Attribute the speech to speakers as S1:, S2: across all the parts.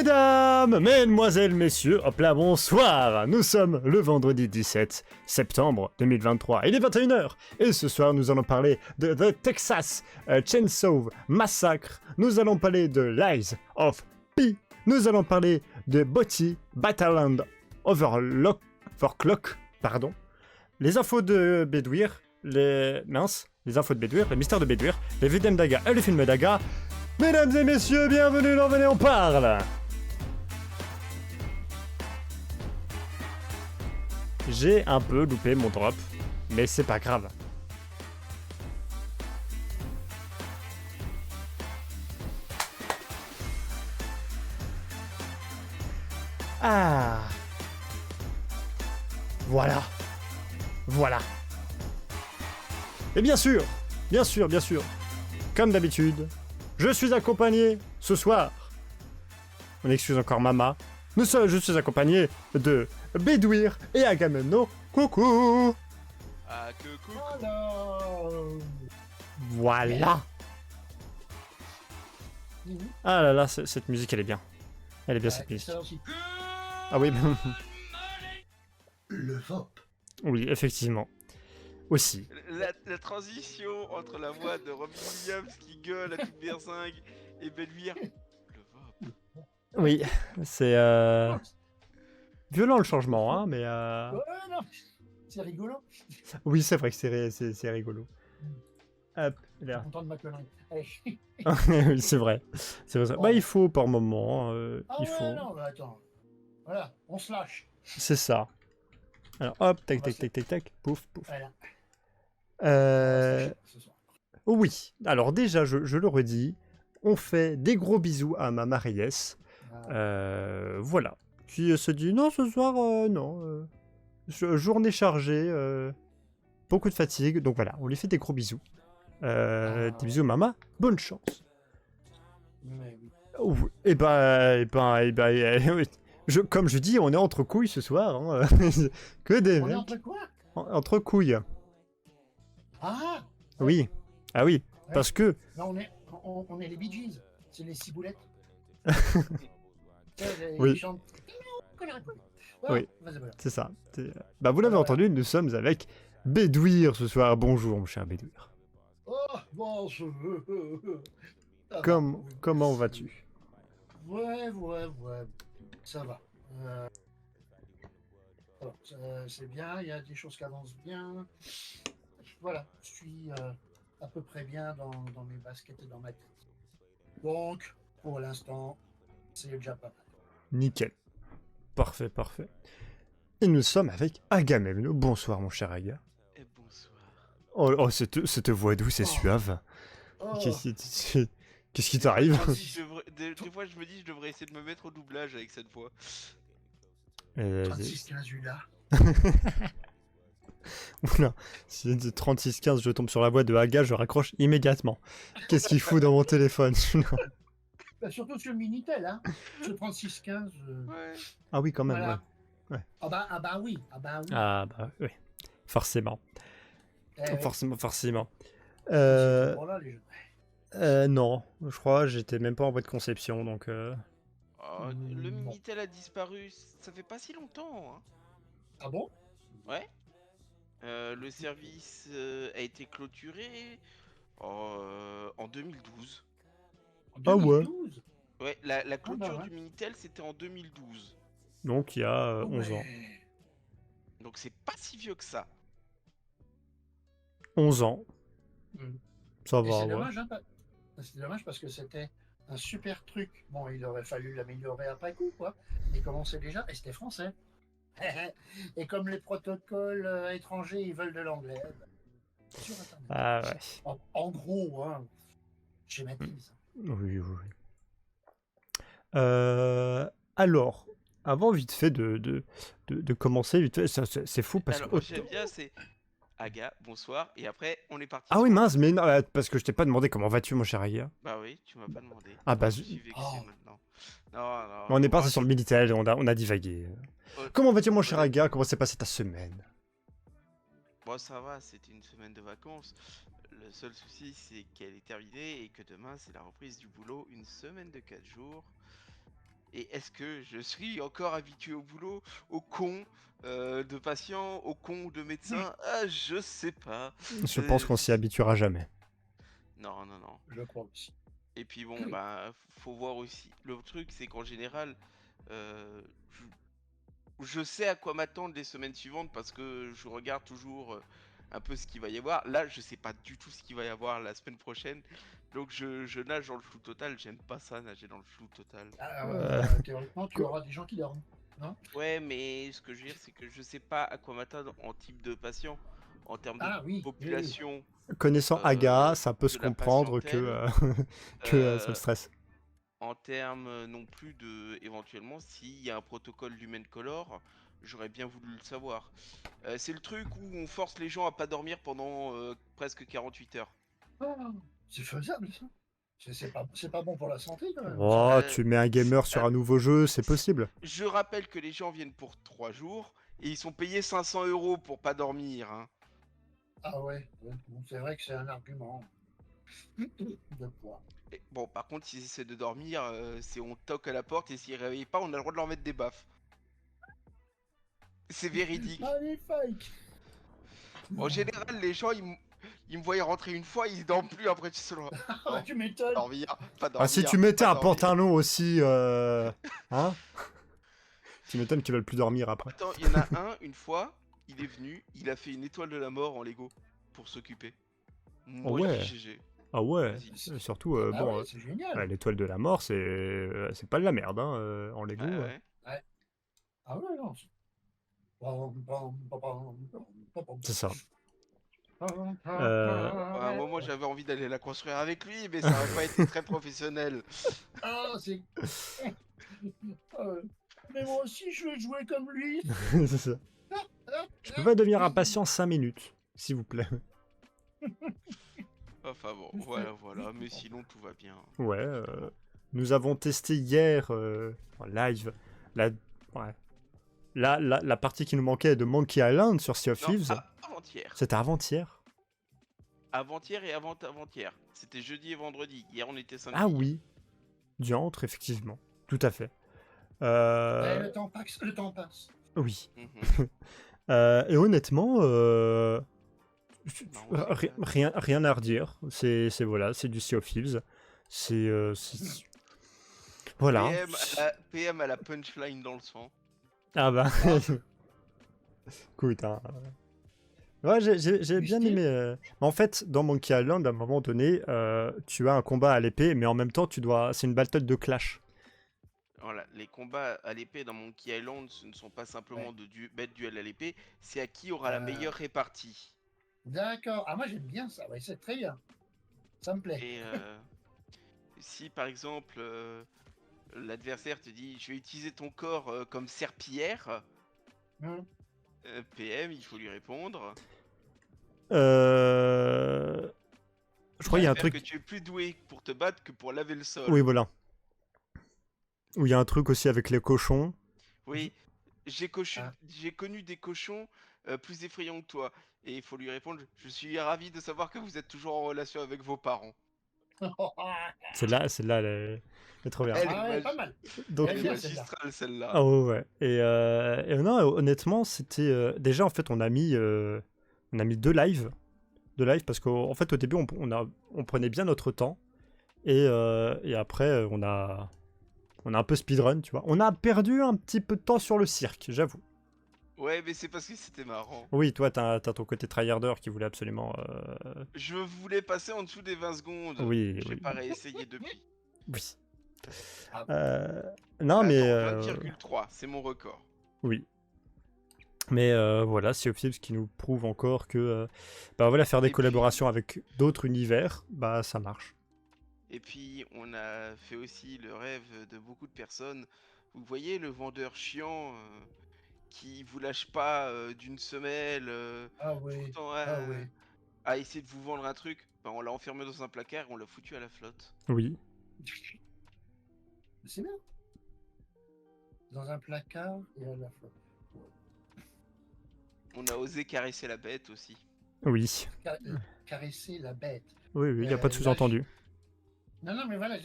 S1: Mesdames, mesdemoiselles, messieurs, hop là, bonsoir. Nous sommes le vendredi 17 septembre 2023. Il est 21h. Et ce soir, nous allons parler de The Texas Chainsaw Massacre. Nous allons parler de Lies of P. Nous allons parler de Bounty Battleland Overclock, pardon. Les infos de Bedouir, les infos de Bedouir, les mystères de Bedouir, les vidéos d'Aga et le film d'Aga. Mesdames et messieurs, bienvenue dans Venez on parle. J'ai un peu loupé mon drop, mais c'est pas grave. Ah. Voilà. Et bien sûr, comme d'habitude, je suis accompagné ce soir. On excuse encore Mama. Je suis accompagné de Bedouir et Agamemnon. Coucou.
S2: Ah, coucou.
S3: Alors...
S1: Voilà. Ah là là, cette musique, elle est bien. Elle est bien, cette musique. Ah oui.
S3: Le VOP.
S1: Oui, effectivement. Aussi.
S2: La transition entre la voix de Robin Williams qui gueule à toute berzingue et Bedouir. Le VOP.
S1: Oui, c'est violent le changement, hein, mais
S3: Ouais, non, c'est rigolo.
S1: oui, c'est vrai que c'est rigolo. Hop,
S3: Je
S1: là.
S3: suis content de ma connerie. Allez.
S1: Oui, c'est vrai. C'est vrai. Bah, il faut par moment.
S3: Ah
S1: Il
S3: ouais,
S1: faut.
S3: non, mais attends. Voilà, on se lâche.
S1: C'est ça. Alors, hop, tac,
S3: On va
S1: tac, tac, tac, tac, pouf, pouf.
S3: Voilà.
S1: Euh,
S3: Ce soir.
S1: Oui. Alors déjà, je le redis, on fait des gros bisous à ma Mariès. Voilà. Qui se dit non ce soir, non. Journée chargée, beaucoup de fatigue. Donc voilà, on lui fait des gros bisous. Des bisous, maman. Bonne chance.
S3: Mais oui.
S1: Et comme je dis, on est entre couilles ce soir. Hein. Que des
S3: On est
S1: mecs.
S3: entre quoi?
S1: Entre couilles.
S3: Ah
S1: Oui. Ah oui.
S3: Ouais.
S1: Parce que.
S3: Là, on est les Bee Gees. C'est les ciboulettes.
S1: Oui.
S3: Ils chantent.
S1: Oui.
S3: Vas-y, voilà.
S1: C'est ça. Bah, vous l'avez entendu, nous sommes avec Bedouir ce soir. Bonjour, mon cher Bedouir.
S3: Oh, bon, ça va.
S1: Comment vas-tu?
S3: Ouais. Ça va. Alors, c'est bien, il y a des choses qui avancent bien. Voilà, je suis à peu près bien dans mes baskets et dans ma tête. Donc, pour l'instant, c'est déjà pas mal.
S1: Nickel. Parfait. Et nous sommes avec Agamemnon. Bonsoir, mon cher Aga.
S2: Et bonsoir.
S1: Oh, cette voix douce et suave.
S3: Oh,
S1: Qu'est-ce qui t'arrive?
S2: Des fois, je me dis, je devrais essayer de me mettre au doublage avec cette voix.
S3: 36-15 là.
S1: Oula, si c'est 36-15, je tombe sur la voix de Aga, je raccroche immédiatement. Qu'est-ce qu'il fout dans mon téléphone?
S3: Bah, surtout sur le Minitel, hein. Sur 36-15.
S2: Ouais.
S1: Ah oui, quand même,
S3: Voilà.
S1: ouais.
S3: Ah bah oui.
S1: Ah bah oui, forcément.
S3: Eh oui.
S1: Forcément.
S3: Voilà, les jeux.
S1: Non, je crois, j'étais même pas en voie de conception, donc...
S2: Oh, le
S3: Bon.
S2: Minitel a disparu, ça fait pas si longtemps. Hein.
S3: Ah bon?
S2: Ouais. Le service a été clôturé en 2012.
S3: En
S1: Ah ouais.
S3: 2012?
S2: Ouais, la clôture
S3: ouais.
S2: du Minitel c'était en 2012.
S1: Donc il y a
S3: Oh,
S1: 11 ans.
S3: mais-
S2: Donc c'est pas si vieux que ça.
S1: 11 ans,
S3: Hmm.
S1: ça
S3: Et
S1: va,
S3: c'est
S1: ouais.
S3: dommage, hein, c'est dommage parce que c'était un super truc. Bon, il aurait fallu l'améliorer après coup, quoi. Mais comme on sait déjà, et c'était français. Et comme les protocoles étrangers, ils veulent de l'anglais. Sur Internet.
S1: Ah ouais.
S3: En gros, hein, schématise.
S1: Oui. Alors, avant vite fait de commencer, vite fait, c'est fou parce
S2: Alors
S1: que...
S2: j'aime bien, c'est Aga, bonsoir, et après on est parti.
S1: Ah oui,
S2: sur-
S1: mince, mais non, parce que je t'ai pas demandé comment vas-tu, mon cher Aga.
S2: Bah oui, tu m'as pas demandé.
S1: Ah bah,
S2: Je suis vexé
S3: Oh.
S2: maintenant. Non.
S1: on est parti
S2: moi,
S1: sur le Minitel, on a divagué. Comment vas-tu, mon cher Aga? Comment s'est passée ta semaine?
S2: Bon, ça va, c'était une semaine de vacances. Le seul souci, c'est qu'elle est terminée et que demain, c'est la reprise du boulot. Une semaine de 4 jours. Et est-ce que je suis encore habitué au boulot, aux cons de patients, aux cons de médecins? Ah, je sais pas.
S1: Je pense qu'on s'y habituera jamais.
S2: Non, non, non.
S3: Je crois aussi.
S2: Et puis bon, bah, faut voir aussi. Le truc, c'est qu'en général, euh, je sais à quoi m'attendre les semaines suivantes parce que je regarde toujours un peu ce qu'il va y avoir. Là, je sais pas du tout ce qu'il va y avoir la semaine prochaine. Donc je nage dans le flou total. J'aime pas ça, nager dans le flou total.
S3: Théoriquement, tu auras des gens qui dorment. Non?
S2: Ouais, mais ce que je veux dire, c'est que je sais pas à quoi m'attendre en type de patient, en termes de
S3: Ah oui, oui, oui.
S2: population,
S1: Connaissant Aga, ça peut se
S2: de la
S1: comprendre
S2: patientèle,
S1: que ça le
S2: euh,
S1: stresse.
S2: en termes non plus de, éventuellement, s'il y a un protocole d'Human Color, j'aurais bien voulu le savoir. C'est le truc où on force les gens à pas dormir pendant presque 48 heures.
S3: Ah, c'est faisable, ça. C'est pas bon pour la santé, quand même, ça.
S1: Oh, tu mets un gamer sur un nouveau jeu, c'est possible.
S2: Je rappelle que les gens viennent pour 3 jours et ils sont payés 500 € pour pas dormir, hein.
S3: Ah ouais, bon, c'est vrai que c'est un argument de poids.
S2: Et bon, par contre, s'ils essaient de dormir, c'est on toque à la porte et s'ils réveillent pas, on a le droit de leur mettre des baffes. C'est véridique.
S3: Magnifique.
S2: En général, les gens, ils me voient rentrer une fois, ils dorment plus après, tu sais.
S3: Ah, tu m'étonnes.
S2: Dormir, pas
S1: Ah, si
S2: dormir,
S1: tu mettais
S2: pas
S1: un
S2: dormir.
S1: pantalon aussi, hein? Tu m'étonnes qu'ils veulent plus dormir après.
S2: Attends, il y en a un, une fois, il est venu, il a fait une étoile de la mort en Lego pour s'occuper.
S1: Oh
S2: Moi,
S1: ouais.
S2: je dis GG.
S1: Ah ouais.
S2: Vas-y.
S1: Surtout,
S3: Ah
S1: bon,
S3: ouais, c'est génial.
S1: l'étoile de la mort, c'est pas de la merde, hein, en Lego.
S2: Ouais, ouais.
S3: Ouais. Ah ouais, non.
S1: C'est ça.
S2: À un moment, j'avais envie d'aller la construire avec lui, mais ça aurait pas été très professionnel.
S3: Ah, c'est... Mais moi aussi, je veux jouer comme lui.
S1: C'est ça. Je peux pas devenir impatient 5 minutes, s'il vous plaît.
S2: Enfin bon, voilà, voilà. Mais sinon, tout va bien.
S1: Ouais, nous avons testé hier en live la, ouais, la partie qui nous manquait de Monkey Island sur Sea of
S2: Non,
S1: Thieves.
S2: avant-hier.
S1: C'était avant-hier.
S2: Avant-hier et avant-avant-hier. C'était jeudi et vendredi. Hier, on était samedi.
S1: Ah oui, diantre, effectivement. Tout à fait.
S3: Le temps passe, le temps passe.
S1: Oui.
S2: Mhm.
S1: Et honnêtement,
S2: Non, c'est
S1: rien à redire. C'est voilà, c'est du Sea of Thieves. Voilà.
S2: PM à la punchline dans le sang.
S1: Ah bah. Écoute, hein. Ouais, j'ai bien
S3: style.
S1: aimé. En fait, dans Monkey Island, à un moment donné, tu as un combat à l'épée, mais en même temps, c'est une battle de clash.
S2: Voilà, les combats à l'épée dans Monkey Island, ce ne sont pas simplement de bêtes duel à l'épée, c'est à qui aura la meilleure répartie.
S3: D'accord. Ah, moi, j'aime bien ça. Ouais, c'est très bien. Ça me plaît.
S2: Et si par exemple l'adversaire te dit je vais utiliser ton corps comme serpillière,
S3: Hum.
S2: PM, il faut lui répondre.
S1: Je crois qu'il y a un
S2: J'espère
S1: truc.
S2: que tu es plus doué pour te battre que pour laver le sol.
S1: Oui, voilà. Où il y a un truc aussi avec les cochons.
S2: Oui, j'ai
S3: Ah.
S2: connu des cochons plus effrayants que toi. Et il faut lui répondre, je suis ravi de savoir que vous êtes toujours en relation avec vos parents.
S1: Celle-là, elle est trop bien.
S2: Elle
S3: Ah
S2: est
S3: ouais, pas mal.
S1: Donc,
S2: Elle est
S3: bien, celle-là.
S2: magistrale celle-là.
S1: ah ouais, ouais. Et non, honnêtement, c'était déjà en fait on a mis 2 lives, parce qu'en fait au début on prenait bien notre temps et après on a un peu speedrun, tu vois. On a perdu un petit peu de temps sur le cirque, j'avoue.
S2: Ouais, mais c'est parce que c'était marrant.
S1: Oui, toi t'as ton côté tryharder qui voulait absolument.
S2: Je voulais passer en dessous des 20 secondes.
S1: Oui,
S2: J'ai
S1: oui.
S2: pas réessayé depuis.
S1: Oui.
S3: Ah.
S1: Non mais
S2: Attends, 20,3, c'est mon record.
S1: oui. Mais voilà, Sea of Thieves qui nous prouve encore que bah voilà, faire des
S2: Et puis-
S1: collaborations avec d'autres univers, bah ça marche.
S2: Et puis, on a fait aussi le rêve de beaucoup de personnes. Vous voyez le vendeur chiant qui vous lâche pas d'une semelle
S3: Ah
S2: tout
S3: oui.
S2: le temps
S3: Ah oui.
S2: à essayer de vous vendre un truc. Ben, on l'a enfermé dans un placard et on l'a foutu à la flotte.
S1: Oui.
S3: C'est bien. Dans un placard et à la fois.
S2: On a osé caresser la bête aussi.
S1: Oui.
S3: Caresser la bête.
S1: Oui, il n'y a pas de
S3: là,
S1: sous-entendu.
S3: Non, mais voilà,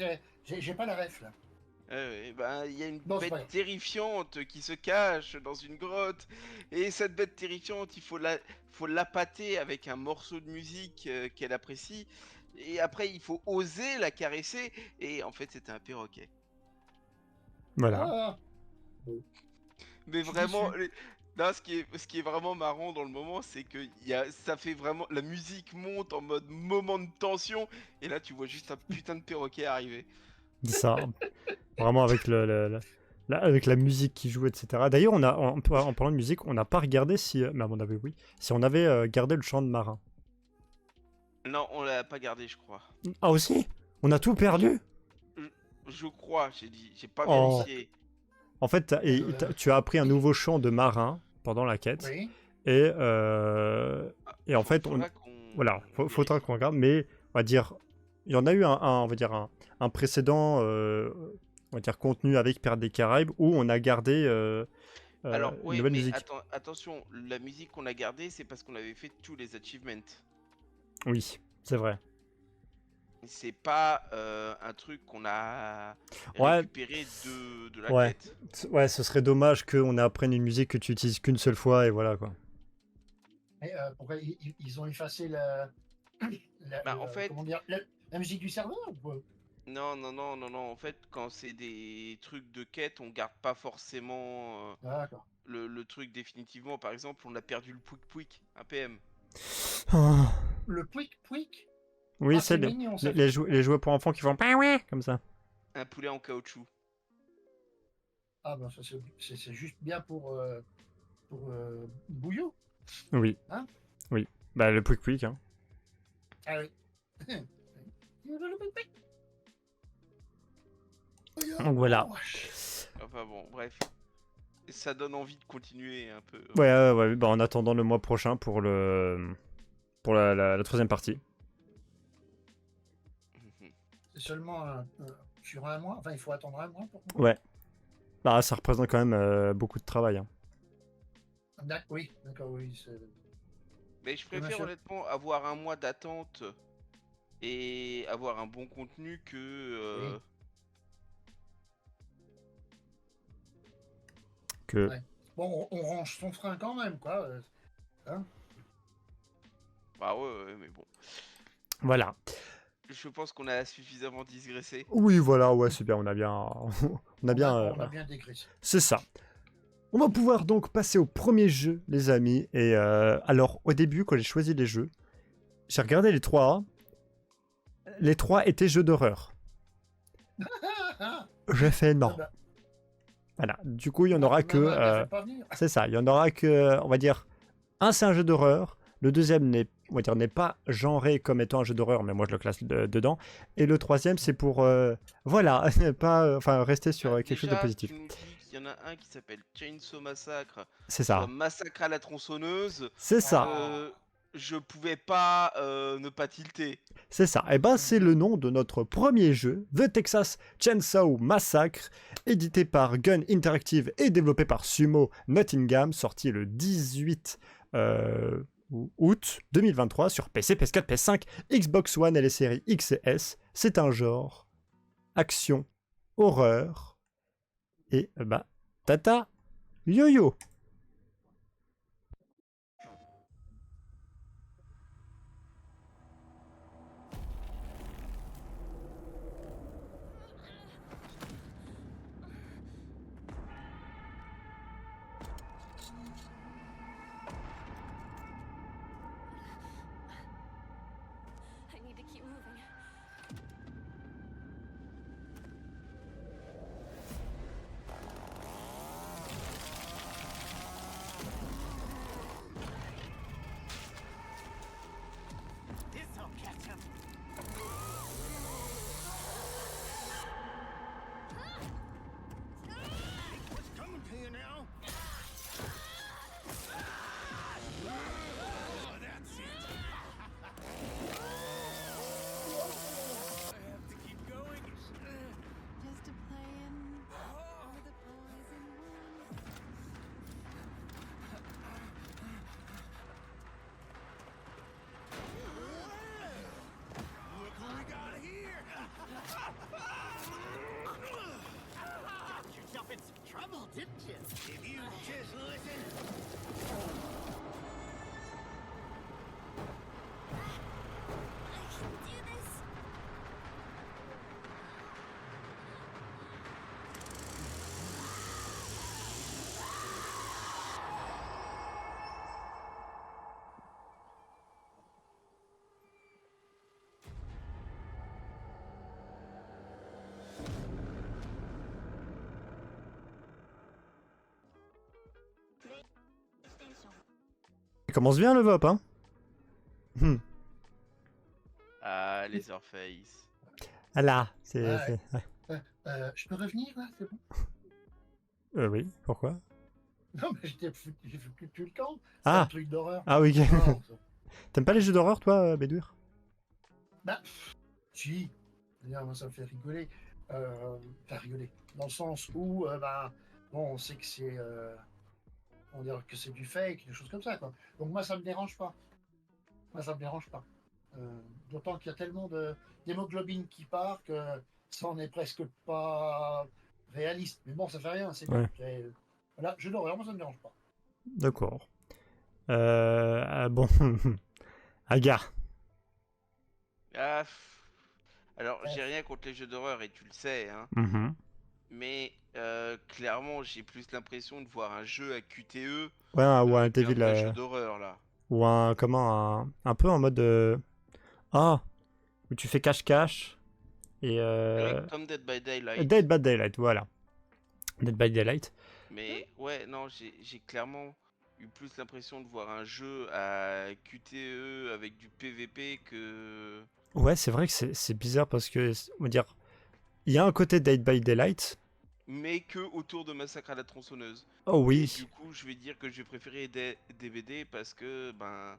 S3: j'ai pas la ref là.
S2: Ouais, bah, il y a une
S3: Non, c'est pas
S2: bête
S3: grave.
S2: terrifiante qui se cache dans une grotte. Et cette bête terrifiante, faut l'appâter avec un morceau de musique qu'elle apprécie. Et après, il faut oser la caresser. Et en fait, c'était un perroquet.
S1: Voilà.
S3: Ah, bon,
S2: Mais
S3: je suis
S2: vraiment,
S3: déçu.
S2: non, ce qui est vraiment marrant dans le moment, c'est que ça fait vraiment, la musique monte en mode moment de tension, et là tu vois juste un putain de perroquet arriver.
S1: C'est ça. Vraiment avec avec la musique qui joue, etc. D'ailleurs, en parlant de musique, on n'a pas regardé si, mais à mon avis, oui, si on avait gardé le chant de marin.
S2: Non, on l'a pas gardé, je crois.
S1: Ah aussi? On a tout perdu?
S2: Je, je crois, j'ai pas
S1: Oh.
S2: vérifié.
S1: En fait, tu as appris un nouveau chant de marin pendant la quête.
S3: Oui.
S1: Et, et en fait,
S2: Faudra
S1: voilà,
S2: qu'on
S1: faudra
S2: vérifie.
S1: qu'on regarde. Mais on va dire, il y en a eu on va dire un précédent, on va dire contenu avec Pirates des Caraïbes où on a gardé
S2: Alors,
S1: une
S2: oui,
S1: nouvelle
S2: mais
S1: musique.
S2: attention, la musique qu'on a gardée, c'est parce qu'on avait fait tous les achievements.
S1: Oui, c'est vrai.
S2: C'est pas un truc qu'on a
S1: Ouais,
S2: récupéré de la
S1: ouais,
S2: quête.
S1: ouais, ce serait dommage qu'on apprenne une musique que tu utilises qu'une seule fois et voilà quoi.
S3: Mais pourquoi ils ont effacé
S2: Bah, en fait,
S3: comment dire, la musique du serveur ou quoi?
S2: non, non, non, non, non. En fait, quand c'est des trucs de quête, on garde pas forcément
S3: D'accord.
S2: le truc définitivement. Par exemple, on a perdu le Pouic Pouic, un PM.
S1: Ah.
S3: Le pouic pouic.
S1: Oui,
S3: Ah,
S1: c'est
S3: c'est mignon, ça fait.
S1: les jouets pour enfants qui font ah ouais comme ça.
S2: Un poulet en caoutchouc.
S3: Ah, ben, ça, c'est juste bien pour Bouillot,
S1: Oui,
S3: hein?
S1: oui. Bah le pouic pouic, hein.
S3: Ah oui. Le pouic pouic.
S1: Donc voilà.
S3: Oh,
S2: Enfin bon, bref. Ça donne envie de continuer un peu.
S1: Ouais, ouais, bah en attendant le mois prochain pour la troisième partie.
S3: c'est seulement sur un mois. Enfin, il faut attendre un mois pour moi.
S1: Ouais. Bah ça représente quand même beaucoup de travail, hein.
S3: Oui, d'accord, oui.
S2: Mais je
S3: Oui,
S2: préfère
S3: monsieur.
S2: honnêtement avoir un mois d'attente et avoir un bon contenu que
S3: Oui.
S1: Que
S3: Ouais. Bon, on range son frein quand même, quoi. Hein?
S2: bah ouais, mais bon.
S1: voilà.
S2: Je pense qu'on a suffisamment digressé.
S1: Oui, voilà, ouais, super, on a bien on a bien
S3: On a
S1: voilà.
S3: bien dégraissé.
S1: C'est ça. On va pouvoir donc passer au premier jeu, les amis. Et alors, au début, quand j'ai choisi les jeux, j'ai regardé les trois. Les trois étaient jeux d'horreur. J'ai fait non.
S3: Ah bah,
S1: Voilà. Du coup, il y en aura que.
S3: maman t'a fait pas venir.
S1: C'est ça. Il y en aura que, on va dire, un c'est un jeu d'horreur. Le deuxième on va dire, n'est pas genré comme étant un jeu d'horreur, mais moi je le classe dedans. Et le troisième, c'est pour, voilà, pas, enfin, rester sur quelque chose de
S2: Déjà,
S1: positif.
S2: tu nous dis qu'il y en a un qui s'appelle Chainsaw Massacre,
S1: C'est ça.
S2: Massacre à la tronçonneuse.
S1: C'est ça.
S3: Ah,
S2: Je pouvais pas ne pas tilter.
S1: C'est ça. Et ben, c'est le nom de notre premier jeu, The Texas Chainsaw Massacre, édité par Gun Interactive et développé par Sumo Nottingham, sorti le 18 août 2023 sur PC, PS4, PS5, Xbox One et les séries X et S. C'est un genre action, horreur et bah, tata, yo-yo.
S4: I need to keep moving.
S1: Ça commence bien le VOP, hein.
S2: Ah, Leatherface.
S1: Ah là, c'est...
S3: Ouais.
S1: ouais.
S3: Je peux revenir là, c'est bon?
S1: Oui, pourquoi?
S3: Non, mais j'ai foutu le camp. C'est
S1: Ah.
S3: un truc d'horreur.
S1: Ah oui,
S3: Non,
S1: t'aimes pas les jeux d'horreur, toi, Bédur?
S3: bah, si. D'ailleurs, moi, ça me fait rigoler. Enfin, rigoler. Dans le sens où, bon, on sait que c'est. On dirait que c'est du fake, des choses comme ça, quoi. Donc, moi, ça me dérange pas. Moi, ça me dérange pas. D'autant qu'il y a tellement d'hémoglobine qui part que ça en est presque pas réaliste. Mais bon, ça fait rien, c'est
S1: Ouais.
S3: bien. Voilà, jeu d'horreur, moi, ça me dérange pas.
S1: D'accord. Bon... Aga.
S2: Ah, alors, j'ai rien contre les jeux d'horreur et tu le sais, hein.
S1: Mhm.
S2: Mais clairement, j'ai plus l'impression de voir un jeu à QTE
S1: Ouais, ou un
S2: qu'un
S1: Devil...
S2: vrai jeu d'horreur là.
S1: ou un... Comment? Un peu en mode... Ah, où tu fais cache-cache. Et...
S2: Comme Dead by Daylight.
S1: Dead by Daylight, voilà. Dead by Daylight.
S2: Mais ouais, non, j'ai clairement eu plus l'impression de voir un jeu à QTE avec du PVP que.
S1: Ouais, c'est vrai que c'est bizarre parce que, on va dire, il y a un côté Dead by Daylight.
S2: Mais que autour de Massacre à la tronçonneuse.
S1: Oh
S2: Et
S1: oui,
S2: du coup, je vais dire que je vais préférer DVD parce que, ben,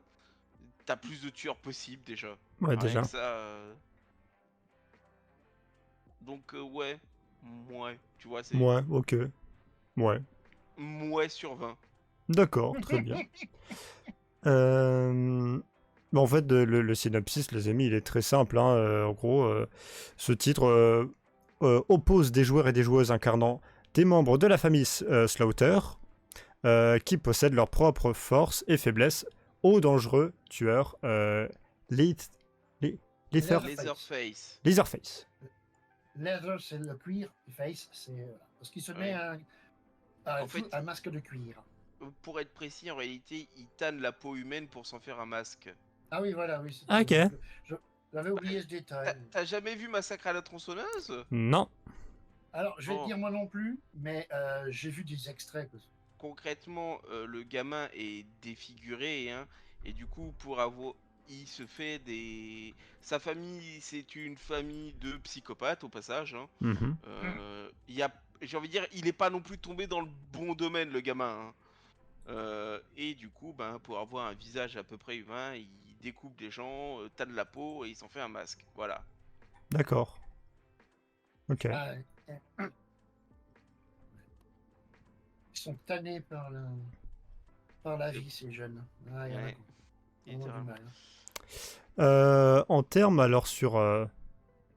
S2: t'as plus de tueurs possibles déjà.
S1: ouais,
S2: Rien
S1: déjà.
S2: que ça. Donc, ouais. Ouais, tu vois, c'est.
S1: Ouais, ok. Ouais.
S2: Ouais sur 20.
S1: D'accord, très bien. Bon, en fait, le synopsis, les amis, il est très simple, hein. En gros, ce titre oppose des joueurs et des joueuses incarnant des membres de la famille Slaughter qui possèdent leurs propres forces et faiblesses aux dangereux tueurs Leatherface.
S2: Leatherface.
S1: Leatherface.
S3: Leather, c'est le cuir. Face, c'est. Parce qu'il se
S2: Oui.
S3: met
S2: En fait-
S3: un masque de cuir.
S2: Pour être précis, en réalité, il tanne la peau humaine pour s'en faire un masque.
S3: Ah oui, voilà, oui.
S1: Ah, ok.
S3: J'avais oublié ce détail.
S2: T'as jamais vu Massacre à la tronçonneuse?
S1: Non.
S3: Alors, je vais
S2: Oh.
S3: te dire moi non plus, mais j'ai vu des extraits.
S2: Concrètement, le gamin est défiguré, hein, et du coup, pour avoir. Il se fait des. Sa famille, c'est une famille de psychopathes, au passage, hein.
S1: Mhm.
S2: J'ai envie de dire, il est pas non plus tombé dans le bon domaine, le gamin, hein. Et du coup, ben, pour avoir un visage à peu près humain, il découpe des gens, tanne la peau et il s'en fait un masque. Voilà.
S1: D'accord. Ok.
S3: Ah, ils sont tannés par la vie, ces jeunes. Ah, il y en a
S2: Ouais,
S3: qui ont du
S2: littéralement.
S3: mal.
S1: En termes, alors, sur... on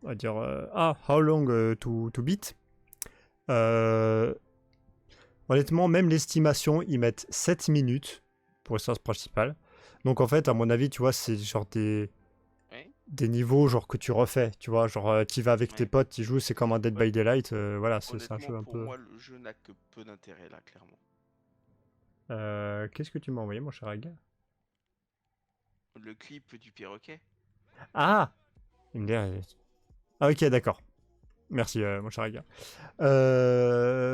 S1: va dire... how long to beat honnêtement, même l'estimation, ils mettent 7 minutes pour le sens principal. Donc en fait, à mon avis, tu vois, c'est genre
S2: Ouais.
S1: des niveaux genre que tu refais, tu vois, genre tu vas avec tes
S2: Ouais.
S1: potes, tu joues, c'est comme un Dead by Daylight, voilà, c'est un
S2: Honnêtement,
S1: jeu un
S2: pour
S1: peu...
S2: moi, le jeu n'a que peu d'intérêt là, clairement.
S1: Qu'est-ce que tu m'as envoyé, mon cher Aga?
S2: Le clip du perroquet.
S1: Ah! Il me dit... Ah ok, d'accord. Merci, mon cher Aga.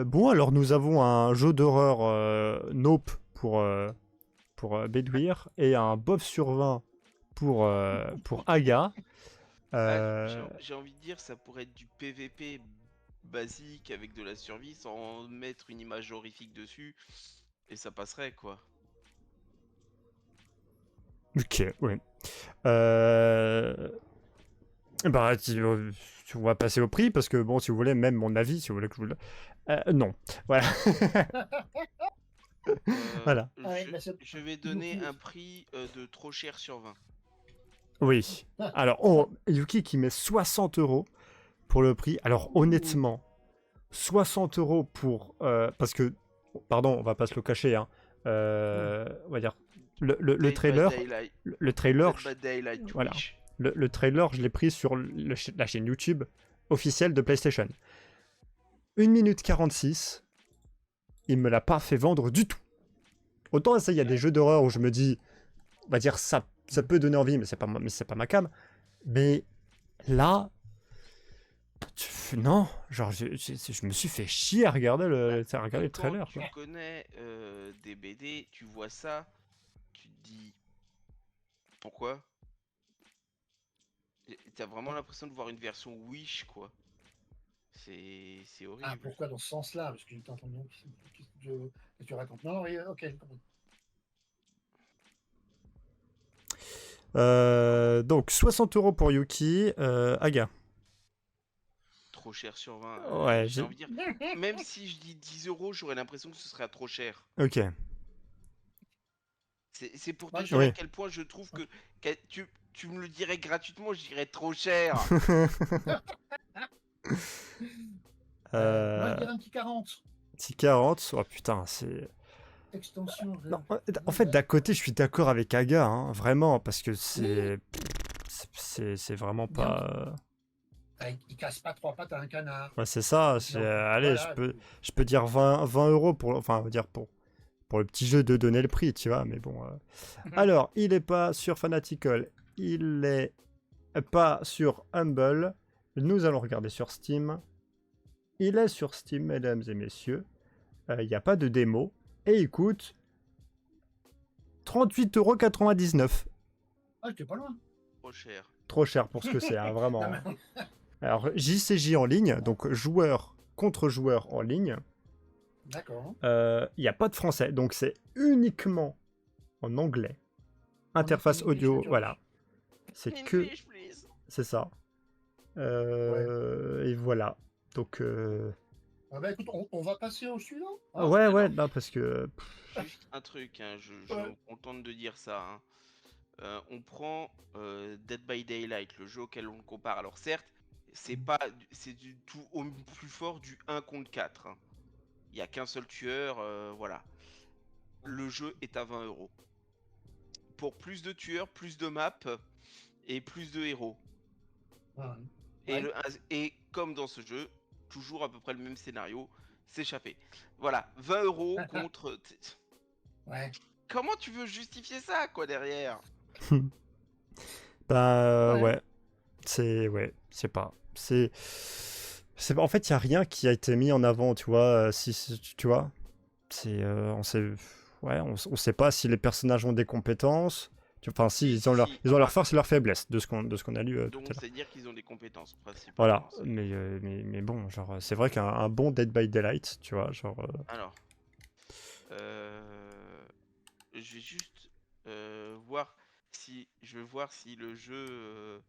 S1: Bon, alors nous avons un jeu d'horreur Nope pour Bédouir et un bof sur 20 pour Aga.
S2: J'ai envie de dire, ça pourrait être du PVP basique avec de la survie sans mettre une image horrifique dessus. Et ça passerait, quoi.
S1: Ok, ouais. Bah, on va passer au prix parce que bon, si vous voulez, même mon avis, si vous voulez que je vous le... non, voilà. Voilà.
S3: Ouais, bah,
S2: Je vais donner un prix de trop cher sur 20.
S1: Oui. Alors, Yuki qui met 60 € pour le prix. Alors, honnêtement, 60 € pour... parce que, pardon, on va pas se le cacher, hein. On va dire, le trailer... Le trailer... Voilà. Le trailer, je l'ai pris sur la chaîne YouTube officielle de PlayStation. 1 minute 46, il me l'a pas fait vendre du tout. Autant ça, il y a des jeux d'horreur où je me dis, on va dire, ça peut donner envie, mais c'est pas ma cam. Mais là, non, genre, je me suis fait chier à regarder le trailer.
S2: Quand tu connais des BD, tu vois ça, tu te dis Pourquoi? T'as vraiment l'impression de voir une version Wish, quoi. C'est
S3: Ah,
S2: horrible.
S3: pourquoi dans ce sens-là? Parce que j'entends bien que tu racontes. Non, oui, ok, j'ai compris.
S1: Donc 60 € pour Yuki. Aga.
S2: Trop cher sur 20.
S1: Ouais,
S2: J'ai envie de dire, même si je dis 10 euros, j'aurais l'impression que ce serait trop cher.
S1: Ok.
S2: C'est pour te
S3: Moi,
S2: dire
S1: Oui.
S2: à quel point je trouve que tu me le dirais gratuitement, je dirais trop cher.
S3: Moi, je dirais un petit 40.
S1: Petit 40. Oh putain, c'est.
S3: Extension.
S1: Non, en fait, d'un côté, je suis d'accord avec Aga, hein, vraiment, parce que c'est. C'est vraiment pas.
S3: Il casse pas 3 pattes à un canard.
S1: Ouais, c'est ça. Allez,
S3: Voilà.
S1: je peux dire 20 € pour. Enfin, on va dire pour le petit jeu de donner le prix, tu vois, mais bon. Alors, il est pas sur Fanatical, il est pas sur Humble. Nous allons regarder sur Steam. Il est sur Steam, mesdames et messieurs. Il n'y a pas de démo. Et il coûte 38,99 €.
S3: Ah, j'étais pas loin.
S2: Trop cher.
S1: Trop cher pour ce que c'est, hein, vraiment.
S3: Non, mais-
S1: Alors, JCJ en ligne, donc joueur contre joueur en ligne.
S3: D'accord.
S1: Il n'y a pas de français, donc c'est uniquement en anglais. Interface
S3: English,
S1: audio,
S3: English.
S1: voilà. C'est que.
S2: English, please.
S1: C'est ça. Et voilà. Donc.
S3: Ah bah écoute, on va passer au suivant.
S1: Ouais,
S2: alors-
S1: ouais, non, parce que.
S2: Juste un truc, hein, je
S3: Ouais.
S2: me contente de dire ça. Hein. On prend Dead by Daylight, le jeu auquel on le compare. Alors certes, c'est pas, c'est du tout au plus fort du 1 contre 4. Hein. Il n'y a qu'un seul tueur, voilà. Le jeu est à 20 €. Pour plus de tueurs, plus de maps et plus de héros.
S3: Ouais.
S2: Et,
S3: Ouais.
S2: et comme dans ce jeu, toujours à peu près le même scénario, s'échapper. Voilà, 20 € contre...
S3: Ouais.
S2: Comment tu veux justifier ça, quoi, derrière?
S1: Bah,
S3: Ouais.
S1: ouais. Ouais, c'est pas. En fait, il n'y a rien qui a été mis en avant, tu vois. Tu vois. On sait. Ouais, on sait pas si les personnages ont des compétences. Enfin, si, ils ont leur force et leur faiblesse, de ce qu'on a lu tout
S2: Donc,
S1: à l'heure.
S2: c'est dire qu'ils ont des compétences, principalement.
S1: Voilà,
S2: ça.
S1: mais bon, genre, c'est vrai qu'un bon Dead by Daylight, tu vois, genre.
S2: Alors, je vais juste voir si le jeu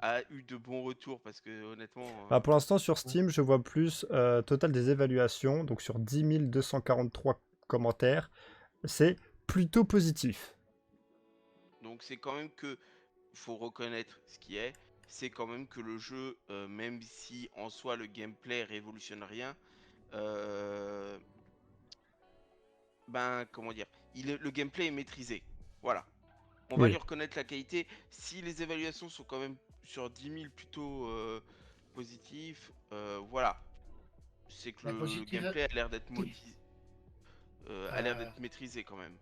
S2: a eu de bons retours parce que honnêtement,
S1: Ah, pour l'instant, sur Steam, je vois plus total des évaluations, donc sur 10 243 commentaires, c'est plutôt positif.
S2: donc c'est quand même que faut reconnaître ce qui est, c'est quand même que le jeu, même si en soi le gameplay révolutionne rien, ben comment dire, le gameplay est maîtrisé. Voilà. On va
S1: Oui.
S2: lui reconnaître la qualité. Si les évaluations sont quand même sur 10 000 plutôt positifs, voilà. C'est que
S3: La
S2: le
S3: positive-
S2: gameplay a l'air d'être a l'air d'être maîtrisé quand même.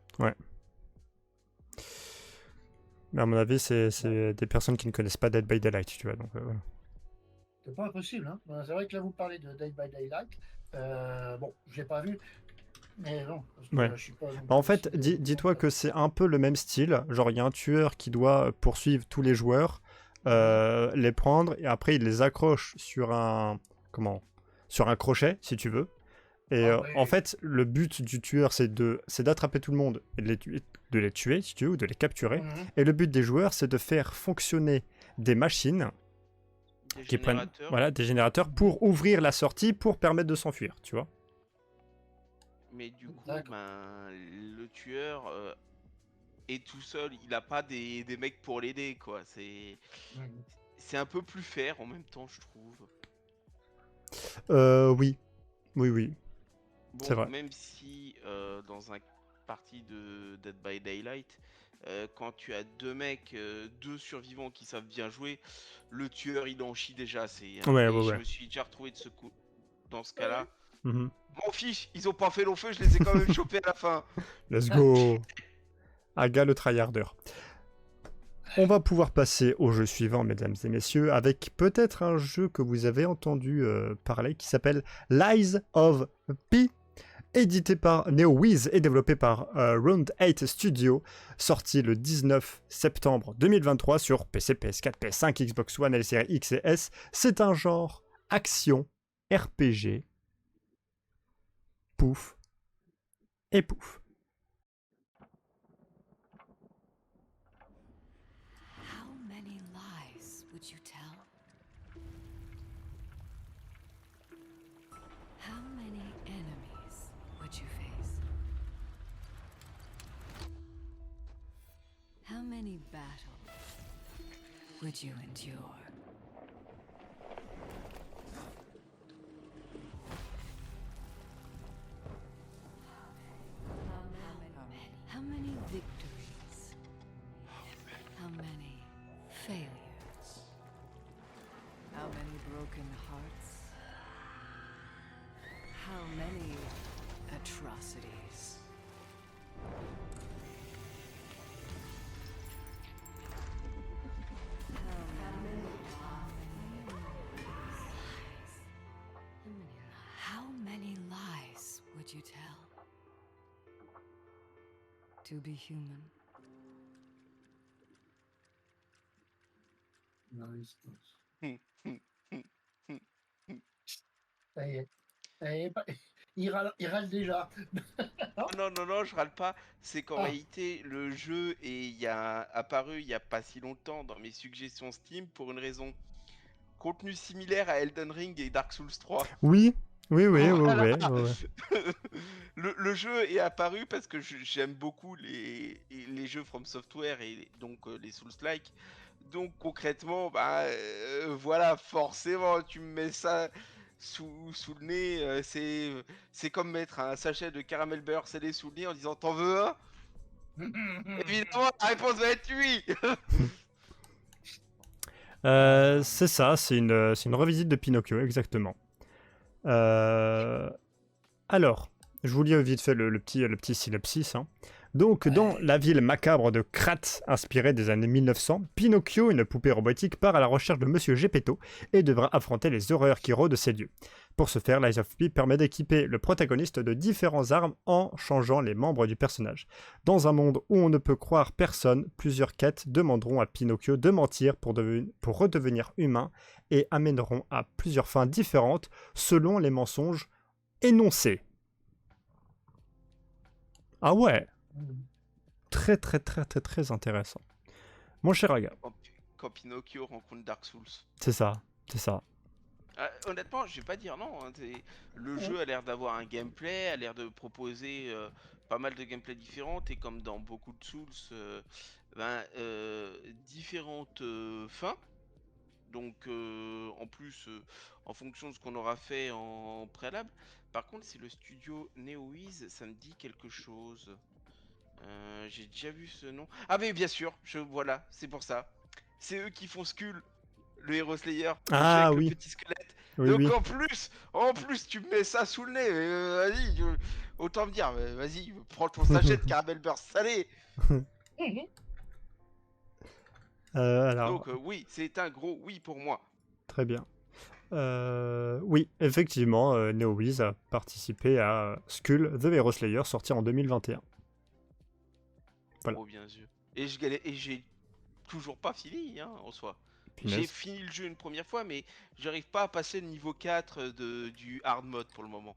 S1: Mais à mon avis, c'est des personnes qui ne connaissent pas Dead by Daylight, tu vois, donc voilà.
S3: C'est pas impossible. Hein. C'est vrai que là, vous parlez de Dead by Daylight. Bon, je l'ai pas vu. Mais non. Parce que
S1: Ouais.
S3: je suis pas non
S1: Bah, en
S3: plus
S1: fait,
S3: aussi-
S1: dis-toi que c'est un peu le même style. Genre, il y a un tueur qui doit poursuivre tous les joueurs, les prendre, et après, il les accroche sur un crochet, si tu veux. Et
S3: Ah, oui.
S1: en fait, le but du tueur, c'est d'attraper tout le monde et de les tuer, si tu veux, ou de les capturer.
S3: Mhm.
S1: Et le but des joueurs, c'est de faire fonctionner des machines
S2: Des
S1: qui prennent,
S2: générateurs,
S1: voilà, des générateurs pour ouvrir la sortie, pour permettre de s'enfuir, tu vois.
S2: mais du coup,
S3: D'accord.
S2: ben, le tueur est tout seul. Il a pas des mecs pour l'aider, quoi.
S3: Mhm.
S2: C'est un peu plus fair en même temps, je trouve.
S1: Oui. Oui.
S2: Bon,
S1: C'est vrai.
S2: même si dans un partie de Dead by Daylight, quand tu as deux mecs, deux survivants qui savent bien jouer, le tueur il en chie déjà.
S1: Ouais.
S2: Je me suis déjà retrouvé de ce coup dans ce cas-là.
S1: Mhm.
S2: M'en fiche, ils ont pas fait long feu, je les ai quand même chopés à la fin.
S1: Let's go. Aga le tryharder. On va pouvoir passer au jeu suivant, mesdames et messieurs, avec peut-être un jeu que vous avez entendu parler qui s'appelle Lies of P. édité par NeoWiz et développé par Round 8 Studio, sorti le 19 septembre 2023 sur PC, PS4, PS5, Xbox One et les séries X et S. C'est un genre action, RPG, pouf et pouf.
S5: How many lies would you tell? How many enemies would you face? How many battles would you endure? How many victories? How many failures? How many broken hearts? How many atrocities? How many lies would you tell? To be human.
S3: Nice. Ça y est. Il râle déjà.
S2: Non, je râle pas. C'est qu'en
S3: Ah.
S2: réalité, le jeu il y a apparu il y a pas si longtemps dans mes suggestions Steam pour une raison. Contenu similaire à Elden Ring et Dark Souls 3.
S1: Oui,
S2: Voilà.
S1: ouais.
S2: Le jeu est apparu parce que j'aime beaucoup les jeux From Software et donc les Souls-like. Donc concrètement, voilà, forcément, tu me mets ça sous le nez. C'est comme mettre un sachet de caramel beurre salé sous le nez en disant t'en veux un? Évidemment, la réponse va être oui.
S1: C'est ça, c'est une revisite de Pinocchio, exactement. Alors, je vous lis vite fait le petit synopsis. Hein. Donc, dans la ville macabre de Krat, inspirée des années 1900, Pinocchio, une poupée robotique, part à la recherche de Monsieur Geppetto et devra affronter les horreurs qui rôdent ces lieux. Pour ce faire, Lies of P permet d'équiper le protagoniste de différentes armes en changeant les membres du personnage. Dans un monde où on ne peut croire personne, plusieurs quêtes demanderont à Pinocchio de mentir pour redevenir humain et amèneront à plusieurs fins différentes selon les mensonges énoncés. Ah ouais, très intéressant. Mon cher Aga,
S2: Quand Pinocchio rencontre Dark Souls.
S1: c'est ça.
S2: Honnêtement, je vais pas dire non. Hein, le jeu a l'air d'avoir un gameplay, a l'air de proposer pas mal de gameplay différents et comme dans beaucoup de Souls, différentes fins. Donc en plus, en fonction de ce qu'on aura fait en préalable. Par contre, c'est le studio NeoWiz, ça me dit quelque chose. J'ai déjà vu ce nom. Ah mais bien sûr, voilà, c'est pour ça. C'est eux qui font Skull, le Hero Slayer,
S1: Ah
S2: avec
S1: oui.
S2: le petit squelette.
S1: Oui,
S2: Donc
S1: oui.
S2: en plus, tu me mets ça sous le nez. Vas-y, autant me dire, vas-y, prends ton sachet de caramel beurre salé.
S1: Alors,
S2: Donc oui, c'est un gros oui pour moi.
S1: très bien. Oui, effectivement, NeoWiz a participé à Skull, The Hero Slayer, sorti en 2021. Voilà.
S2: Oh bien sûr. Et j'ai toujours pas fini, hein, en soi.
S1: Punaise.
S2: J'ai fini le jeu une première fois, mais j'arrive pas à passer le niveau 4 du hard mode pour le moment.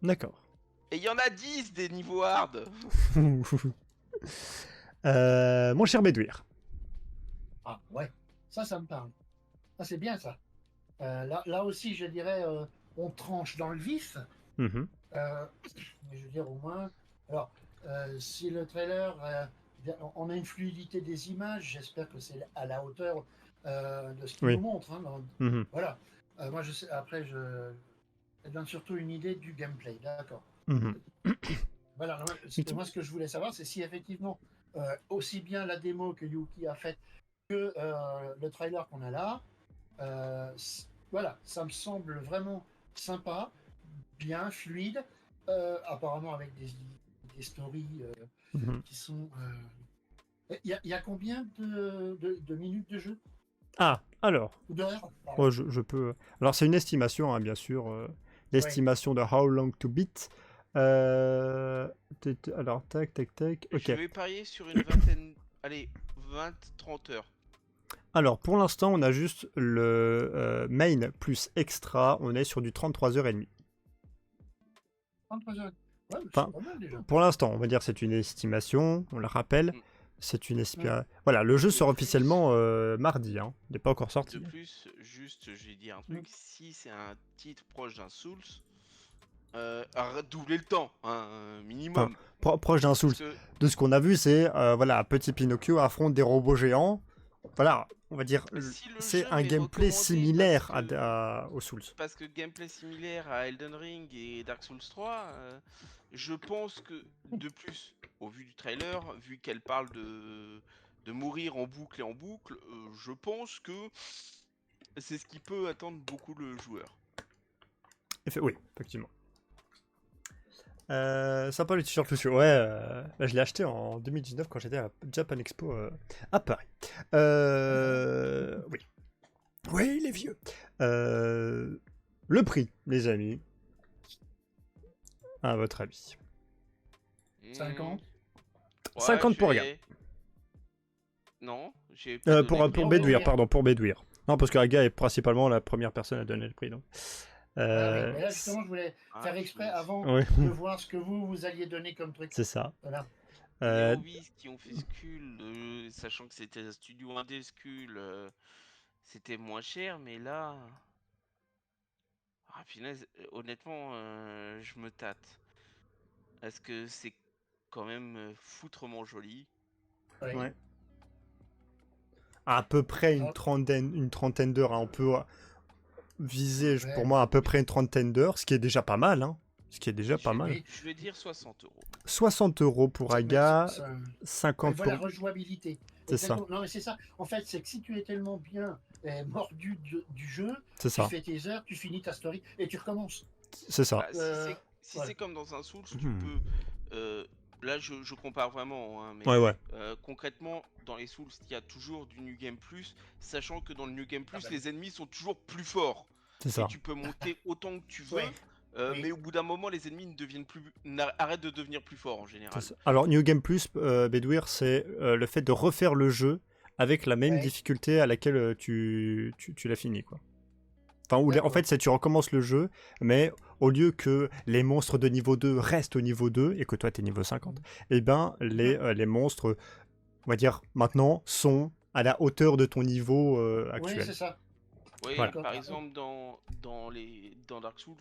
S1: D'accord.
S2: Et il y en a 10 des niveaux hard.
S1: Mon cher Bédouir.
S3: Ah ouais, ça me parle. Ah, c'est bien ça. Là aussi, je dirais, on tranche dans le vif.
S1: Mhm.
S3: Mais je veux dire au moins. Alors, si le trailer, on a une fluidité des images, j'espère que c'est à la hauteur de ce qu'il
S1: Oui.
S3: nous montre. Hein,
S1: Mhm.
S3: voilà. Moi, je sais. Après, je donne surtout une idée du gameplay. D'accord.
S1: Mhm.
S3: Voilà. Moi, ce que je voulais savoir, c'est si effectivement, aussi bien la démo que Yuki a faite que le trailer qu'on a là, voilà, ça me semble vraiment sympa, bien fluide, apparemment avec des stories
S1: Mhm.
S3: qui sont. Il y a combien de minutes de jeu
S1: Ah, alors,
S3: ou d'heures? Pardon.
S1: je peux. Alors, c'est une estimation, hein, bien sûr. L'estimation de How Long to Beat. Alors, tac, tac, tac. Ok.
S2: Je vais parier sur une vingtaine. Allez, 20-30 heures.
S1: Alors, pour l'instant, on a juste le main plus extra. On est sur du 33h30.
S3: 33 heures. Ouais, mais
S1: Enfin,
S3: c'est pas mal déjà.
S1: Pour l'instant, on va dire c'est une estimation. On le rappelle.
S2: Mm.
S1: C'est une estimation. Voilà, le jeu sort officiellement mardi. Hein. Il n'est pas encore
S2: De
S1: sorti.
S2: plus, juste, j'ai dit un truc. Si c'est un titre proche d'un Souls, doubler le temps, hein, minimum.
S1: Proche d'un Souls.
S2: Parce que
S1: De ce qu'on a vu, c'est voilà, petit Pinocchio affronte des robots géants. Voilà, on va dire,
S2: si le
S1: c'est
S2: jeu
S1: un
S2: m'est
S1: gameplay
S2: recommandé
S1: similaire
S2: parce que-
S1: aux Souls.
S2: parce que gameplay similaire à Elden Ring et Dark Souls 3, je pense que de plus, au vu du trailer, vu qu'elle parle de mourir en boucle et en boucle, je pense que c'est ce qui peut attendre beaucoup le joueur.
S1: Oui, effectivement. Sympa le t-shirt Lucio. Ouais, bah, je l'ai acheté en 2019 quand j'étais à la Japan Expo à Paris. Oui. Oui, il est vieux. Le prix, les amis. À votre avis.
S3: 50.
S1: 50 pour
S2: j'ai-
S1: Aga.
S2: Non, j'ai pas
S1: Pour
S2: donné.
S1: Bédouir, pardon, pour Bédouir. Non, parce que Aga est principalement la première personne à donner le prix. Donc.
S3: Ah oui, mais là justement, je voulais faire exprès avant
S1: Oui,
S3: de voir ce que vous alliez donner comme truc.
S1: c'est ça.
S3: Voilà.
S2: Les Hobbits qui ont fait Skull, sachant que c'était un studio indé Skull, c'était moins cher, mais là. Ah, punaise, honnêtement, je me tâte. Est-ce que c'est quand même foutrement joli?
S3: Oui.
S1: Ouais. À peu près
S3: Ah.
S1: une trentaine d'heures. Hein. On peut viser,
S3: Ouais.
S1: pour moi, à peu près une trentaine d'heures, ce qui est déjà pas mal. Hein. Ce qui est déjà pas mal.
S3: Oui.
S2: Je vais dire 60 euros.
S1: 60 € pour Aga,
S3: Ça-
S1: 50
S3: voilà,
S1: pour...
S3: rejouabilité.
S1: C'est ça.
S3: Exactement. Non, mais c'est ça. En fait, c'est que si tu es tellement bien mordu du jeu,
S1: C'est
S3: tu
S1: ça.
S3: fais tes heures, tu finis ta story et tu recommences.
S1: C'est ça.
S2: Bah, si
S3: voilà.
S2: c'est comme dans un Souls, tu
S1: Hmm.
S2: peux. Là, je compare vraiment, hein, mais
S1: Ouais.
S2: concrètement, dans les Souls, il y a toujours du New Game Plus, sachant que dans le New Game Plus,
S3: Ah bah.
S2: les ennemis sont toujours plus forts.
S1: C'est
S2: Et
S1: ça.
S2: tu peux monter autant que tu veux,
S3: Ouais. Oui.
S2: mais au bout d'un moment, les ennemis ne deviennent plus, arrêtent de devenir plus forts en général.
S1: C'est ça. Alors, New Game Plus, Bédouir, c'est le fait de refaire le jeu avec la même
S3: Ouais.
S1: difficulté à laquelle tu l'as fini, quoi. Enfin, en
S3: D'accord.
S1: fait, c'est tu recommences le jeu, mais au lieu que les monstres de niveau 2 restent au niveau 2 et que toi, tu es niveau 50, eh ben, les monstres, on va dire, maintenant, sont à la hauteur de ton niveau
S3: Oui,
S1: actuel.
S3: c'est ça.
S2: Oui,
S1: Voilà.
S2: par exemple, dans Dark Souls,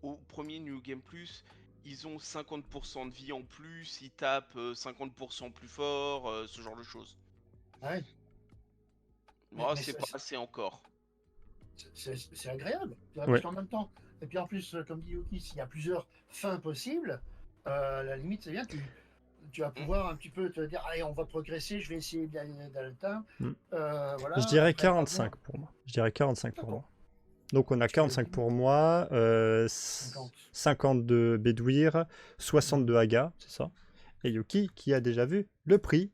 S2: au premier New Game Plus, ils ont 50% de vie en plus, ils tapent 50% plus fort, ce genre de choses.
S3: Ouais.
S2: Moi,
S3: mais
S2: c'est pas assez encore.
S3: C'est agréable. Tu vois,
S1: Ouais.
S3: parce qu'en même temps, et puis en plus, comme dit Yuki, s'il y a plusieurs fins possibles, à la limite, c'est bien, tu vas pouvoir un petit peu te dire, allez, on va progresser, je vais essayer d'aller l'atteindre.
S1: Mm.
S3: Voilà,
S1: Je dirais
S3: après,
S1: 45 pour moi. Je dirais 45 pour
S3: D'accord.
S1: moi. Donc on a 45 pour moi, 50 de Bédouir, 60 de Aga, c'est ça. Et Yuki qui a déjà vu le prix.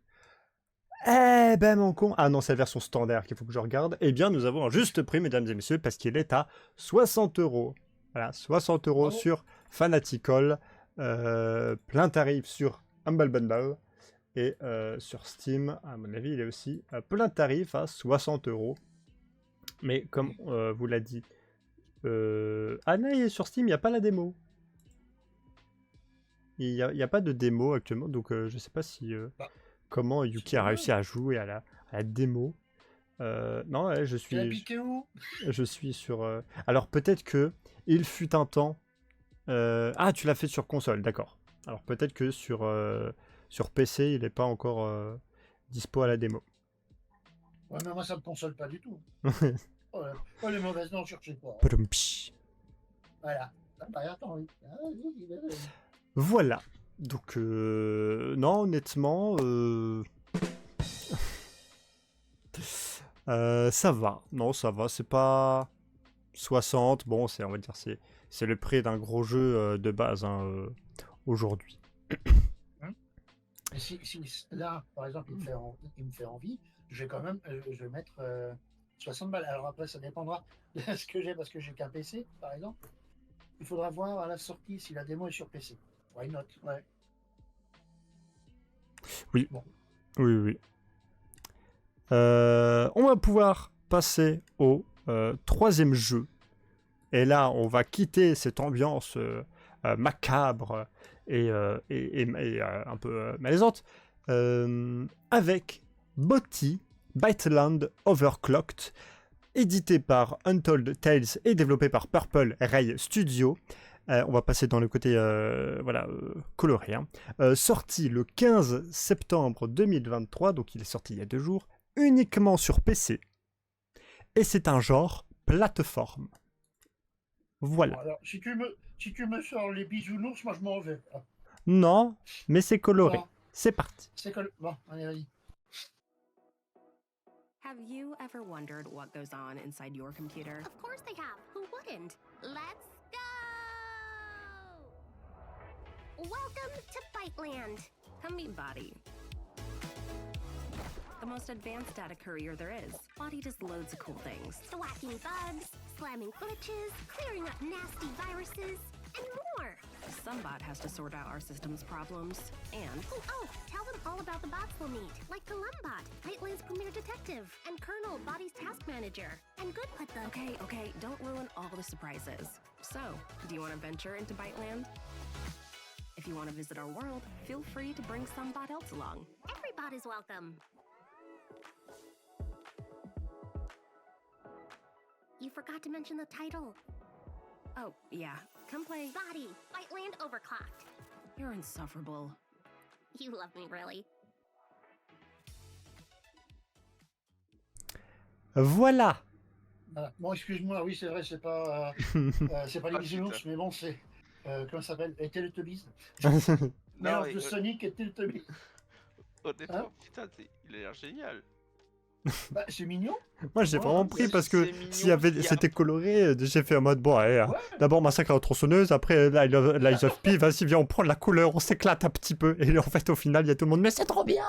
S1: Eh ben mon con. Ah non, c'est la version standard qu'il faut que je regarde. Eh bien nous avons un juste prix, mesdames et messieurs, parce qu'il est à 60 €. Voilà, 60 €
S3: Bravo.
S1: sur Fanatical, plein tarif sur Humble Bundle. Et sur Steam, à mon avis, il est aussi à plein tarif à 60 €. Mais comme vous l'a dit, ah non, sur Steam, il n'y a pas la démo. Il n'y a pas de démo actuellement, donc je sais pas si comment Yuki a réussi à jouer à la démo. Non, ouais,
S3: Tu l'as piqué où?
S1: je suis sur. Alors peut-être que il fut un temps. Ah, tu l'as fait sur console, d'accord. Alors peut-être que sur PC, il n'est pas encore dispo à la démo.
S3: Ouais, mais moi, ça me console pas du tout. Oh, les mauvaises notes, cherchez pas.
S1: Padum-psh.
S3: Voilà. Ah, bah, attends, oui. Ah, oui.
S1: Voilà. Donc, non, honnêtement, ça va. Non, ça va. C'est pas 60. Bon, on va dire, c'est le prix d'un gros jeu de base hein, aujourd'hui.
S3: Mais si là, par exemple, il me fait envie, je vais quand même je vais mettre 60 balles. Alors après, ça dépendra de ce que j'ai, parce que j'ai qu'un PC, par exemple. il faudra voir à la sortie si la démo est sur PC. Why not? Ouais.
S1: Oui, oui. On va pouvoir passer au troisième jeu. Et là, on va quitter cette ambiance macabre et un peu malaisante avec Botti Byteland Overclocked, édité par Untold Tales et développé par Purple Ray Studio. On va passer dans le côté coloré. Hein. Sorti le 15 septembre 2023, donc il est sorti il y a 2 jours, uniquement sur PC. Et c'est un genre plateforme. Voilà.
S3: Bon, alors, si tu me sors les bisounours, moi je m'en vais. Ah,
S1: Non, mais c'est coloré.
S3: bon,
S1: C'est parti.
S3: c'est que... Bon, allez, vas-y.
S5: Have you ever wondered what goes on inside your computer?
S4: Of course they have. Who wouldn't? Let's go! Welcome to Byteland.
S5: Come meet Body. The most advanced data courier there is. Body does loads of cool things.
S4: Thwacking bugs, slamming glitches, clearing up nasty viruses, and more.
S5: Somebot has to sort out our system's problems, and
S4: Oh, tell them all about the bots we'll meet, like Galumbot, Byteland's premier detective, and Colonel, Body's task manager. And good put the...
S5: okay, don't ruin all the surprises. So, do you want to venture into Byteland? If you want to visit our world, feel free to bring some bot else along.
S4: Every bot is welcome. You forgot to mention the title.
S5: Oh, yeah, come play.
S4: Body, Byteland Overclocked.
S5: You're insufferable.
S4: You love me, really.
S1: Voilà.
S3: Voilà. Bon, excuse-moi, oui, c'est vrai, c'est pas les
S2: Ah,
S3: bisounours,
S2: putain.
S3: mais bon, c'est... comment ça s'appelle? Les Teletubbies.
S2: Non,
S3: Mélange
S2: mais,
S3: de Sonic et Teletubbies.
S2: honnêtement,
S3: Hein
S2: putain, il a l'air génial.
S3: Bah, c'est mignon.
S1: Moi, j'ai
S3: Ouais,
S1: vraiment pris
S2: c'est-
S1: parce que
S2: c'est mignon,
S1: s'il y avait,
S2: il y a-
S1: c'était coloré, j'ai fait en mode bon, allez,
S3: Ouais.
S1: d'abord Massacre à la tronçonneuse, après Lies of P, vas-y, viens, on prend de la couleur, on s'éclate un petit peu. Et en fait, au final, il y a tout le monde, mais c'est trop bien!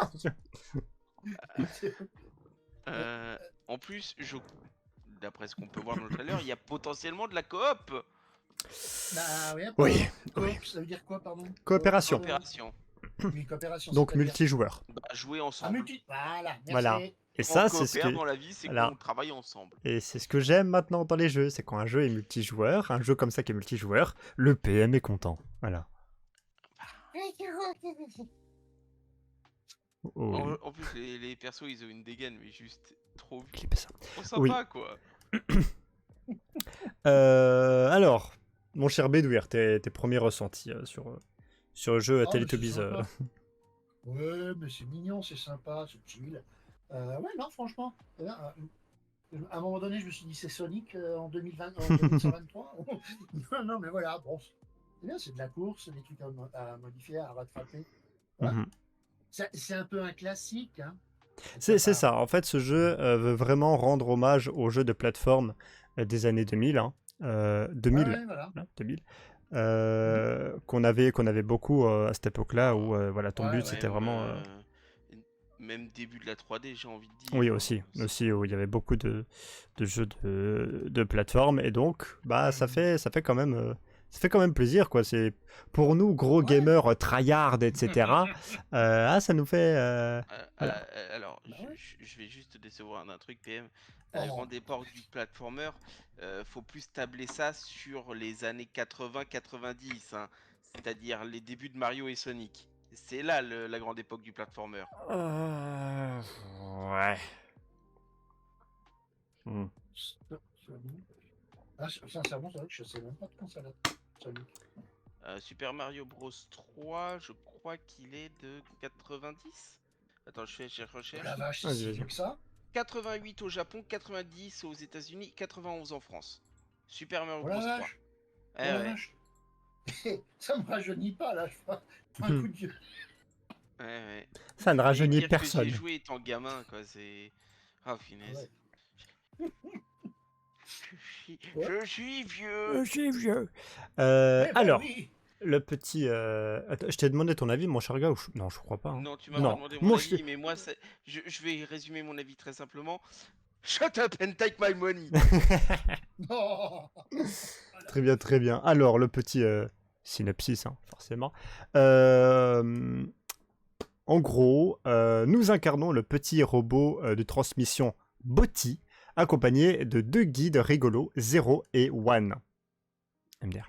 S2: En plus, d'après ce qu'on peut voir dans le trailer, il y a potentiellement de la coop.
S3: Bah, ouais,
S1: Oui,
S3: coop,
S1: oui.
S3: ça veut dire quoi, pardon?
S1: Coopération.
S2: Coopération.
S3: Oui, coopération.
S1: Donc
S3: c'est-à-dire-
S1: multijoueur.
S2: Bah, jouer
S3: Ah,
S2: ensemble.
S3: Voilà, merci.
S1: Voilà. Et
S2: On
S1: ça, c'est ce
S2: coopère
S1: que...
S2: dans la vie, c'est
S1: voilà.
S2: qu'on travaille ensemble.
S1: Et c'est ce que j'aime maintenant dans les jeux, c'est quand un jeu est multijoueur, un jeu comme ça qui est multijoueur, le PM est content. Voilà. Oh,
S2: En plus, les persos, ils ont une dégaine, mais juste trop
S1: clip ça.
S2: sympa,
S1: Oui.
S2: quoi.
S1: Alors, mon cher Bédouir, tes premiers ressentis sur le jeu
S3: Oh, mais
S1: Teletubbies.
S3: c'est sympa. Ouais, mais c'est mignon, c'est sympa, c'est chill. Ouais, non, franchement. À un moment donné, je me suis dit, c'est Sonic en 2020, en 2123. Non, mais voilà, bon. C'est bien, c'est de la course, des trucs à modifier, à rattraper. Voilà.
S1: Mhm.
S3: C'est un peu un classique. Hein.
S1: C'est
S3: pas-
S1: ça, en fait, ce jeu veut vraiment rendre hommage aux jeux de plateforme des années 2000. Hein. 2000.
S3: Ouais, voilà.
S1: Voilà, 2000. Qu'on avait beaucoup à cette époque-là où voilà, ton
S3: Ouais,
S1: but
S3: ouais,
S1: c'était vraiment
S2: Même début de la 3D, j'ai envie de dire.
S1: oui aussi où il y avait beaucoup de jeux de plateforme et donc bah ça fait quand même plaisir quoi, c'est pour nous gros
S3: Ouais.
S1: gamers tryhard etc. Ça nous fait voilà.
S2: Alors,
S3: Bah ouais.
S2: je vais juste te décevoir d'un truc, PM.
S3: Oh.
S2: La grande époque du platformer, faut plus tabler ça sur les années 80-90, hein, c'est-à-dire les débuts de Mario et Sonic. C'est là la grande époque du platformer.
S1: Ouais. Hmm.
S3: Ah, sincèrement, c'est vrai que je sais même pas de quand ça date. Sonic.
S2: Super Mario Bros 3, je crois qu'il est de 90. Attends, je fais
S3: Oh
S2: recherche.
S3: la vache,
S1: Vas-y,
S3: c'est
S1: vas-y.
S3: mieux que ça.
S2: 88 au Japon, 90 aux États-Unis, 91 en France. Super Mario
S3: Oh la
S2: Bros 3.
S3: vache. Oh
S2: Eh
S3: la
S2: ouais,
S3: vache. Ça me rajeunit pas, là. Je prends un coup de vieux.
S2: ouais.
S1: Ça ne
S2: Les
S1: rajeunit
S2: pires que
S1: personne.
S2: j'ai joué étant gamin, quoi, c'est... Ah, finesse.
S3: Ouais.
S2: Je suis vieux.
S1: Je suis vieux.
S3: Eh ben
S1: Alors,
S3: oui.
S1: le petit. Attends, je t'ai demandé ton avis, mon cher gars. Non, je crois pas. Hein.
S2: Non, tu m'as
S1: Non.
S2: pas demandé mon
S1: Moi,
S2: avis, mais moi, je vais résumer mon avis très simplement. Shut up and take my money.
S3: Oh,
S1: Très bien, très bien. Alors, le petit synopsis, hein, forcément. En gros, nous incarnons le petit robot de transmission Botti, accompagné de 2 guides rigolos, 0 et 1. MDR.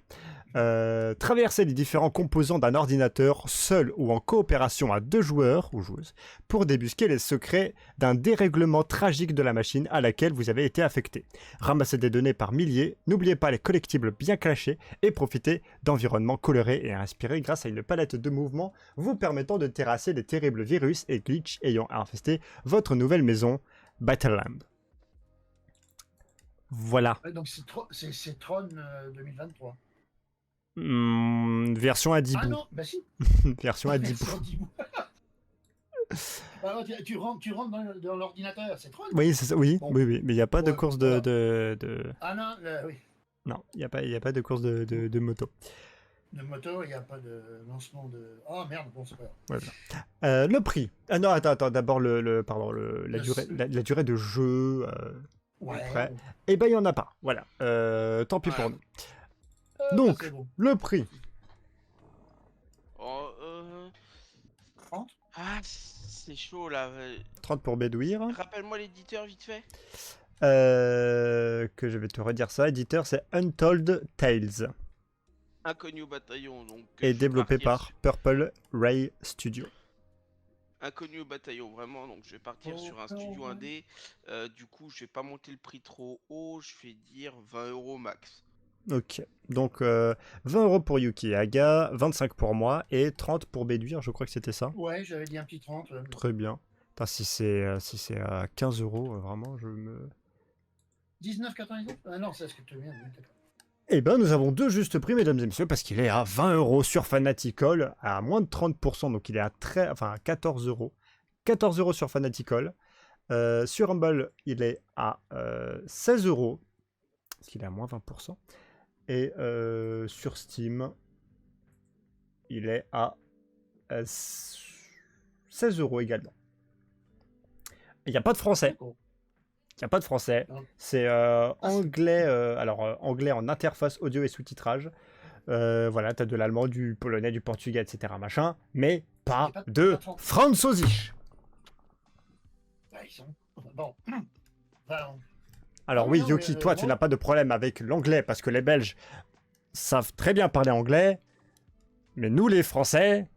S1: Traverser les différents composants d'un ordinateur, seul ou en coopération à 2 joueurs ou joueuses, pour débusquer les secrets d'un dérèglement tragique de la machine à laquelle vous avez été affecté. Ramassez des données par milliers, n'oubliez pas les collectibles bien cachés et profitez d'environnements colorés et inspirés grâce à une palette de mouvements vous permettant de terrasser les terribles virus et glitches ayant infesté votre nouvelle maison, Battleland. Voilà.
S3: ouais, donc c'est Tron 2023.
S1: Version à 10
S3: Ah
S1: bouts.
S3: non, bah si.
S1: Version à 10 bouts.
S3: Version 10 bouts. Bah, tu rentres dans l'ordinateur, c'est Tron.
S1: Oui, c'est ça, oui,
S3: Bon.
S1: oui, mais il n'y a pas de
S3: Ouais,
S1: course
S3: voilà.
S1: de...
S3: Ah non, oui.
S1: Non, il n'y a pas de course de moto.
S3: De moto, il n'y a pas de lancement de. Oh merde, bon, c'est pas grave.
S1: Voilà. Le prix. Ah non, attends, d'abord la durée,
S3: Le-
S1: la durée de jeu.
S3: Ouais.
S1: Après. Eh ben, il n'y en a pas. Voilà. Tant pis
S2: Voilà.
S1: pour nous. Donc,
S3: c'est bon.
S1: le prix.
S2: Oh,
S3: 30.
S2: Ah, c'est chaud là.
S1: 30 pour Bédouire.
S2: Rappelle-moi l'éditeur vite fait.
S1: Que je vais te redire ça. Éditeur, c'est Untold Tales.
S2: Inconnu au bataillon, donc.
S1: Et
S2: je vais
S1: développé
S2: partir
S1: par Purple Ray Studio.
S2: Inconnu au bataillon, vraiment. Donc je vais partir sur un studio indé. Du coup, je vais pas monter le prix trop haut. Je vais dire 20 € max.
S1: Ok. Donc, 20 € pour Yuki et Aga, 25 pour moi et 30 pour Bédouire. Je crois que c'était ça.
S3: Ouais, j'avais dit un petit 30.
S1: Très bien. Putain, si c'est à 15 €, vraiment, je me...
S3: 19,99. Ah non, c'est ce que tu viens. Oui, d'accord.
S1: Eh ben, nous avons 2 justes prix, mesdames et messieurs, parce qu'il est à 20 € sur Fanatical, à moins de 30%, donc il est à 14 €. 14 € sur Fanatical. Sur Humble, il est à 16 €, parce qu'il est à moins 20%. Et sur Steam, il est à 16 € également. Il n'y a pas de français.
S3: D'accord.
S1: Il n'y a pas de français.
S3: Non.
S1: C'est anglais, anglais en interface audio et sous-titrage. Voilà, t'as de l'allemand, du polonais, du portugais, etc. machin, mais pas
S3: Pas
S1: de
S3: de
S1: französisch.
S3: Bah, ils sont. Bon. Enfin,
S1: Alors
S3: Ah
S1: oui,
S3: non,
S1: Yuki,
S3: mais,
S1: toi, tu
S3: moi-
S1: n'as pas de problème avec l'anglais parce que les Belges savent très bien parler anglais, mais nous, les Français,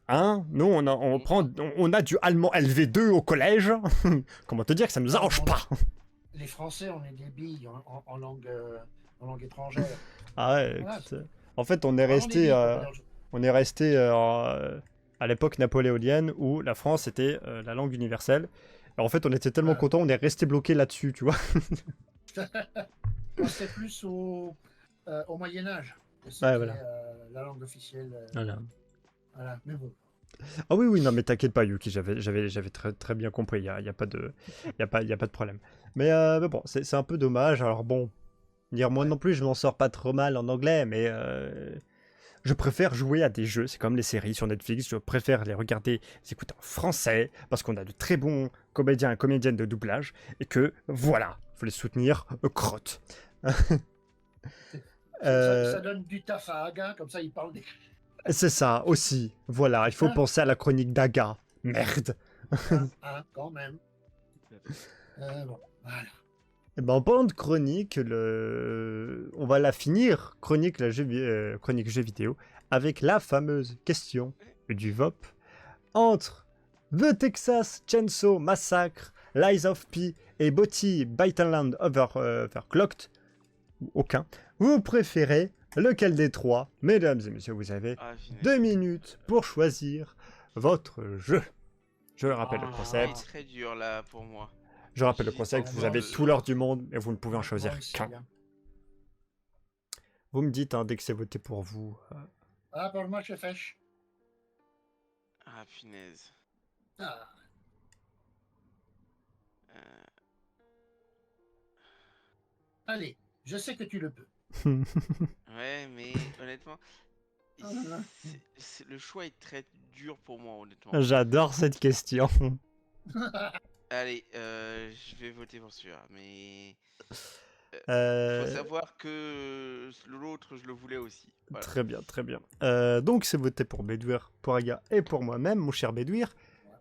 S1: hein, nous, on a du allemand LV2 au collège. Comment te dire que ça nous arrange pas?
S3: les Français, on est des billes en langue étrangère.
S1: Ah ouais,
S3: Voilà,
S1: écoute, en fait, on est
S3: Vraiment des
S1: resté,
S3: billes, on peut dire.
S1: à l'époque napoléonienne où la France était la langue universelle. Alors, en fait, on était tellement
S3: Ouais.
S1: contents, on est resté bloqué là-dessus, tu vois.
S3: Moi, c'était plus au Moyen-Âge.
S1: Ouais, voilà.
S3: La langue officielle.
S1: Voilà.
S3: Voilà. Mais bon.
S1: Ah oui, oui, non, mais t'inquiète pas, Yuki, j'avais très, très bien compris, il y a pas de problème. Mais bon, c'est un peu dommage. Alors bon, dire moi non plus, je m'en sors pas trop mal en anglais, mais je préfère jouer à des jeux, c'est comme les séries sur Netflix, je préfère les regarder, les écouter en français, parce qu'on a de très bons comédiens et comédiennes de doublage, et que voilà, faut les soutenir, crotte.
S3: Ça donne du taf à Aga, comme ça il parle des.
S1: C'est ça aussi, voilà, il faut
S3: Hein
S1: penser à la chronique d'Aga. Merde.
S3: Quand même. Bon, voilà.
S1: Eh ben, en parlant de chronique, on va la finir, chronique jeu vidéo, avec la fameuse question du VOP entre The Texas Chainsaw Massacre, Lies of P et Botti Battleland Overclocked, ou aucun. Vous préférez lequel des trois? Mesdames et messieurs, vous avez
S2: Ah, finesse.
S1: 2 minutes pour choisir votre jeu. Je rappelle le
S2: Ah,
S1: concept.
S2: c'est très dur là pour moi.
S1: Je rappelle le
S2: J'ai
S1: concept,
S2: pas
S1: vous avez
S2: envie.
S1: tout l'or du monde et vous ne pouvez en
S3: Moi
S1: choisir
S3: aussi,
S1: qu'un.
S3: hein.
S1: Vous me dites dès que c'est voté pour vous.
S3: Ah, pour moi, je fèche.
S2: Ah, finesse.
S3: Ah.
S2: Euh,
S3: Allez, je sais que tu le peux.
S2: Ouais, mais honnêtement,
S3: Ah.
S2: le choix est très dur pour moi, honnêtement.
S1: J'adore cette question.
S2: Allez, je vais voter pour celui-là, mais faut
S1: Euh,
S2: savoir que l'autre, je le voulais aussi. Voilà.
S1: Très bien, très bien. Donc c'est voté pour Bédouir, pour Aga et pour moi-même, mon cher Bédouir.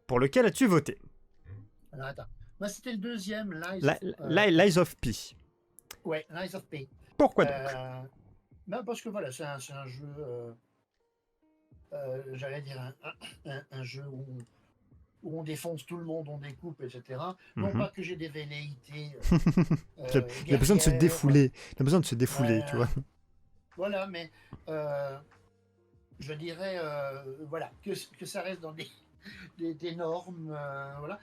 S1: Pour lequel as-tu voté?
S3: Alors, attends. Moi, c'était le deuxième,
S1: Lies of P.
S3: Ouais, Lies of P.
S1: Pourquoi donc?
S3: Ben parce que voilà, c'est un jeu, j'allais dire un jeu où on défonce tout le monde, on découpe, etc. Non
S1: Mhm.
S3: pas que j'ai des velléités
S1: Il a besoin de se
S3: guerrières,
S1: défouler. Il a besoin de se défouler,
S3: Ouais,
S1: tu vois.
S3: Voilà, mais je dirais voilà, que ça reste dans des normes. Voilà.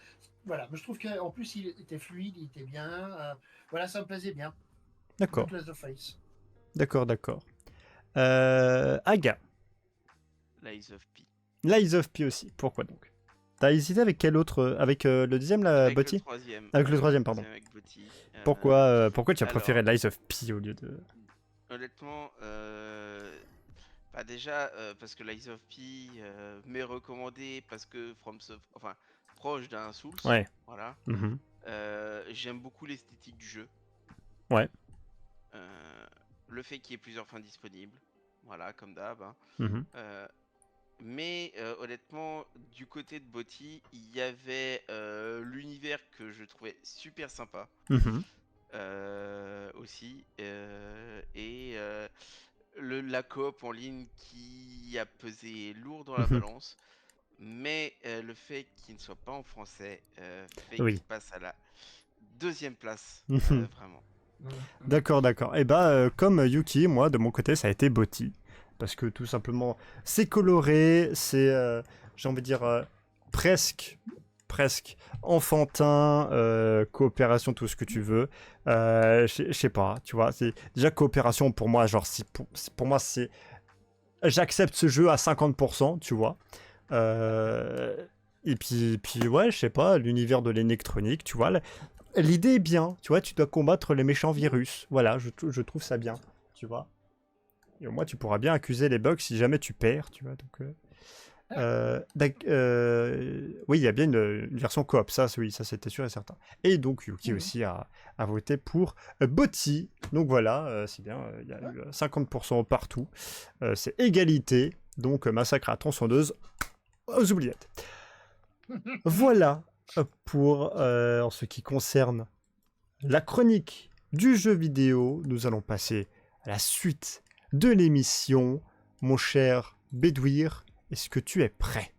S3: Voilà, mais je trouve qu'en plus il était fluide, il était bien. Voilà, ça me plaisait bien.
S1: D'accord,
S3: Good as the Face.
S1: d'accord, d'accord. Aga,
S2: Lies of P.
S1: Lies of P aussi. Pourquoi donc? T'as hésité avec quel autre? Avec le deuxième, la
S2: Avec
S1: Botti?
S2: le troisième.
S1: Avec le troisième, pardon.
S2: Avec Botti.
S1: Pourquoi tu as
S2: alors-
S1: préféré Lies of P au lieu de...
S2: Honnêtement, bah déjà parce que Lies of P m'est recommandé parce que enfin proche d'un Souls.
S1: Ouais.
S2: Voilà.
S1: Mhm.
S2: J'aime beaucoup l'esthétique du jeu.
S1: Ouais.
S2: Le fait qu'il y ait plusieurs fins disponibles. Voilà, comme d'hab. Hein.
S1: Mhm.
S2: Mais honnêtement, du côté de Botti, il y avait l'univers que je trouvais super sympa.
S1: Mhm.
S2: Aussi. Et la coop en ligne qui a pesé lourd dans la
S1: Mhm.
S2: balance. Mais le fait qu'il ne soit pas en français fait
S1: Oui.
S2: qu'il passe à la deuxième place.
S1: Mhm.
S2: Vraiment.
S1: D'accord, d'accord. Et comme Yuki, moi, de mon côté, ça a été Botti. Parce que tout simplement, c'est coloré, c'est, j'ai envie de dire, presque enfantin, coopération, tout ce que tu veux. Je sais pas, tu vois. Déjà, coopération, pour moi, genre, pour moi, c'est... J'accepte ce jeu à 50%, tu vois. Et puis, ouais, je sais pas, l'univers de l'électronique, tu vois. L'idée est bien, tu vois, tu dois combattre les méchants virus. Voilà, je trouve ça bien, tu vois. Et au moins, tu pourras bien accuser les bugs si jamais tu perds, tu vois. Donc, oui, il y a bien une version coop, ça, oui, ça c'était sûr et certain. Et donc, Yuki aussi a voté pour Botti. Donc voilà, c'est bien, il y a eu 50% partout. C'est égalité, donc massacre à tronçonneuse aux oubliettes. Voilà pour en ce qui concerne la chronique du jeu vidéo. Nous allons passer à la suite de l'émission. Mon cher Bédouir, est-ce que tu es prêt?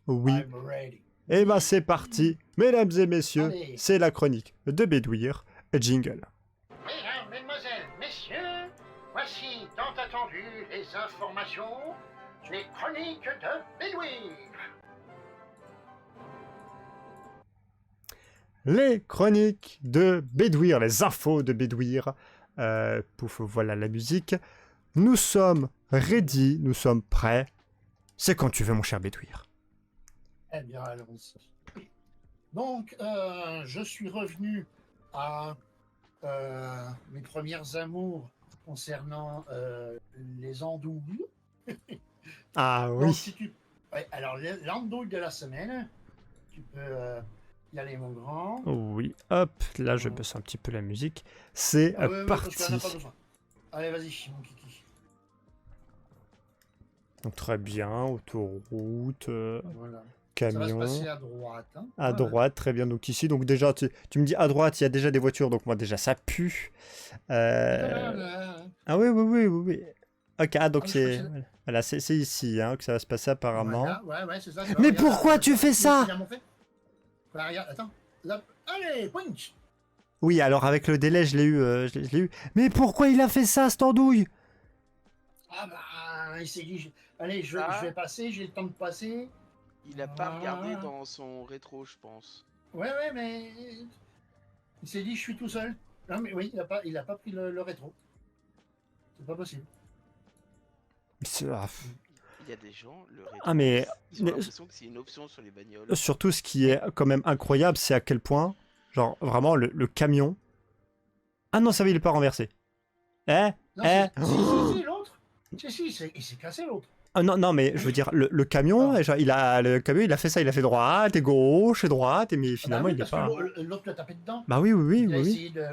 S1: Oui.
S3: I'm ready.
S1: Et ben c'est parti, mesdames et messieurs,
S3: Allez.
S1: c'est la chronique de Bédouir. Jingle.
S3: Mesdames, mesdemoiselles, messieurs, voici tant attendu les informations, les chroniques de Bédouir.
S1: Les chroniques de Bédouir, les infos de Bédouir. Pouf, voilà la musique. Nous sommes ready, nous sommes prêts. C'est quand tu veux, mon cher Bédouir.
S3: Eh bien, allons-y. Donc, je suis revenu à mes premières amours concernant les andouilles.
S1: Ah
S3: Donc,
S1: oui.
S3: si tu... ouais, alors, l'andouille de la semaine, tu peux y aller, mon grand.
S1: Oui, hop, là je baisse un petit peu la musique. C'est
S3: Ah, ouais, parce qu'on en a
S1: parti.
S3: pas besoin. Allez, vas-y, mon kiki.
S1: Donc très bien, autoroute,
S3: Voilà. Ça va se
S1: camion.
S3: passer à droite. Hein.
S1: À
S3: Voilà.
S1: droite, très bien. Donc ici, donc déjà, tu me dis à droite, il y a déjà des voitures, donc moi déjà ça pue.
S3: Voilà.
S1: Ah oui, oui, oui, oui, oui. Ok, ah, donc
S3: Ah, je
S1: c'est
S3: crois que
S1: voilà, c'est ici hein, que ça va se passer apparemment.
S3: Voilà, ouais, c'est ça.
S1: Mais pourquoi tu fais ça?
S3: Voilà, regarde, attends. Là, allez, punch.
S1: Oui, alors avec le délai, je l'ai eu, je l'ai eu. Mais pourquoi il a fait ça, cette andouille?
S3: Ah bah, il s'est dit, allez, je
S2: Ah.
S3: vais passer, j'ai le temps de passer.
S2: Il a pas regardé
S3: Ah.
S2: dans son rétro, je pense.
S3: Ouais, mais il s'est dit, je suis tout seul. Non, mais oui, il a pas pris le rétro. C'est pas possible.
S1: Ah,
S2: Il y a des gens, le rétro,
S1: Ah, mais-
S2: ils ont l'impression que c'est une option sur les bagnoles.
S1: Surtout, ce qui est quand même incroyable, c'est à quel point, genre, vraiment, le camion... Ah non, ça va, il est pas renversé.
S3: Non,
S1: Eh
S3: si, l'autre. Si, il s'est cassé l'autre.
S1: Ah non, non, mais je veux dire, le camion,
S3: Ah.
S1: genre, le camion, il a fait ça, il a fait droite et gauche et droite, et mais
S3: Ah bah
S1: finalement,
S3: oui,
S1: il est
S3: parce que
S1: pas.
S3: l'autre l'a tapé dedans.
S1: Bah oui, oui, oui,
S3: Il a
S1: oui, oui.
S3: essayé de.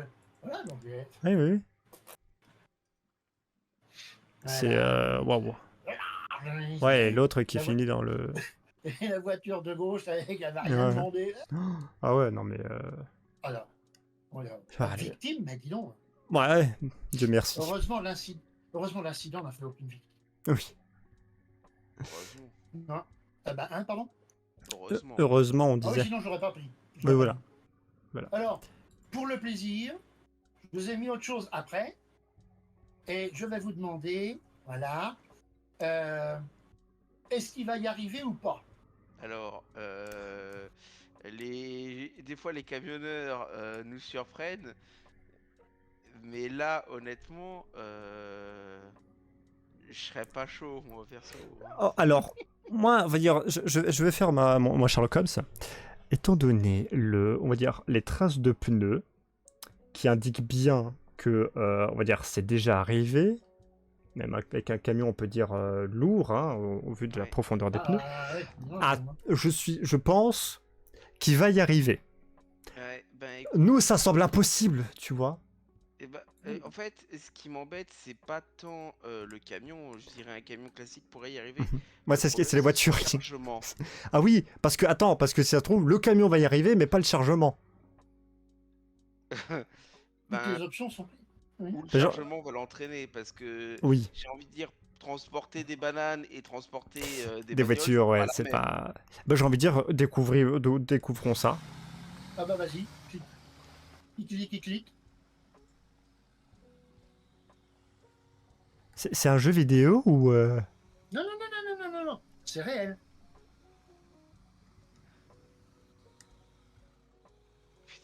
S3: Voilà, donc.
S1: Oui, oui, oui. C'est.
S3: Voilà.
S1: Waouh.
S3: Ouais,
S1: Ouais, et l'autre qui
S3: La vo-
S1: finit dans le.
S3: Et la voiture de gauche, elle n'avait rien
S1: Ouais.
S3: demandé.
S1: Ah ouais, non, mais.
S3: Alors, voilà.
S1: Ah, allez.
S3: Victime, mais dis donc.
S1: Ouais, Dieu merci.
S3: Heureusement, l'incident n'a fait aucune victime.
S1: Oui.
S2: Heureusement.
S3: Non. Ah bah, pardon.
S2: Heureusement.
S1: Heureusement, on
S3: Ah oui,
S1: disait.
S3: sinon, j'aurais pas pris.
S1: Oui, voilà. Voilà.
S3: Alors, pour le plaisir, je vous ai mis autre chose après. Et je vais vous demander, voilà, est-ce qu'il va y arriver ou pas?
S2: Alors, des fois les camionneurs nous surprennent, mais là, honnêtement, je serais pas chaud, moi, perso.
S1: Oh, alors, moi, on va dire, je vais faire moi Sherlock Holmes. Étant donné on va dire, les traces de pneus qui indiquent bien que, on va dire, c'est déjà arrivé, même avec un camion, on peut dire lourd, hein, au vu de la
S2: Ouais.
S1: profondeur des pneus.
S3: Ouais, non,
S1: Ah,
S3: non.
S1: je pense qu'il va y arriver.
S2: Ouais, ben,
S1: Nous, ça semble impossible, tu vois.
S2: en fait, ce qui m'embête, c'est pas tant le camion, je dirais un camion classique pourrait y arriver.
S1: Moi,
S2: Le
S1: c'est
S2: problème,
S1: les
S2: le
S1: voitures.
S2: chargement.
S1: Ah oui, parce que, attends, parce que si ça se trouve, le camion va y arriver, mais pas le chargement.
S3: Toutes
S2: Ben,
S3: les options sont. Oui.
S2: ou le
S1: Genre-
S2: chargement va l'entraîner, parce que
S1: Oui,
S2: j'ai envie de dire, transporter des bananes et transporter des
S1: des
S2: bagnoles,
S1: voitures, ouais,
S2: la
S1: c'est
S2: même.
S1: pas... Bah, j'ai envie de dire, découvrons ça.
S3: Ah bah vas-y, clique.
S1: C'est un jeu vidéo ou...
S3: Non, c'est réel.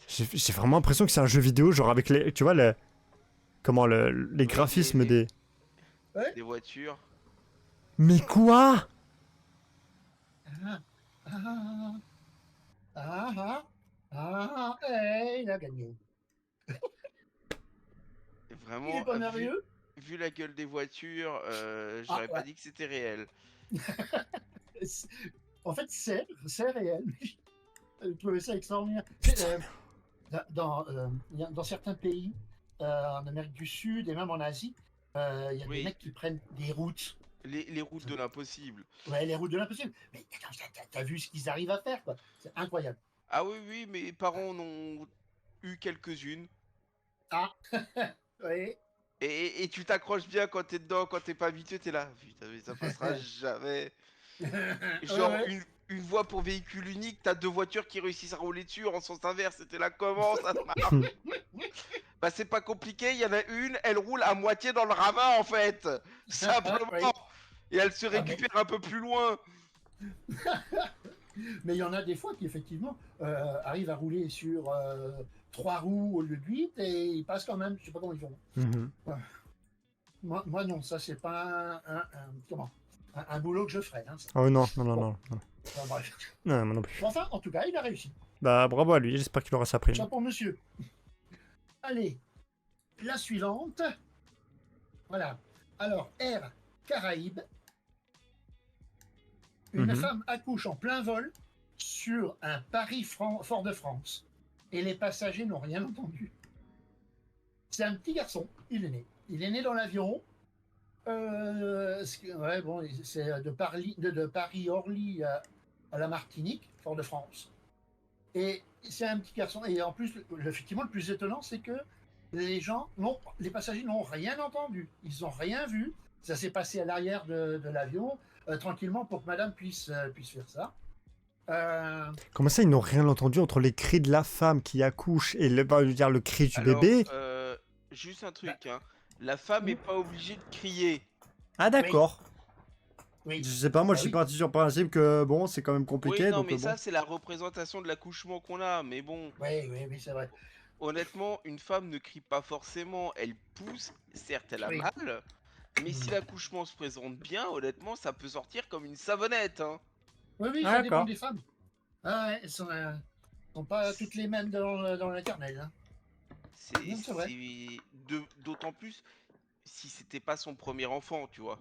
S1: J'ai vraiment l'impression que c'est un jeu vidéo, genre avec les... Tu vois, les graphismes des...
S2: Des voitures.
S1: Mais quoi?
S3: Il a gagné.
S2: Vraiment,
S3: Il est pas merveilleux?
S2: vu la gueule des voitures, j'aurais pas
S3: ouais.
S2: dit que c'était réel.
S3: En fait, c'est réel. Je trouvais ça extraordinaire. Dans certains pays, en Amérique du Sud et même en Asie, il y a
S2: Oui.
S3: des mecs qui prennent des routes.
S2: Les routes de l'impossible.
S3: Ouais, les routes de l'impossible. Mais attends, t'as vu ce qu'ils arrivent à faire, quoi. C'est incroyable.
S2: Ah oui, oui, mes parents en ont eu quelques-unes.
S3: Ah, oui.
S2: Et tu t'accroches bien quand t'es dedans, quand t'es pas habitué, t'es là. Putain, mais ça passera jamais. Genre,
S3: Ouais.
S2: une voie pour véhicule unique, t'as deux voitures qui réussissent à rouler dessus en sens inverse. C'était là, comment ça se marche? Bah, c'est pas compliqué, il y en a une, elle roule à moitié dans le ravin en fait. Simplement.
S3: Oui.
S2: Et elle se récupère un peu plus loin.
S3: Mais il y en a des fois qui, effectivement, arrivent à rouler sur 3 roues au lieu de 8 et ils passent quand même. Je sais pas comment ils font.
S1: Mhm.
S3: Moi non, ça, c'est pas un boulot que je ferais. Hein, ça.
S1: Oh non, non, non, non.
S3: Enfin, bref.
S1: Non, moi non plus.
S3: Enfin, en tout cas, il a réussi.
S1: Bah, bravo à lui, j'espère qu'il aura sa prime.
S3: Chapeau, monsieur. Allez, la suivante. Voilà. Alors, Air Caraïbes. Une
S1: Mhm.
S3: femme accouche en plein vol sur un Paris-Fort-de-France. Et les passagers n'ont rien entendu. C'est un petit garçon, il est né. Il est né dans l'avion. Ouais, bon, c'est de Paris-Orly à la Martinique, Fort-de-France. Et c'est un petit garçon. Et en plus, effectivement, le plus étonnant, c'est que les passagers n'ont rien entendu. Ils n'ont rien vu. Ça s'est passé à l'arrière de l'avion, tranquillement, pour que madame puisse faire ça.
S1: Comment ça, ils n'ont rien entendu entre les cris de la femme qui accouche et je veux dire, le cri du
S2: Alors,
S1: bébé?
S2: juste un truc, hein. La femme est pas obligée de crier.
S1: Ah d'accord.
S3: Oui.
S1: Je sais pas, moi je suis
S3: oui.
S1: parti sur le principe que bon, c'est quand même compliqué.
S2: Oui, non,
S1: donc
S2: mais
S1: bon.
S2: ça, c'est la représentation de l'accouchement qu'on a. Mais bon,
S3: Oui, c'est vrai.
S2: honnêtement, une femme ne crie pas forcément. Elle pousse, certes, elle a
S3: Oui.
S2: mal. Mais si l'accouchement se présente bien, honnêtement, ça peut sortir comme une savonnette, hein.
S3: Oui,
S1: Ah,
S3: ça dépend
S1: d'accord.
S3: des femmes. Ah ouais, elles sont pas toutes les mêmes dans l'internet. Hein. Non, c'est vrai.
S2: D'autant plus si c'était pas son premier enfant, tu vois.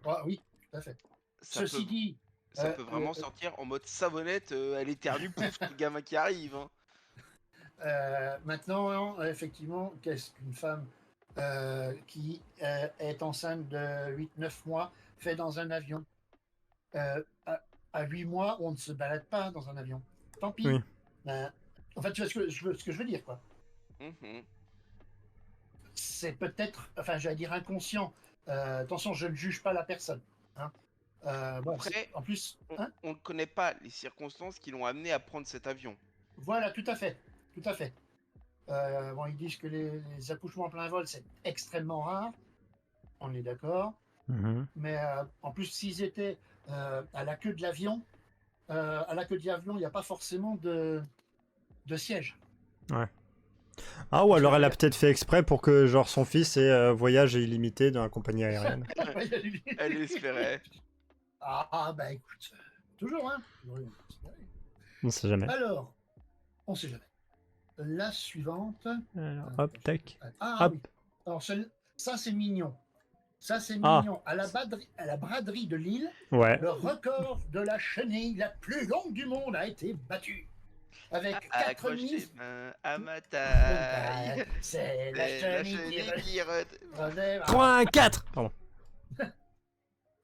S3: Ah, oui, tout à fait.
S2: Ça
S3: Ceci
S2: peut,
S3: dit,
S2: ça
S3: euh,
S2: peut vraiment
S3: euh,
S2: sortir en mode savonnette, elle éternue, pouf, le gamin qui arrive. Hein.
S3: maintenant, effectivement, qu'est-ce qu'une femme qui est enceinte de 8-9 mois fait dans un avion? À 8 mois, on ne se balade pas dans un avion. Tant pis.
S1: Oui.
S3: En fait, tu vois ce que je veux dire, quoi.
S2: Mhm.
S3: C'est peut-être, enfin, j'allais dire inconscient. Attention, je ne juge pas la personne. Hein. Bon,
S2: Après,
S3: en plus,
S2: On
S3: hein,
S2: on ne connaît pas les circonstances qui l'ont amené à prendre cet avion.
S3: voilà, tout à fait. Tout à fait. Bon, ils disent que les accouchements en plein vol, c'est extrêmement rare. On est d'accord.
S1: Mhm.
S3: Mais en plus, s'ils étaient à la queue de l'avion, il n'y a pas forcément de siège.
S1: Ouais. Ah, ou
S3: Parce que
S1: alors elle a
S3: regarde-
S1: peut-être fait exprès pour que genre son fils ait voyage illimité dans la compagnie aérienne.
S2: Elle espérait.
S3: Bah écoute, toujours, hein.
S1: On sait jamais.
S3: Alors, on sait jamais. La suivante.
S1: Alors, hop, tac.
S3: Ah
S1: Hop.
S3: oui. Alors, ça, c'est mignon. Ça, c'est
S1: Ah.
S3: mignon. À la braderie de Lille,
S1: Ouais.
S3: le record de la chenille la plus longue du monde a été battu. Avec
S2: Accroche
S3: 4000.
S2: tes mains à ma taille.
S3: C'est la
S2: C'est la
S3: chenille
S2: chenille qui
S3: qui
S1: 3, 4 Pardon.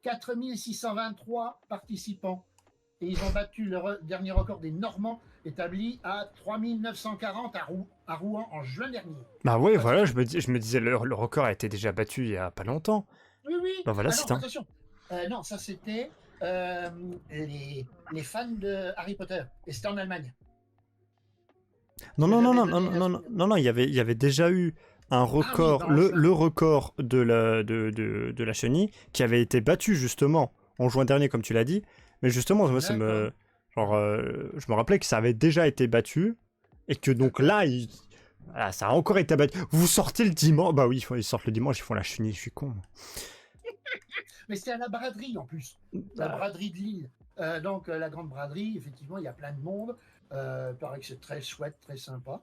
S3: 4623 participants. Et ils ont battu le dernier record des Normands, établi à 3940 à Rouen en juin dernier.
S1: Bah oui, voilà, je me disais, le record a été déjà battu il y a pas longtemps.
S3: Oui, oui.
S1: Bah voilà,
S3: Ah
S1: c'est
S3: non,
S1: un.
S3: attention. Non, ça c'était les fans de Harry Potter. Et c'était en Allemagne.
S1: Non,
S3: Je
S1: non, non,
S3: l'avais
S1: non, non,
S3: donné la
S1: non, non,
S3: semaine.
S1: non, non, il y avait déjà eu un record,
S3: dans le
S1: le record de la chenille qui avait été battu justement en juin dernier, comme tu l'as dit. Mais justement, moi, ça me, genre, je me rappelais que ça avait déjà été battu et que donc là, voilà, ça a encore été battu. Vous sortez le dimanche? Bah oui, ils sortent le dimanche, ils font la chenille, je suis con.
S3: Mais c'était à la braderie en plus. La braderie de Lille. Donc la grande braderie, effectivement, il y a plein de monde. Il paraît que c'est très chouette, très sympa.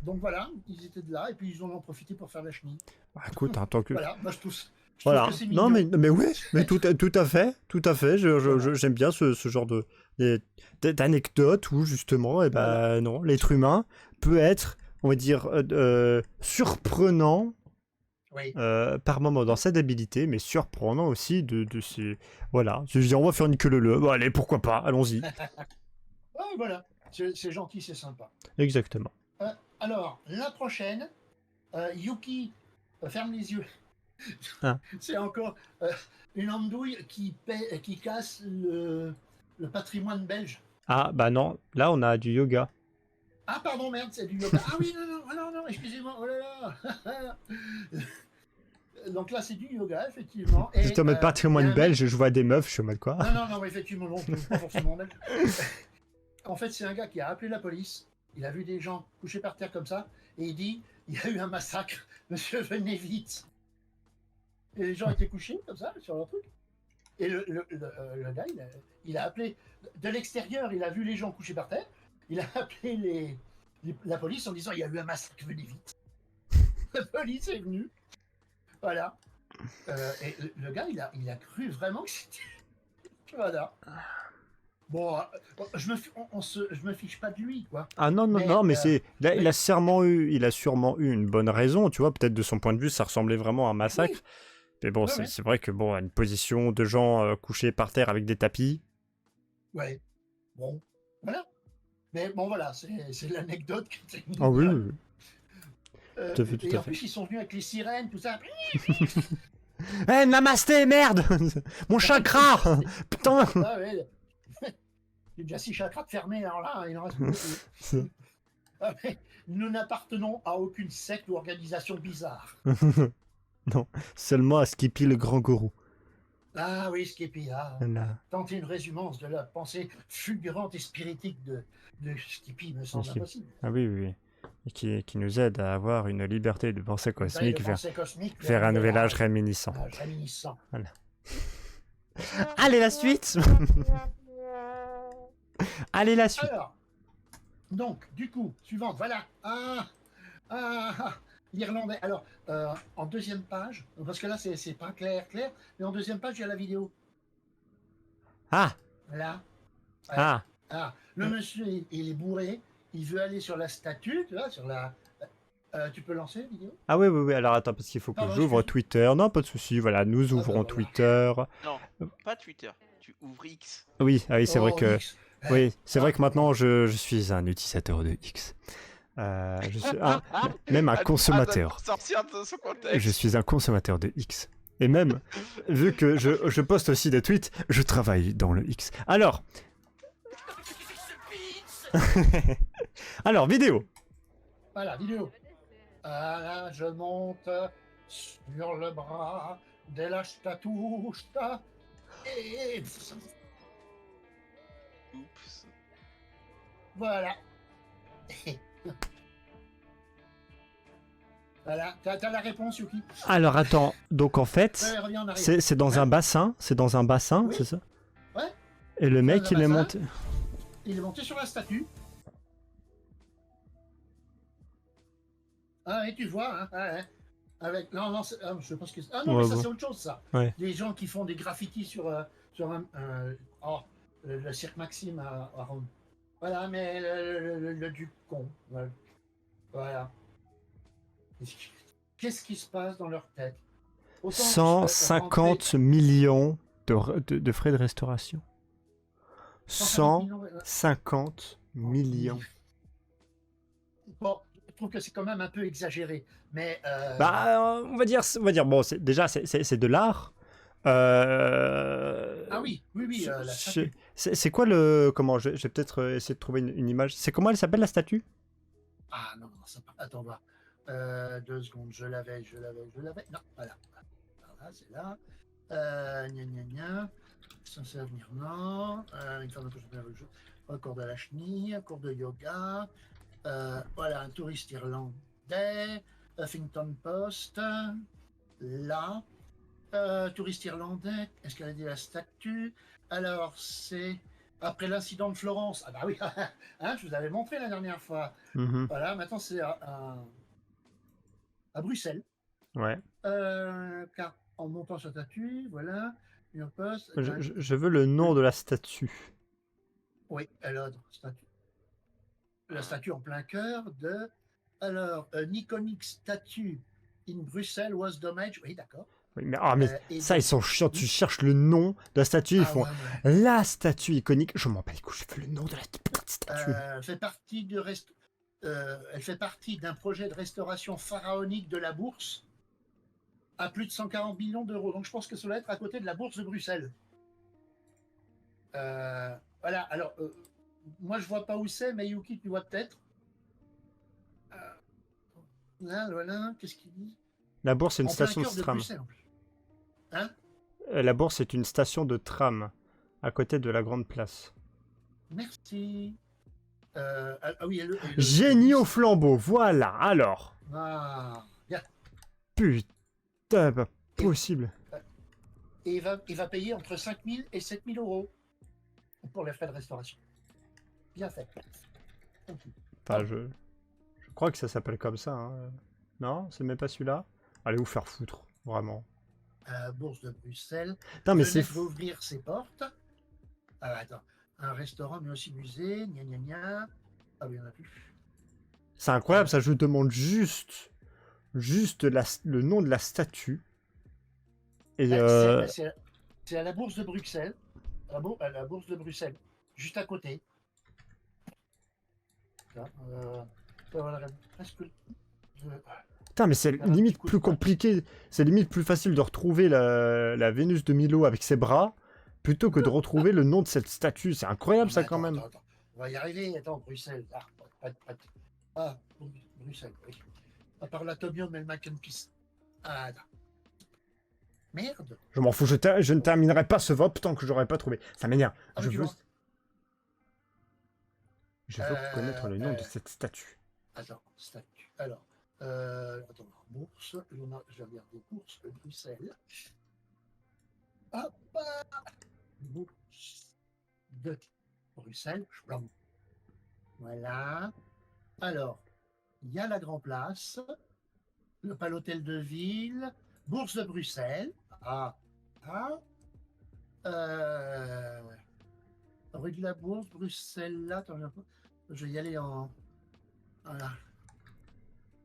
S3: Donc voilà, ils étaient de là et puis ils en ont profité pour faire la chenille.
S1: Bah, écoute, en tant que.
S3: Voilà, moi je trouve
S1: Voilà.
S3: que c'est
S1: Non,
S3: mignon.
S1: mais oui, mais tout à fait, tout à fait. J'aime bien ce genre d'anecdote où justement, eh ben, non, l'être humain peut être, on va dire, surprenant
S3: Oui.
S1: par moment dans sa débilité, mais surprenant aussi de ses. Voilà. Je dis, on va faire une queue leu. Bon, allez, pourquoi pas, allons-y.
S3: Ouais, voilà, c'est gentil, c'est sympa.
S1: Exactement.
S3: Alors, la prochaine, Yuki, ferme les yeux.
S1: Ah.
S3: C'est encore une andouille qui casse le patrimoine belge.
S1: Ah, bah non, là, on a du yoga.
S3: Ah, pardon, merde, c'est du yoga. Ah oui, non, excusez-moi, oh là là. Donc là, c'est du yoga, effectivement. Et,
S1: Juste en mode
S3: il y
S1: patrimoine
S3: a un
S1: belge, je vois des meufs, je suis en mode quoi?
S3: Non, effectivement, non, pas forcément belge. En fait, c'est un gars qui a appelé la police. Il a vu des gens couchés par terre comme ça. Et il dit, il y a eu un massacre. Monsieur, venez vite. Et les gens étaient couchés comme ça, sur leur truc. Et le gars, il a appelé de l'extérieur. Il a vu les gens couchés par terre. Il a appelé la police en disant, il y a eu un massacre, venez vite. La police est venue. Voilà. Et le gars, il a cru vraiment que c'était... Voilà. Bon, je me fiche pas de lui, quoi.
S1: Ah non, mais c'est. Là,
S3: mais-
S1: il a sûrement eu une bonne raison, tu vois. Peut-être de son point de vue, ça ressemblait vraiment à un massacre.
S3: Oui.
S1: Mais bon,
S3: Ouais, ouais.
S1: c'est vrai que bon, une position de gens couchés par terre avec des tapis.
S3: Ouais. Bon, voilà. Mais bon, voilà, c'est l'anecdote qui était
S1: Ah oui,
S3: mignonne.
S1: oui. Tout à fait, tout
S3: Et
S1: à
S3: en
S1: fait.
S3: plus, ils sont venus avec les sirènes, tout ça.
S1: Eh, namasté, merde! Mon chakra! Putain!
S3: Ah ouais. J'ai déjà 6 chakras de fermés, alors là, il en reste plus. Ah, mais nous n'appartenons à aucune secte ou organisation bizarre.
S1: Non, seulement à Skippy le grand gourou.
S3: Ah oui, Skippy,
S1: Voilà.
S3: tenter une résumance de la pensée fulgurante et spiritique de Skippy me semble
S1: Skippy.
S3: impossible.
S1: Ah oui, oui, oui. Et qui nous aide à avoir une liberté de pensée cosmique
S3: De
S1: vers,
S3: pensée cosmique
S1: vers un nouvel âge réminiscent.
S3: réminiscent.
S1: Allez, la suite! Allez, la suite!
S3: Alors, donc, du coup, suivante, voilà. l'Irlandais. Alors, en deuxième page, parce que là, c'est pas clair, mais en deuxième page, il y a la vidéo.
S1: Ah,
S3: Là. Ouais.
S1: ah.
S3: Le monsieur, il est bourré, il veut aller sur la statue, tu vois, sur la... tu peux lancer la vidéo?
S1: Ah oui, oui, oui, alors attends, parce qu'il faut que
S3: Pardon,
S1: j'ouvre
S3: excuse.
S1: Twitter. Non, pas de souci, voilà, nous
S3: bah,
S1: ouvrons
S3: voilà.
S1: Twitter.
S2: Non, pas Twitter. Tu ouvres X.
S1: Oui, ah oui, c'est vrai
S3: Oh,
S1: que...
S3: X.
S1: Oui, c'est vrai que
S3: Ah,
S1: maintenant, je suis un utilisateur de X. Je suis même un consommateur.
S2: Sortir de son contexte.
S1: Je suis un consommateur de X. Et même, vu que je poste aussi des tweets, je travaille dans le X. Alors... Alors, vidéo.
S3: Voilà, vidéo. Là, je monte sur le bras de la statue. Et
S2: Oups.
S3: voilà. Voilà, t'as la réponse, Yuki.
S1: Alors, attends, donc en fait,
S3: Ouais, reviens en arrière.
S1: c'est dans un bassin,
S3: Oui.
S1: c'est ça?
S3: Ouais.
S1: Et le mec,
S3: un
S1: il est
S3: bassin.
S1: monté...
S3: Il est monté sur la statue. Ah, et tu vois, hein, ouais. Avec... Non, je pense que... Ah non,
S1: Ouais,
S3: mais ça,
S1: bon.
S3: c'est autre chose, ça.
S1: Ouais.
S3: Des gens qui font des graffitis sur le cirque Maxime à Rome. Voilà, mais le duc con. Voilà. Qu'est-ce qui se passe dans leur tête? Autant
S1: 150 millions de frais de restauration. 150 millions.
S3: Bon, je trouve que c'est quand même un peu exagéré, mais
S1: Bah, on va dire, bon, déjà, c'est de l'art.
S3: ah oui, la statue.
S1: C'est quoi le... Comment, je vais peut-être essayer de trouver une image. C'est comment elle s'appelle, la statue?
S3: Ah non, ça... attends, va. 2 secondes, je l'avais. Non, voilà. Voilà, c'est là. Gna gna gna. Censé venir, non. Une femme record de la chenille, cours de yoga. Voilà, un touriste irlandais. Huffington Post. Là. Touriste irlandais. Est-ce qu'elle a dit la statue? Alors, c'est après l'incident de Florence. Ah bah oui, hein, je vous avais montré la dernière fois.
S1: Mhm.
S3: Voilà, maintenant c'est à Bruxelles.
S1: Ouais.
S3: Car en montant sur statue, voilà, une poste.
S1: Je veux le nom de la statue.
S3: Oui, alors, statue. La statue en plein cœur de. Alors, an iconic statue in Bruxelles was damaged. Oui, d'accord.
S1: Oui, mais
S3: et
S1: ça,
S3: donc-
S1: ils sont chiants. Tu cherches le nom de la statue, ils
S3: Ah,
S1: font
S3: ouais.
S1: la statue iconique. Je m'en bats les couilles, je veux le nom de la statue.
S3: Elle fait partie elle fait partie d'un projet de restauration pharaonique de la bourse à plus de 140 millions d'euros. Donc je pense que ça doit être à côté de la bourse de Bruxelles. Voilà, alors moi je vois pas où c'est, mais Yuki, tu vois peut-être. Là, voilà, qu'est-ce qu'il dit?
S1: La bourse, c'est une
S3: En plein
S1: station de
S3: cœur de
S1: tram.
S3: Bruxelles, en plus. Hein?
S1: La bourse, c'est une station de tram à côté de la grande place.
S3: Merci. Ah oui,
S1: Génie au flambeau, voilà. Alors,
S3: Ah, bien.
S1: putain, pas possible.
S3: Et il va payer entre 5 000 et 7 000 euros pour les frais de restauration. Bien fait.
S1: Enfin, je crois que ça s'appelle comme ça. Hein. Non, c'est même pas celui-là. Allez vous faire foutre, vraiment.
S3: Bourse de Bruxelles.
S1: Putain, mais
S3: Le
S1: c'est
S3: NEF va ouvrir ses portes. Ah, attends. Un restaurant, mais aussi musée. Gna gna gna. Ah oui, il n'y en a plus.
S1: c'est incroyable, ça. Je demande juste le nom de la statue. Et
S3: C'est à la bourse de Bruxelles. À la bourse de Bruxelles. Juste à côté. Là, voilà, presque.
S1: putain, mais c'est
S3: un petit
S1: limite
S3: coup de
S1: plus
S3: poing.
S1: compliqué. C'est limite plus facile de retrouver la Vénus de Milo avec ses bras plutôt que de retrouver le nom de cette statue. C'est incroyable, ça, quand même.
S3: Attends. On va y arriver. Attends, Bruxelles. Ah, Bruxelles, oui. À part l'atomium et le mac and peace. Ah, non. Merde.
S1: Je m'en fous, je ne terminerai pas ce vote tant que j'aurai pas trouvé. Ça m'énerve.
S3: Ah,
S1: Je
S3: tu
S1: veux...
S3: vois.
S1: Je veux connaître le nom de cette statue.
S3: Attends, statut. Alors, attends, bourse. Je vais regarder bourse de Bruxelles. Hop, bourse de Bruxelles. Voilà. Alors, il y a la Grand Place. pas l'hôtel de ville, Bourse de Bruxelles. Ah, ah. Euh, rue de la Bourse, Bruxelles, là, attends, je vais y aller voilà,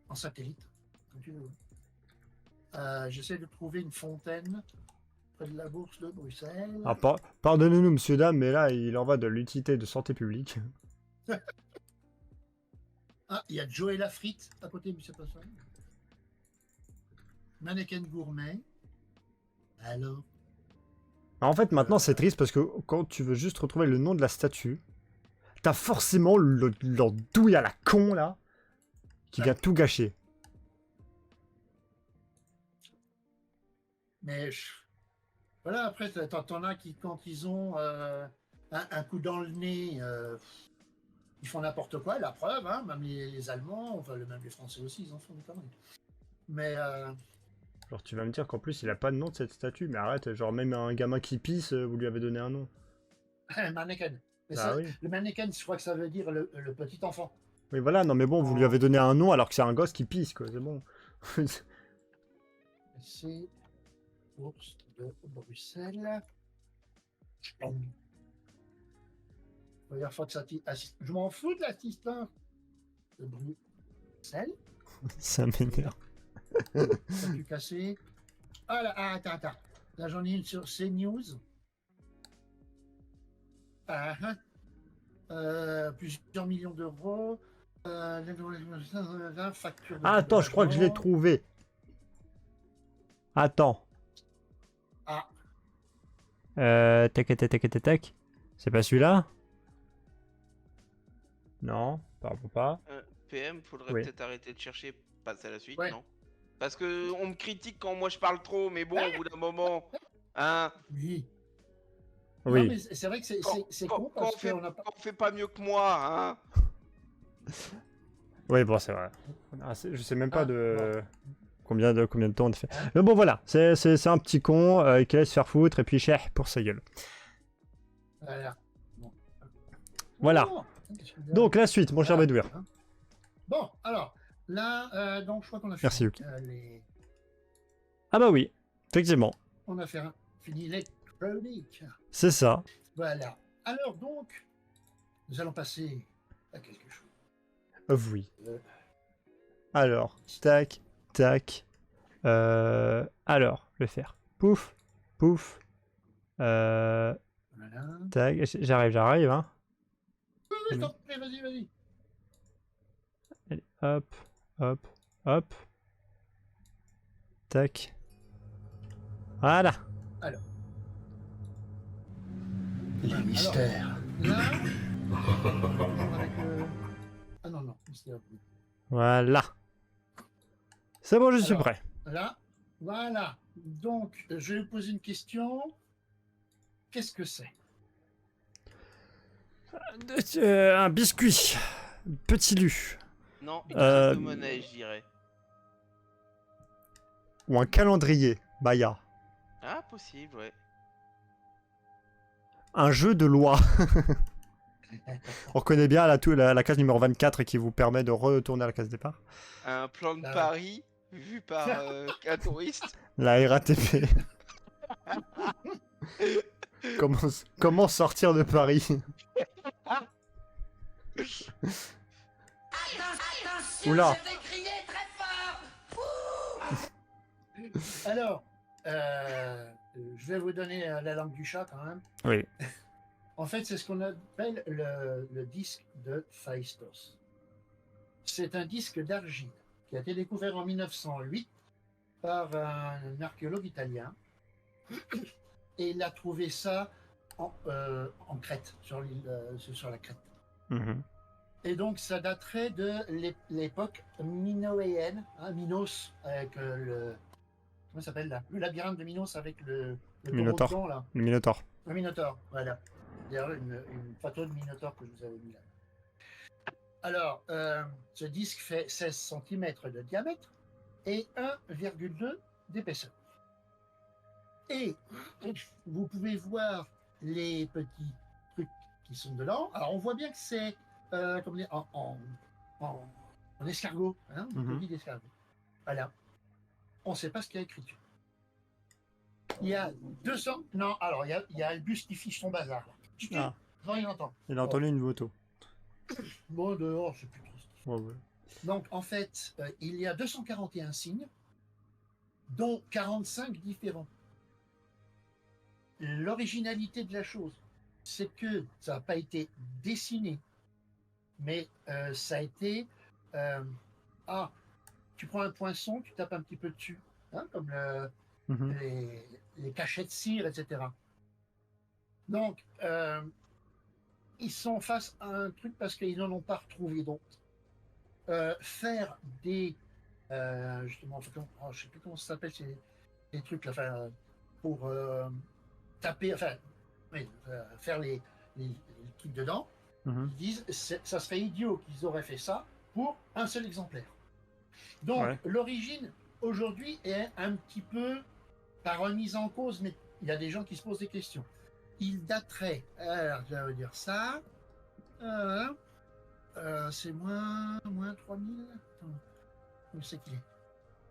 S3: en satellite, comme tu veux. J'essaie de trouver une fontaine près de la Bourse de Bruxelles.
S1: Ah, pardonnez-nous, monsieur, dame, mais là, il en va de l'utilité de santé publique.
S3: Ah, il y a Joe et la frite à côté, mais c'est pas ça. Mannequin gourmet. Alors,
S1: En fait, maintenant, c'est triste parce que quand tu veux juste retrouver le nom de la statue, t'as forcément leur douille à la con, là, qui vient tout gâcher.
S3: mais voilà, après, t'en as qui, quand ils ont un coup dans le nez, ils font n'importe quoi, la preuve, hein, même les Allemands, enfin, même les Français aussi, ils en font des conneries. Mais
S1: Genre, tu vas me dire qu'en plus, il a pas de nom de cette statue, mais arrête, genre, même un gamin qui pisse, vous lui avez donné un nom.
S3: mannequin. Mais
S1: Ah
S3: ça,
S1: oui.
S3: le mannequin, je crois que ça veut dire le petit enfant.
S1: Mais voilà, non, mais bon, vous lui avez donné un nom alors que c'est un gosse qui pisse, quoi, c'est bon.
S3: C'est Bourse de Bruxelles. Première fois que ça je m'en fous de l'assistant de Bruxelles.
S1: Ça m'énerve.
S3: Ça a pu casser. Ah là, attends. Là, j'en ai une sur CNews. Ah, plusieurs millions d'euros. Facture de
S1: Ah, attends, je crois que je l'ai
S3: dédommagement.
S1: trouvé. Attends.
S3: Ah,
S1: Tac. C'est pas celui-là? Non, pardon pas.
S2: PM, faudrait
S1: Oui.
S2: peut-être arrêter de chercher, passer à la suite,
S3: Ouais.
S2: non? Parce que on me critique quand moi je parle trop, mais bon, au bout d'un moment, hein,
S3: oui.
S1: Oui.
S3: Non, mais c'est vrai que c'est con
S2: quand
S3: parce
S2: on fait,
S3: qu'on a pas.
S2: quand on fait pas mieux que moi, hein.
S1: Oui, bon, c'est vrai. Ah, je sais même pas
S3: Ah,
S1: de... Combien de temps on a fait. Mais bon, voilà, c'est un petit con qui laisse faire foutre et puis cher pour sa gueule.
S3: Voilà. Bon.
S1: Voilà.
S3: Oh, qu'est-ce que
S1: Donc, la suite, mon cher
S3: Voilà.
S1: Bédouir.
S3: Bon, alors, là, donc je crois qu'on a
S1: Merci,
S3: fini,
S1: Yuki. Ah bah oui, effectivement.
S3: on a fini les chroniques.
S1: C'est ça.
S3: Voilà. Alors donc, nous allons passer à quelque chose.
S1: Oui. Alors, tac. Alors, je vais faire pouf.
S3: Voilà.
S1: Tac, j'arrive, hein.
S3: Oui, t'en prie, vas-y.
S1: Allez, hop. Tac. Voilà.
S3: Les mystères. Là, avec, ah non, mystère.
S1: Voilà. C'est bon, je suis
S3: Alors.
S1: prêt.
S3: Là, voilà. Donc, je vais vous poser une question. Qu'est-ce que c'est?
S1: Un biscuit. Petit lu.
S2: Non, une pièce
S1: Euh,
S2: de monnaie, je dirais.
S1: Ou un calendrier. Maya.
S2: Ah, possible, ouais.
S1: Un jeu de loi. On reconnaît bien la case numéro 24 qui vous permet de retourner à la case départ.
S2: Un plan de
S3: Ah.
S2: Paris vu par un touriste.
S1: La RATP. Comment sortir de Paris? Oula.
S3: Alors, je vais vous donner la langue du chat quand même.
S1: Oui.
S3: En fait, c'est ce qu'on appelle le disque de Phaistos. C'est un disque d'argile qui a été découvert en 1908 par un archéologue italien. Et il a trouvé ça en Crète, sur la Crète.
S1: Mhm.
S3: Et donc, ça daterait de l'époque minoéenne, hein, Minos, avec comment ça s'appelle là? Le labyrinthe de Minos avec le
S1: Minotaure.
S3: taureau de là.
S1: Le Minotaure.
S3: Le Minotaure, voilà. D'ailleurs, une photo de Minotaure que je vous avais mis là. Alors, ce disque fait 16 cm de diamètre et 1,2 d'épaisseur. Et vous pouvez voir les petits trucs qui sont dedans. Alors, on voit bien que c'est comment dire, en escargot, hein, une
S1: Mhm.
S3: coquille d'escargot. Voilà. on ne sait pas ce qu'il y a écrit dessus. Il y a 200... Non, alors, il y a Albus qui fiche son bazar. Là.
S1: Ah.
S3: Non, il entend.
S1: Il a entendu une moto.
S3: Bon, dehors, c'est plus triste.
S1: Ouais.
S3: Donc, en fait, il y a 241 signes, dont 45 différents. L'originalité de la chose, c'est que ça n'a pas été dessiné, mais ça a été... tu prends un poinçon, tu tapes un petit peu dessus, hein, comme les cachets de cire, etc. Donc, ils sont face à un truc parce qu'ils n'en ont pas retrouvé d'autres. Faire des... justement, je ne sais plus comment ça s'appelle, ces trucs là, enfin, pour taper, enfin, oui, faire les trucs dedans. Ils disent ça serait idiot qu'ils auraient fait ça pour un seul exemplaire. Donc, l'origine, aujourd'hui, est un petit peu pas remise en cause, mais il y a des gens qui se posent des questions. Il daterait, alors je vais dire ça, c'est moins 3000. Attends, où c'est qu'il est?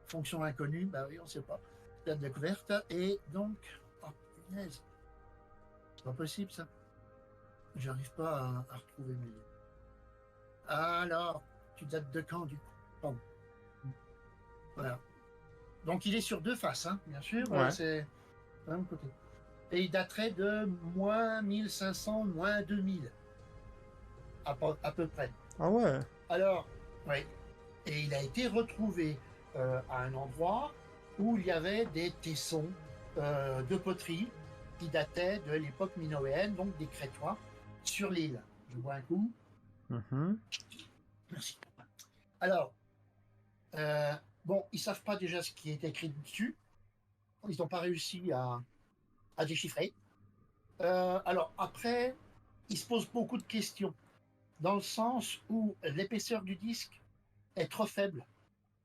S3: Fonction inconnue, bah oui, on ne sait pas. Date de découverte, et donc, oh punaise, c'est pas possible ça. J'arrive pas à retrouver mes... Alors, tu dates de quand du coup? Pardon. Voilà. Donc il est sur deux faces, hein, bien sûr, c'est d'un côté. Et il daterait de moins 1500, moins 2000, à peu près.
S1: Ah ouais.
S3: Alors, oui. Et il a été retrouvé à un endroit où il y avait des tessons de poterie qui dataient de l'époque minoéenne, donc des Crétois, sur l'île. Je bois un coup. Merci. Alors, bon, ils ne savent pas déjà ce qui est écrit dessus. Ils n'ont pas réussi à déchiffrer. Alors, après, ils se posent beaucoup de questions, dans le sens où l'épaisseur du disque est trop faible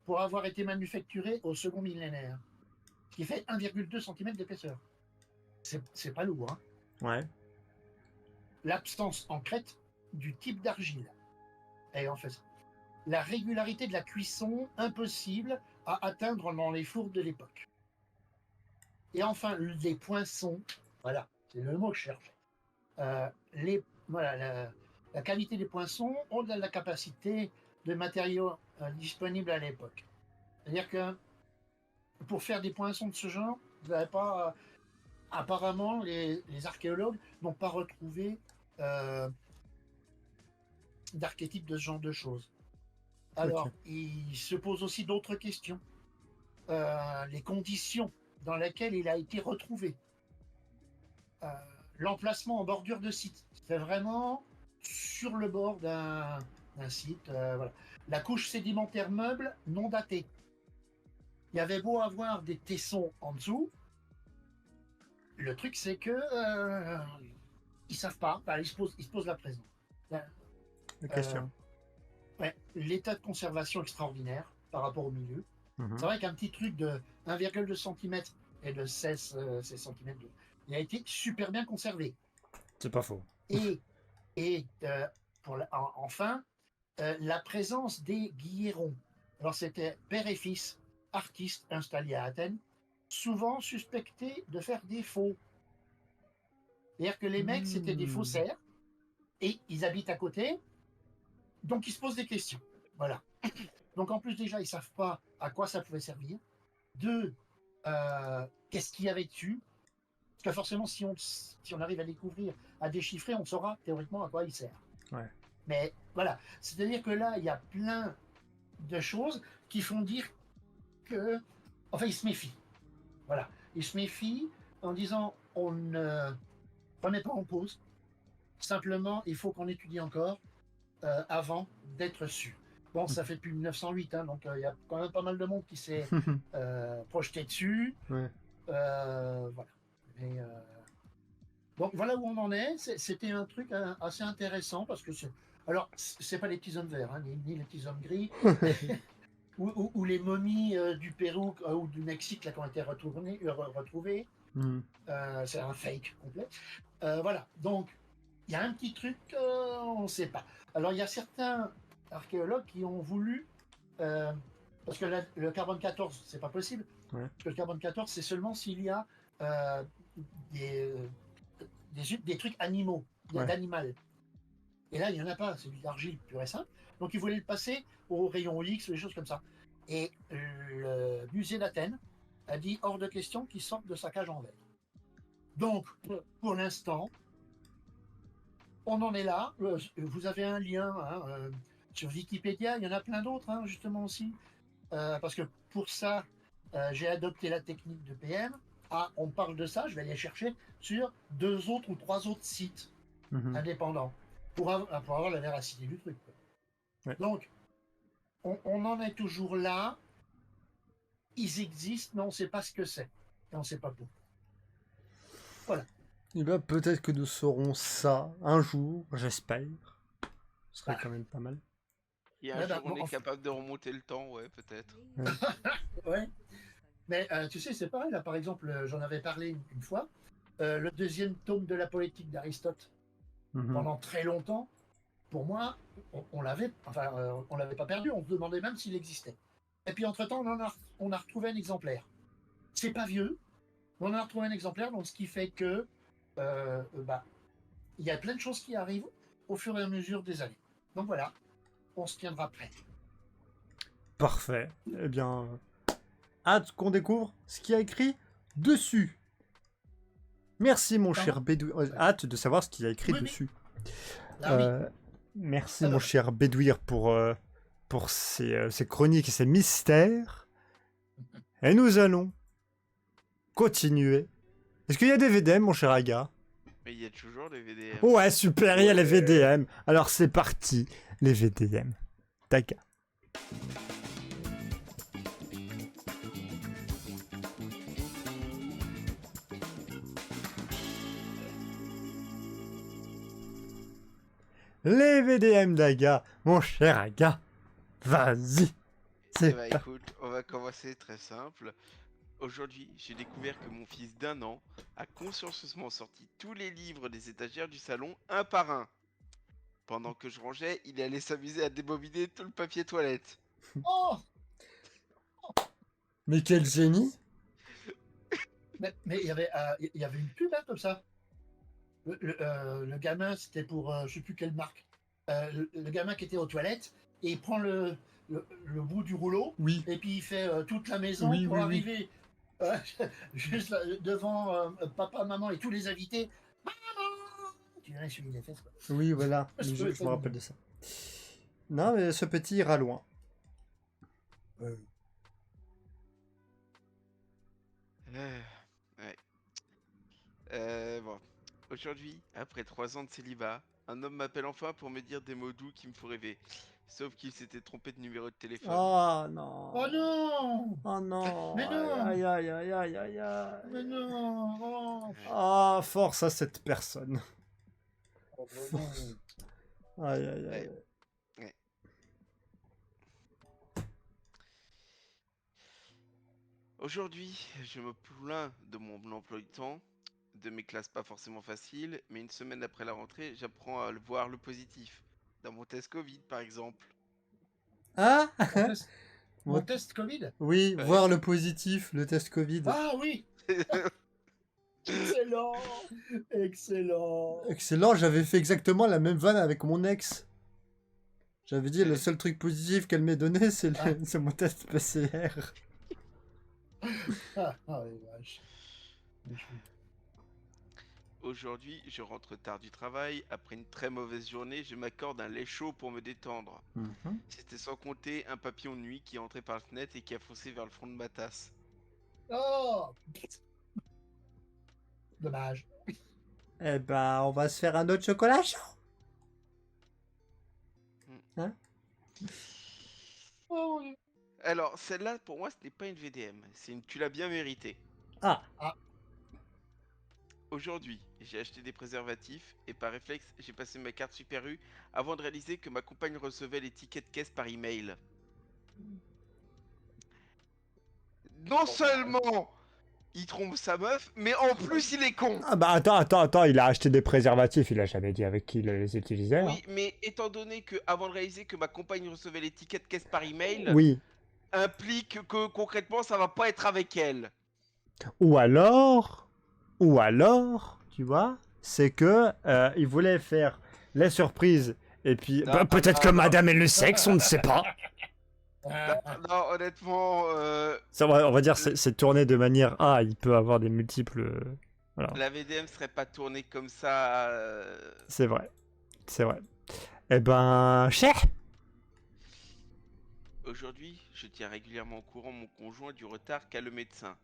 S3: pour avoir été manufacturé au second millénaire, ce qui fait 1,2 cm d'épaisseur. C'est pas lourd, hein.
S1: Ouais.
S3: L'absence en crête du type d'argile ayant fait ça. La régularité de la cuisson impossible à atteindre dans les fours de l'époque. Et enfin, les poinçons, voilà, c'est le mot que je cherche. La qualité des poinçons au-delà de la capacité de matériaux disponibles à l'époque. C'est-à-dire que pour faire des poinçons de ce genre, vous n'avez pas... apparemment, les archéologues n'ont pas retrouvé d'archétype de ce genre de choses. Alors, il se pose aussi d'autres questions. Les conditions dans lesquelles il a été retrouvé. L'emplacement en bordure de site. C'est vraiment sur le bord d'un site. Voilà. La couche sédimentaire meuble non datée. Il y avait beau avoir des tessons en dessous. Le truc, c'est que ils savent pas. Enfin, ils se posent la présence.
S1: La question.
S3: L'état de conservation extraordinaire par rapport au milieu. C'est vrai qu'un petit truc de 1,2 cm et de 16 cm, il a été super bien conservé.
S1: C'est pas faux.
S3: Et enfin, la présence des Guillerons. Alors c'était père et fils, artistes installés à Athènes, souvent suspectés de faire des faux. C'est-à-dire que les mecs, c'était des faussaires, et ils habitent à côté, donc ils se posent des questions. Voilà. Donc en plus déjà, ils ne savent pas à quoi ça pouvait servir. Deux, qu'est-ce qu'il y avait dessus? Parce que forcément, si on arrive à découvrir, à déchiffrer, on saura théoriquement à quoi il sert.
S1: Ouais.
S3: Mais voilà, c'est-à-dire que là, il y a plein de choses qui font dire que... Enfin, ils se méfient. Voilà. Ils se méfient en disant, on ne remet pas en cause. Simplement, il faut qu'on étudie encore avant d'être sûr. Bon, ça fait depuis 1908, hein, donc il y a quand même pas mal de monde qui s'est projeté dessus.
S1: Ouais.
S3: Voilà. Mais, donc voilà où on en est. C'était un truc assez intéressant parce que alors, c'est pas les petits hommes verts, hein, ni les petits hommes gris, ou les momies du Pérou ou du Mexique là, qui ont été retrouvées. C'est un fake complet. Voilà. Donc, il y a un petit truc, on ne sait pas. Alors, il y a certains archéologues qui ont voulu Parce que le carbone 14, c'est pas possible.
S1: Ouais.
S3: Parce que le carbone 14, c'est seulement s'il y a des, des trucs animaux,
S1: Ouais.
S3: d'animal. Et là, il n'y en a pas, c'est de l'argile pure et simple. Donc, ils voulaient le passer au rayon X, des choses comme ça. Et le musée d'Athènes a dit hors de question qu'il sorte de sa cage en verre. Donc, pour l'instant, on en est là. Vous avez un lien sur Wikipédia, il y en a plein d'autres, justement aussi. Parce que pour ça, j'ai adopté la technique de PM. Ah, on parle de ça, je vais aller chercher sur 2 autres ou 3 autres sites
S1: Mhm.
S3: indépendants pour avoir la véracité du truc.
S1: Ouais.
S3: Donc, on en est toujours là. Ils existent, mais on ne sait pas ce que c'est. Et on ne sait pas pourquoi.
S1: Eh ben, peut-être que nous saurons ça un jour, j'espère. Ce serait
S3: Bah.
S1: quand même pas mal.
S2: Et un
S3: Ouais, bah,
S2: jour, on
S3: bon,
S2: est
S3: enfin-
S2: capable de remonter le temps, ouais, peut-être.
S3: Ouais. Mais tu sais, c'est pareil. Là, par exemple, j'en avais parlé une fois. Le 2e tome de la politique d'Aristote,
S1: Mhm.
S3: pendant très longtemps, pour moi, on l'avait pas perdu. On se demandait même s'il existait. Et puis, entre-temps, on a retrouvé un exemplaire. C'est pas vieux, mais on a retrouvé un exemplaire. Donc, ce qui fait que il y a plein de choses qui arrivent au fur et à mesure des années. Donc voilà, on se tiendra prêt.
S1: Parfait. Eh bien, hâte qu'on découvre ce qu'il y a écrit dessus. Merci, mon
S3: Pardon
S1: cher Bédouir. Hâte de savoir ce qu'il y a écrit
S3: Oui, oui.
S1: dessus.
S3: Ah oui.
S1: Merci,
S3: Alors.
S1: mon cher Bédouir, pour ces chroniques et ces mystères. Et nous allons continuer. Est-ce qu'il y a des VDM, mon cher Aga?
S2: Mais il y a toujours les VDM.
S1: Ouais, super, il y a les VDM. Alors c'est parti, les VDM. Daga. Les VDM d'Aga, mon cher Aga. Vas-y.
S2: Eh
S1: C'est
S2: bah
S1: pas...
S2: écoute, on va commencer très simple. Aujourd'hui, j'ai découvert que mon fils d'1 an a consciencieusement sorti tous les livres des étagères du salon un par un. Pendant que je rangeais, il allait s'amuser à débobiner tout le papier toilette.
S3: Oh,
S1: Mais quel génie.
S3: mais il y avait une pub comme ça. Le gamin, c'était pour je sais plus quelle marque. Le gamin qui était aux toilettes et il prend le bout du rouleau
S1: Oui.
S3: et puis il fait toute la maison
S1: Oui,
S3: pour
S1: oui, oui.
S3: arriver juste là, devant papa, maman et tous les invités. Maman, tu viens essuyer les fesses, quoi.
S1: Oui, voilà.
S3: Je
S1: Je,
S3: trouvais
S1: je
S3: ça
S1: me rappelle
S3: mignon.
S1: de ça. Non, mais ce petit ira loin.
S2: Ouais. Bon. Aujourd'hui, après 3 ans de célibat, un homme m'appelle enfin pour me dire des mots doux qui me font rêver. Sauf qu'il s'était trompé de numéro de téléphone.
S1: Oh non.
S3: Oh non,
S1: Oh non.
S3: Mais non.
S1: Aïe, aïe, aïe, aïe, aïe, aïe.
S3: mais non, oh,
S1: Ah, force à cette personne.
S3: oh, non.
S1: Aïe, aïe, aïe.
S2: Aujourd'hui, je me plains de mon emploi du temps, de mes classes pas forcément faciles, mais une semaine après la rentrée, j'apprends à voir le positif. Dans mon test Covid, par exemple.
S1: Ah
S3: Mon test Covid.
S1: Oui,
S2: Ouais.
S1: voir le positif, le test Covid.
S3: Ah oui, excellent, excellent.
S1: Excellent, j'avais fait exactement la même vanne avec mon ex. J'avais dit le seul truc positif qu'elle m'ait donné, c'est c'est mon test PCR.
S3: Ah, les vaches.
S2: Aujourd'hui, je rentre tard du travail. Après une très mauvaise journée, je m'accorde un lait chaud pour me détendre. C'était sans compter un papillon de nuit qui est entré par la fenêtre et qui a foncé vers le fond de ma tasse.
S3: Oh, dommage.
S1: Eh ben, on va se faire un autre chocolat chaud.
S3: Oh,
S2: Alors, celle-là, pour moi, ce n'est pas une VDM. C'est une tu l'as bien mérité.
S1: Ah,
S2: Aujourd'hui, j'ai acheté des préservatifs et par réflexe, j'ai passé ma carte Super U avant de réaliser que ma compagne recevait les tickets de caisse par email. Non seulement il trompe sa meuf, mais en plus il est con.
S1: ah bah attends, il a acheté des préservatifs, il a jamais dit avec qui il les utilisait.
S2: Oui, mais étant donné que avant de réaliser que ma compagne recevait les tickets de caisse par email,
S1: Oui.
S2: implique que concrètement ça va pas être avec elle.
S1: Ou alors, tu vois, c'est que il voulait faire la surprise et puis
S2: Non,
S1: peut-être que Madame est le sexe, on ne sait pas.
S2: Non, honnêtement,
S1: Ça, on va dire c'est tourné de manière il peut avoir des multiples. Voilà,
S2: la VDM serait pas tournée comme ça.
S1: c'est vrai. Eh ben, cher.
S2: Aujourd'hui, je tiens régulièrement au courant mon conjoint du retard qu'a le médecin.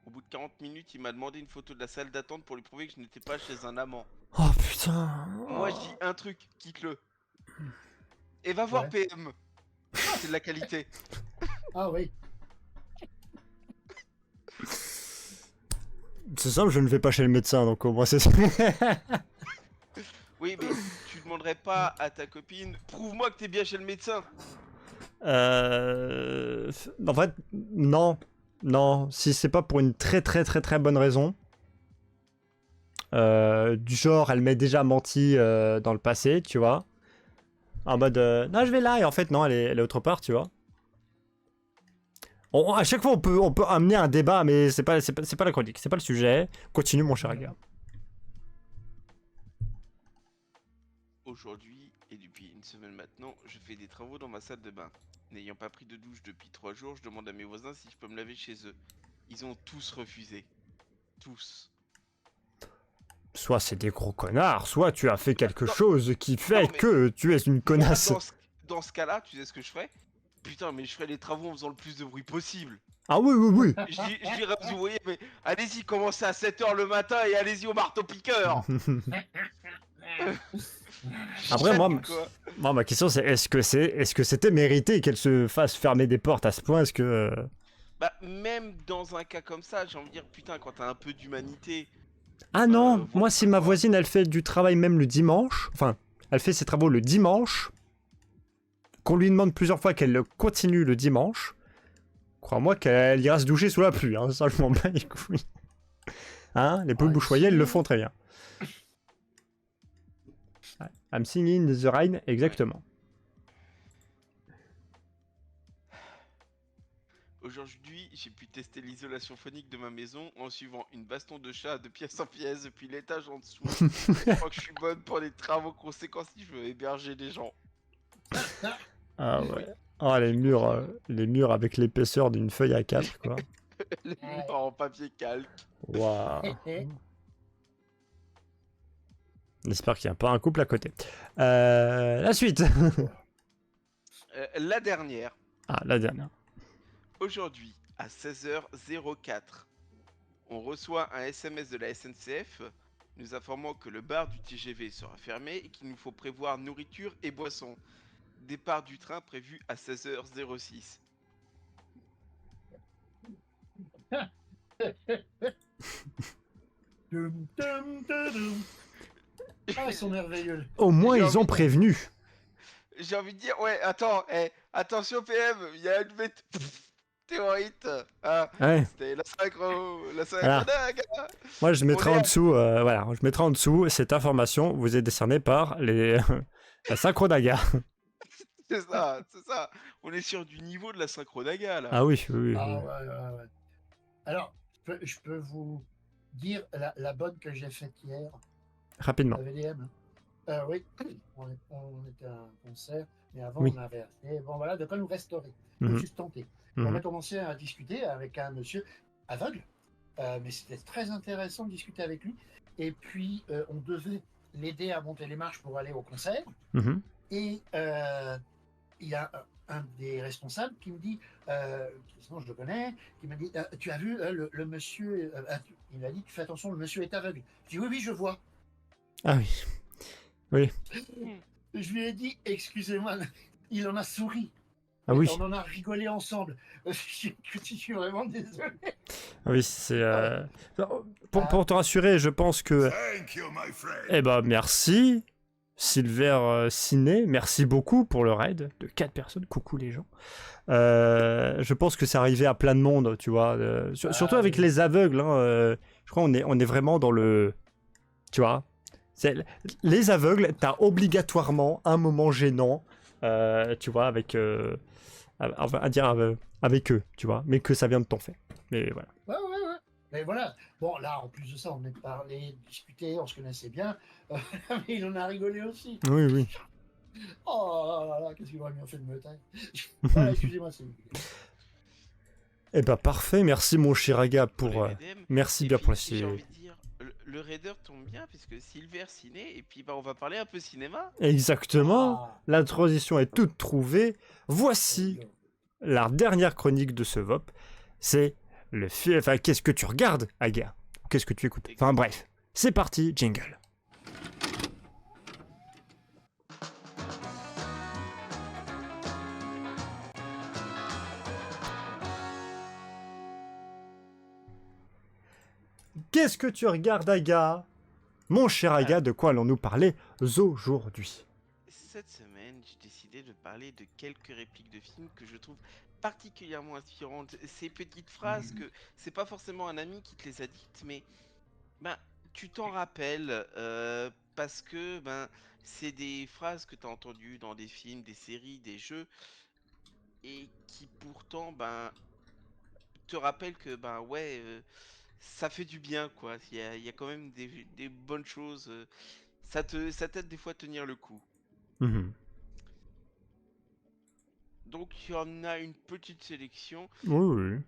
S2: Au bout de 40 minutes, il m'a demandé une photo de la salle d'attente pour lui prouver que je n'étais pas chez un amant.
S1: Oh putain.
S2: Moi, je dis un truc, quitte-le. Et va voir
S3: Ouais.
S2: PM. C'est de la qualité.
S3: Ah oui.
S1: C'est simple, je ne vais pas chez le médecin, donc au moins c'est.
S2: Oui, mais tu demanderais pas à ta copine, prouve-moi que t'es bien chez le médecin.
S1: En fait, non, si c'est pas pour une très bonne raison. Du genre, elle m'ait déjà menti dans le passé, tu vois. En mode, non, je vais là, et en fait, non, elle est autre part, tu vois. À chaque fois, on peut amener un débat, mais c'est pas la chronique, c'est pas le sujet. Continue, mon cher gars.
S2: Aujourd'hui, et depuis une semaine maintenant, je fais des travaux dans ma salle de bain. N'ayant pas pris de douche depuis 3 jours, je demande à mes voisins si je peux me laver chez eux. Ils ont tous refusé. Tous.
S1: Soit c'est des gros connards, soit tu as fait quelque
S2: Non,
S1: chose qui fait
S2: non, mais-
S1: que tu es une
S2: Moi,
S1: connasse.
S2: dans ce cas-là, tu sais ce que je ferais? Putain, mais je ferais les travaux en faisant le plus de bruit possible.
S1: Ah oui.
S2: Je dirais, vous voyez, mais allez-y, commencez à 7h le matin et allez-y au marteau-piqueur.
S1: Après, moi,
S2: Quoi.
S1: ma question c'est est-ce que c'était mérité qu'elle se fasse fermer des portes à ce point? Est-ce que
S2: Bah, même dans un cas comme ça, j'ai envie de dire, putain, quand t'as un peu d'humanité.
S1: Ah non,
S2: voilà.
S1: moi si ma voisine elle fait du travail même le dimanche, enfin, elle fait ses travaux le dimanche, qu'on lui demande plusieurs fois qu'elle le continue le dimanche, crois-moi qu'elle ira se doucher sous la pluie, hein, ça je m'en bats les couilles. Hein, les poules bouchoyées, elles le font très bien. Ouais, I'm singing in the rain, exactement.
S2: Aujourd'hui, j'ai pu tester l'isolation phonique de ma maison en suivant une baston de chat de pièce en pièce depuis l'étage en dessous. Je crois que je suis bonne pour les travaux conséquents si je veux héberger des gens.
S1: Ah ouais. Oh, les murs avec l'épaisseur d'une feuille A4, quoi.
S2: Les murs en papier calque.
S1: Waouh. J'espère qu'il n'y a pas un couple à côté. La suite.
S2: La dernière.
S1: Ah, la dernière.
S2: Aujourd'hui, à 16h04, on reçoit un SMS de la SNCF nous informant que le bar du TGV sera fermé et qu'il nous faut prévoir nourriture et boissons. Départ du train prévu à 16h06.
S3: Dum, dum, dum, dum. Ah, ils sont merveilleux.
S1: Au moins,
S2: J'ai
S1: ils ont
S2: envie-
S1: prévenu.
S2: J'ai envie de dire, ouais, attends, attention PM, il y a une météorite. Ah,
S1: Ouais.
S2: c'était la
S1: Voilà.
S2: synchrodague.
S1: Moi, je mettrai
S2: On est
S1: en
S2: à-
S1: dessous, voilà, je mettrai en dessous, cette information vous est décernée par la synchrodaga.
S2: C'est ça, c'est ça. On est sur du niveau de la synchrodaga là.
S1: Ah oui, oui.
S3: Ah ouais. Alors, je peux vous dire la bonne que j'ai faite hier,
S1: Rapidement.
S3: la VDM. Oui, on était à un concert, mais avant
S1: Oui.
S3: on avait acheté. Bon voilà, de quoi nous restaurer.
S1: Mhm.
S3: Je me suis tenté. On
S1: Mhm.
S3: a commencé à discuter avec un monsieur aveugle, mais c'était très intéressant de discuter avec lui. Et puis, on devait l'aider à monter les marches pour aller au concert.
S1: Mhm.
S3: Et il y a un des responsables qui me dit, sinon je le connais, qui m'a dit, tu as vu le monsieur, il m'a dit, fais attention, le monsieur est aveugle. Je dis, oui, je vois.
S1: Ah oui.
S3: Je lui ai dit, excusez-moi, il en a souri.
S1: Ah oui.
S3: On en a rigolé ensemble. Je suis vraiment désolé.
S1: Ah oui, c'est. Pour te rassurer, je pense que.
S6: Thank you, my friend.
S1: Eh ben, merci, Silver Ciné. Merci beaucoup pour le raid de 4 personnes. Coucou les gens. Je pense que c'est arrivé à plein de monde, tu vois. Surtout avec
S3: oui.
S1: les aveugles. Hein, je crois on est vraiment dans le. Tu vois. Les aveugles, t'as obligatoirement un moment gênant, tu vois, avec à dire avec eux, tu vois, mais que ça vient de ton fait. Mais voilà.
S3: Ouais. Mais voilà. Bon, là, en plus de ça, on venait de parler, de discuter, on se connaissait bien. Mais il en a rigolé aussi.
S1: Oui.
S3: Oh là là, qu'est-ce qu'il aurait bien fait de me taire. Voilà, excusez-moi, c'est...
S1: Eh ben parfait, merci mon Shiraga pour...
S2: les Redem.
S1: merci
S2: Et
S1: bien
S2: puis,
S1: pour
S2: j'ai
S1: les...
S2: envie de dire, le Raider tombe bien puisque Silver Ciné, et puis bah, on va parler un peu cinéma.
S1: Exactement,
S3: Ah,
S1: la transition est toute trouvée. Voici la dernière chronique de ce VOP. C'est le film... Enfin, qu'est-ce que tu regardes, Aga? Qu'est-ce que tu écoutes? Enfin bref, c'est parti, jingle. Qu'est-ce que tu regardes, Aga? Mon cher Aga, de quoi allons-nous parler aujourd'hui?
S2: Cette semaine, j'ai décidé de parler de quelques répliques de films que je trouve particulièrement inspirantes. Ces petites phrases que c'est pas forcément un ami qui te les a dites, mais ben, tu t'en rappelles parce que ben, c'est des phrases que tu as entendues dans des films, des séries, des jeux, et qui pourtant ben, te rappellent que ben ouais, ça fait du bien quoi. Il y a quand même des bonnes choses. Ça t'aide des fois à tenir le coup.
S1: Mhm.
S2: Donc il y en a une petite sélection
S1: Oui.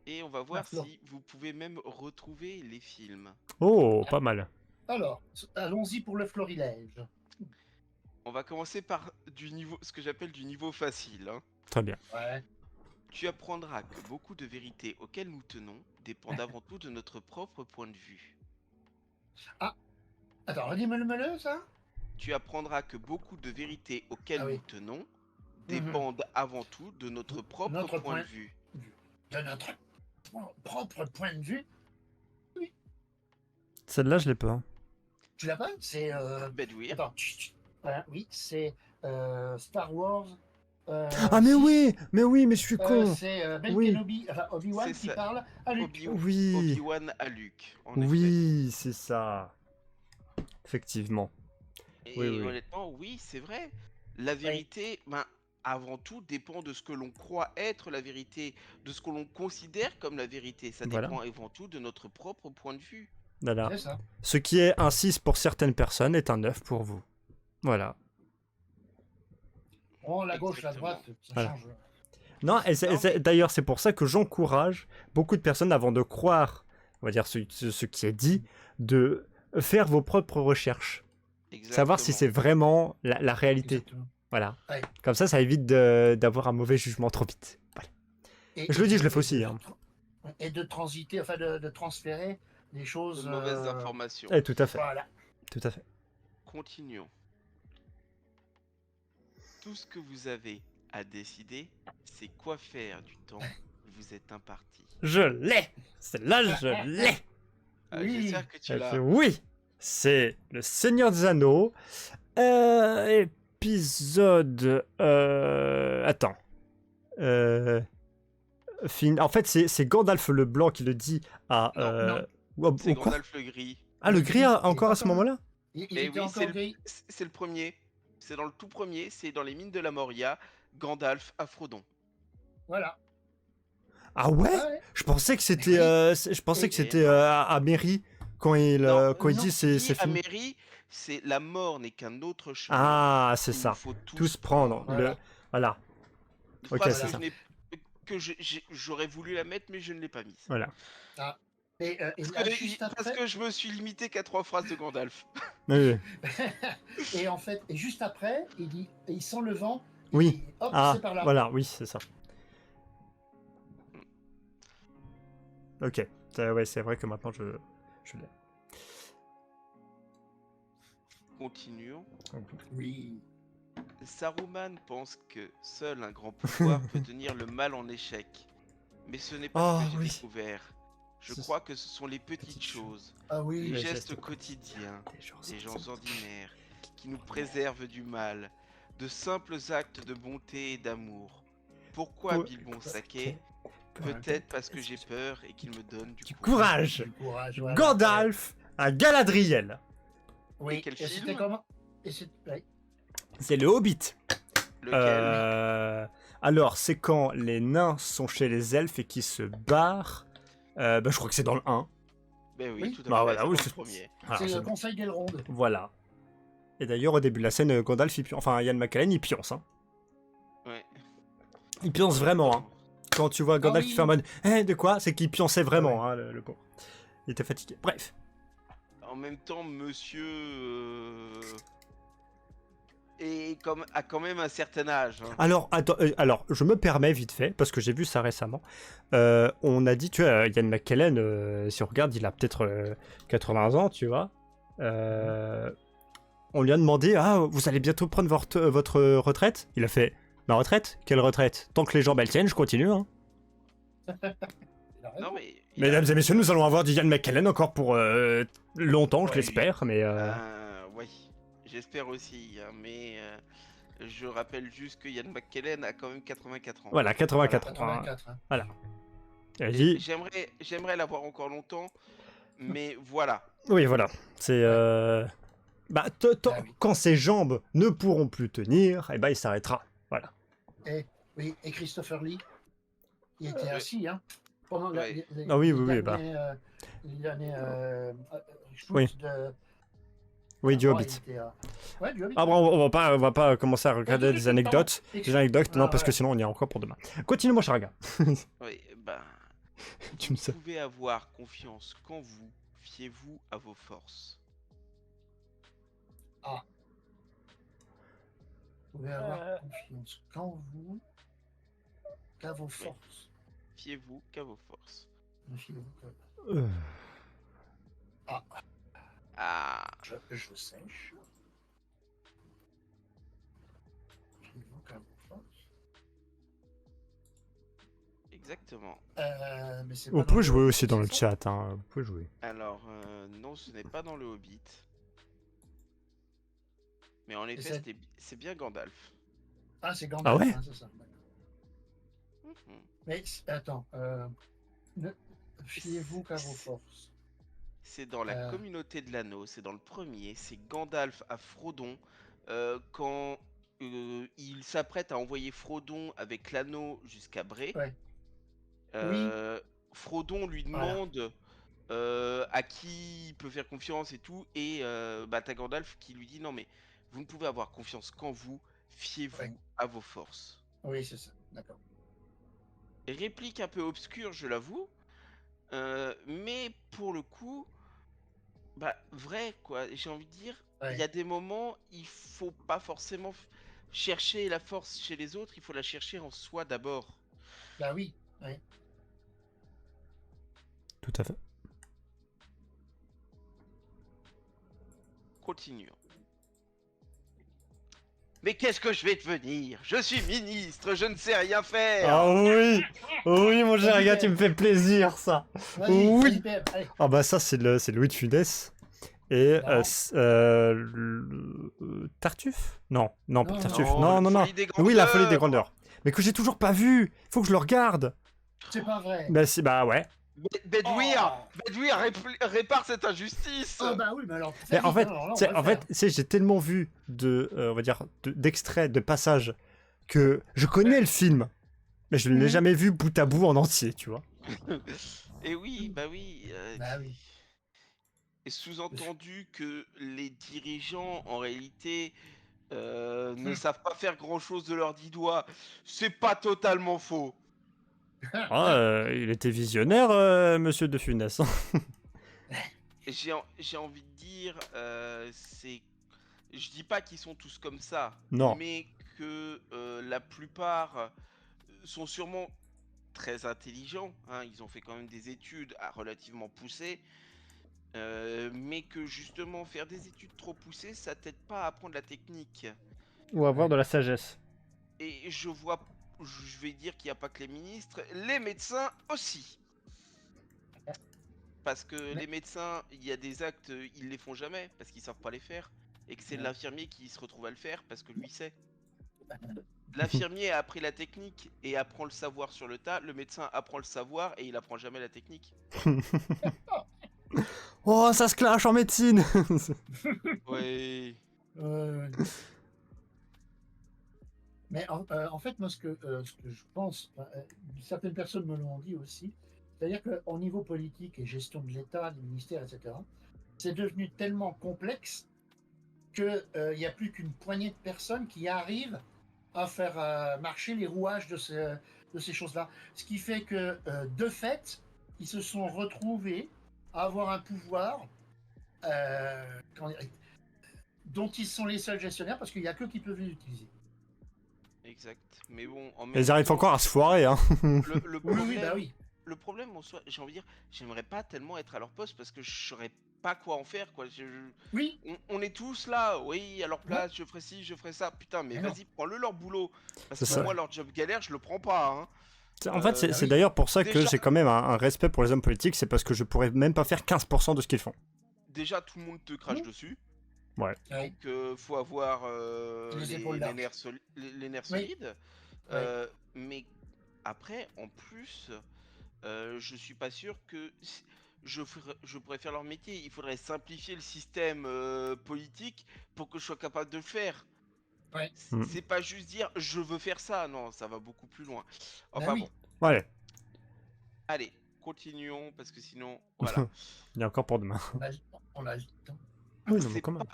S2: et on va voir
S3: Flo.
S2: si vous pouvez même retrouver les films.
S1: Oh, pas mal.
S3: Alors, allons-y pour le florilège.
S2: On va commencer par ce que j'appelle du niveau facile, hein.
S1: Très bien.
S3: Ouais.
S2: Tu apprendras que beaucoup de vérités auxquelles nous tenons dépendent avant tout de notre propre point de vue.
S3: Attends, redis-moi ça.
S2: Tu apprendras que beaucoup de vérités auxquelles
S3: Ah oui.
S2: nous tenons dépendent avant tout de notre propre
S3: Notre
S2: point
S3: point-
S2: de vue.
S3: De notre propre point de vue.
S1: Celle-là, je l'ai pas.
S3: Tu l'as pas? C'est...
S2: Bedouir.
S3: Attends. Chut. Voilà, oui, c'est Star Wars.
S1: Ah, mais
S3: 6.
S1: oui, mais je suis con.
S3: C'est Ben
S1: Oui.
S3: Kenobi, enfin Obi-Wan
S2: C'est
S3: qui
S2: ça.
S3: parle à Luke.
S1: Oui.
S2: Obi-Wan à Luke, en effet.
S1: Oui, c'est ça. Effectivement.
S2: Et
S1: Oui.
S2: honnêtement, oui, c'est vrai. La vérité, ben, avant tout, dépend de ce que l'on croit être la vérité, de ce que l'on considère comme la vérité. Ça
S1: Voilà.
S2: dépend avant tout de notre propre point de vue.
S1: Voilà.
S3: C'est ça.
S1: Ce qui est un 6 pour certaines personnes est un 9 pour vous. Voilà.
S3: Oh, la gauche, la
S2: Exactement.
S3: droite, ça
S1: Voilà.
S3: change.
S1: Non,
S2: Non,
S1: d'ailleurs, c'est pour ça que j'encourage beaucoup de personnes, avant de croire, on va dire, ce qui est dit, de faire vos propres recherches. Savoir si c'est vraiment la réalité.
S3: Exactement.
S1: Voilà.
S3: Ouais.
S1: Comme ça évite d'avoir un mauvais jugement trop vite. Voilà. Je le dis, je le fais aussi, hein.
S3: Et de transiter, enfin de transférer des choses.
S2: de mauvaises informations.
S1: Eh, tout à fait.
S3: Voilà.
S1: Tout à fait.
S2: Continuons. Tout ce que vous avez à décider, c'est quoi faire du temps qui vous est imparti.
S1: Je l'ai. Celle-là, je l'ai.
S3: Oui.
S2: J'espère que tu
S1: Elle
S2: l'as.
S1: fait oui. C'est le Seigneur des Anneaux. Épisode. Attends. En fait, c'est Gandalf le Blanc qui le dit à.
S3: Non.
S2: C'est
S1: au quoi
S2: Gandalf le gris.
S1: Ah, le gris encore à ce
S3: Encore.
S1: moment-là?
S3: Il
S2: Mais
S3: était
S2: oui,
S3: encore gris.
S2: c'est le premier. C'est dans le tout premier, c'est dans les mines de la Moria, Gandalf à Frodon.
S3: Voilà.
S1: Ah ouais?
S3: Ouais.
S1: Je pensais que c'était. Je pensais que
S3: Et-
S1: c'était à Mairie quand il
S2: Non,
S1: dit c'est
S2: à
S1: fini.
S2: Mairie, c'est la mort n'est qu'un autre chemin.
S1: Ah, c'est
S2: Il nous
S1: ça.
S2: faut
S1: Tous prendre.
S3: Voilà.
S1: Voilà.
S2: Une
S1: Ok,
S2: phrase
S1: c'est
S2: que
S1: ça.
S2: j'aurais voulu la mettre, mais je ne l'ai pas mise.
S1: Voilà.
S3: Et là, juste
S2: Parce
S3: après.
S2: que je me suis limité qu'à 3 phrases de Gandalf.
S1: Oui.
S3: Et en fait, et juste après, il dit, et il sent le vent.
S1: Oui.
S3: Et hop,
S1: Ah,
S3: c'est par là.
S1: voilà, oui, c'est ça. Ok. Ouais, c'est vrai que maintenant je l'ai.
S2: Continuons.
S3: Oui.
S2: Saruman pense que seul un grand pouvoir peut tenir le mal en échec. Mais ce n'est pas ce que j'ai
S1: oui.
S2: découvert. Je
S1: Ce-
S2: crois que ce sont les petites choses,
S3: Ah oui.
S2: les
S1: Les
S2: gestes
S1: gestes
S2: quotidiens,
S1: Des
S2: des gens ordinaires, qui nous préservent du mal, de simples actes de bonté et d'amour. Pourquoi
S1: Ouais.
S2: Bilbon Saké? Peut-être parce que j'ai peur et qu'il me donne du
S1: Du
S2: courage.
S1: courage.
S3: Du courage. Voilà.
S1: Gandalf à Galadriel.
S3: Oui.
S2: Et quel
S3: Et c'était
S2: film
S3: comment? Et c'est. Ouais.
S1: C'est le Hobbit.
S2: Lequel?
S1: Alors, c'est quand les nains sont chez les elfes et qui se barrent. Bah, je crois que c'est dans le 1.
S2: Ben oui,
S3: Oui.
S2: tout à fait.
S1: Bah, voilà,
S2: c'est
S1: oui,
S2: dans le
S1: c'est-
S2: premier.
S1: Voilà,
S3: C'est
S1: c'est
S3: le
S1: bon.
S3: conseil d'Elrond.
S1: Voilà. Et d'ailleurs, au début de la scène, Gandalf, enfin, Ian McKellen, il pionce. Hein.
S2: Ouais.
S1: Il pionce vraiment. Hein. Quand tu vois Gandalf qui
S3: oui.
S1: fait en mode de quoi? C'est qu'il pionçait vraiment, hein, le pauvre. Il était fatigué. Bref.
S2: En même temps, monsieur a quand même un certain âge. Hein.
S1: Alors, attends, alors, je me permets vite fait, parce que j'ai vu ça récemment. On a dit, tu vois, Ian McKellen, si on regarde, il a peut-être 80 ans, tu vois. On lui a demandé, vous allez bientôt prendre votre retraite? Il a fait, ma retraite? Quelle retraite? Tant que les jambes elles tiennent, je continue. Hein.
S2: Non mais.
S1: Mesdames et messieurs, nous allons avoir du Ian McKellen encore pour longtemps, je
S2: Ouais,
S1: l'espère, mais...
S2: Oui, j'espère aussi, hein, mais je rappelle juste que Ian McKellen a quand même 84 ans.
S1: Voilà, 84 ans.
S3: 84. Hein.
S1: Voilà. Elle dit...
S2: J'aimerais l'avoir encore longtemps, mais voilà.
S1: Oui, voilà. C'est... Bah,
S3: Ah oui.
S1: quand ses jambes ne pourront plus tenir, eh ben, il s'arrêtera. Voilà.
S3: Oui, et Christopher Lee, il était assis, hein. Pendant
S2: Ouais.
S1: Ah oui,
S3: les
S1: bah.
S3: derniers shoots
S1: Oui.
S3: de...
S1: Oui, du
S3: Ah,
S1: Hobbit.
S3: il était, ouais, du Hobbit.
S1: Ah bon, on va pas commencer à regarder des anecdotes. Des anecdotes, non,
S3: Ah,
S1: parce que
S3: ouais.
S1: sinon on y a encore pour demain. Continue, mon cher gars.
S2: Oui, ben.
S1: Tu me
S2: Vous
S1: sais.
S2: pouvez avoir confiance qu'en vous, fiez-vous à vos forces.
S3: Vous pouvez avoir confiance qu'en vous, qu'à vos forces.
S2: Fiez-vous qu'à vos forces.
S3: Ne fiez-vous que-
S2: Ah,
S3: Je sèche. Fiez-vous qu'à vos forces.
S2: exactement.
S3: Mais c'est
S1: Vous
S3: pas
S1: pouvez
S3: dans
S1: jouer
S3: le-
S1: aussi dans le
S3: c'est ça
S1: chat, hein. Vous pouvez jouer.
S2: Alors, non, ce n'est pas dans le Hobbit. Mais en effet,
S3: c'est-
S2: c'est bien Gandalf.
S3: Ah, c'est Gandalf,
S1: Ah ouais
S3: hein, c'est ça. D'accord.
S2: Mhm.
S3: Mais attends, ne fiez-vous qu'à vos forces.
S2: C'est dans la communauté de l'anneau, c'est dans le premier, c'est Gandalf à Frodon, quand il s'apprête à envoyer Frodon avec l'anneau jusqu'à Bré.
S3: Ouais.
S2: Frodon lui
S3: Voilà.
S2: demande à qui il peut faire confiance et tout, et t'as Gandalf qui lui dit non mais vous ne pouvez avoir confiance qu'en vous, fiez-vous
S3: Ouais.
S2: à vos forces.
S3: Oui, c'est ça. D'accord.
S2: Réplique un peu obscure, je l'avoue, mais pour le coup, vrai quoi, j'ai envie de dire, il
S3: Ouais.
S2: y a des moments, il faut pas forcément chercher la force chez les autres, il faut la chercher en soi d'abord.
S3: Bah oui. Oui.
S1: Tout à fait.
S2: Continuons. Mais qu'est-ce que je vais devenir? Je suis ministre, je ne sais rien faire.
S1: Ah oui. Oui, mon cher gars, tu me fais plaisir, ça.
S3: Vas-y,
S1: Oui.
S3: vas-y, Pep, allez.
S1: Ah bah ça, c'est Louis de Funès. Et
S3: Non.
S1: Tartuffe? Non, pas
S3: Non,
S1: Tartuffe.
S2: non,
S1: Non.
S2: la Folie des
S1: Oui, la folie des
S2: Grandeurs.
S1: grandeurs. Mais que j'ai toujours pas vu. Faut que je le regarde.
S3: C'est pas vrai.
S1: Bah ouais.
S2: Bedouir,
S3: Oh.
S2: Bedouir répare cette injustice.
S3: Ah bah oui, mais alors.
S1: Mais en fait,
S3: alors là, on
S1: c'est-
S3: va le
S1: en fait,
S3: faire.
S1: c'est j'ai tellement vu on va dire, d'extraits, de passages que je connais le film, mais je ne l'ai
S3: Mhm.
S1: jamais vu bout à bout en entier, tu vois.
S2: Et oui, bah oui.
S3: Bah oui.
S2: Et sous-entendu que les dirigeants, en réalité, ne savent pas faire grand-chose de leurs 10 doigts. C'est pas totalement faux.
S1: Il était visionnaire, Monsieur de Funès.
S2: Et j'ai envie de dire, je dis pas qu'ils sont tous comme ça,
S1: Non.
S2: mais que la plupart sont sûrement très intelligents, hein, ils ont fait quand même des études relativement poussées, mais que justement faire des études trop poussées, ça t'aide pas à apprendre la technique.
S1: Ou avoir de la sagesse.
S2: Et je vais dire qu'il n'y a pas que les ministres, les médecins aussi. Parce que les médecins, il y a des actes, ils les font jamais parce qu'ils savent pas les faire. Et que c'est
S3: Ouais.
S2: l'infirmier qui se retrouve à le faire parce que lui sait. L'infirmier a appris la technique et apprend le savoir sur le tas. Le médecin apprend le savoir et il apprend jamais la technique.
S1: Oh, ça se clash en médecine.
S2: Ouais.
S3: Mais en fait, moi, ce que je pense, certaines personnes me l'ont dit aussi, c'est-à-dire qu'au niveau politique et gestion de l'État, des ministères, etc., c'est devenu tellement complexe qu'il n'y a plus qu'une poignée de personnes qui arrivent à faire marcher les rouages de ces choses-là. Ce qui fait que, de fait, ils se sont retrouvés à avoir un pouvoir comment dire, dont ils sont les seuls gestionnaires parce qu'il n'y a qu'eux qui peuvent l'utiliser.
S2: Exact. Mais bon, en
S1: Et
S2: même
S1: ils arrivent
S2: temps,
S1: encore à se foirer, hein.
S2: le
S3: Oui,
S2: problème,
S3: bah oui.
S2: le problème en soi, j'ai envie de dire, j'aimerais pas tellement être à leur poste parce que je saurais pas quoi en faire, quoi.
S3: Oui,
S2: On est tous là, oui, à leur
S3: ouais.
S2: place, je ferai ci, je ferai ça. Putain, mais
S3: Mais non.
S2: vas-y, prends-le leur boulot. Parce
S1: C'est
S2: que
S1: ça.
S2: moi, leur job galère, je le prends pas, hein.
S1: En fait, c'est
S3: Bah
S1: c'est
S3: oui.
S1: d'ailleurs pour ça que
S2: Déjà-
S1: j'ai quand même un respect pour les hommes politiques, c'est parce que je pourrais même pas faire 15% de ce qu'ils font.
S2: Déjà, tout le monde te crache
S3: Mmh.
S2: dessus.
S3: Ouais.
S2: Donc, faut avoir
S3: Les épaules larges.
S2: les nerfs
S3: Oui.
S2: solides. Mais après, en plus, je suis pas sûr que je pourrais faire leur métier. Il faudrait simplifier le système politique pour que je sois capable de le faire.
S3: Ouais.
S1: Mm.
S2: C'est pas juste dire je veux faire ça. Non, ça va beaucoup plus loin.
S3: Bah
S2: Enfin
S3: oui.
S2: bon,
S1: Ouais,
S2: allez, continuons parce que sinon, voilà.
S1: il y a encore pour demain.
S3: On a le temps.
S1: Oui, non, mais
S2: C'est
S1: quand même.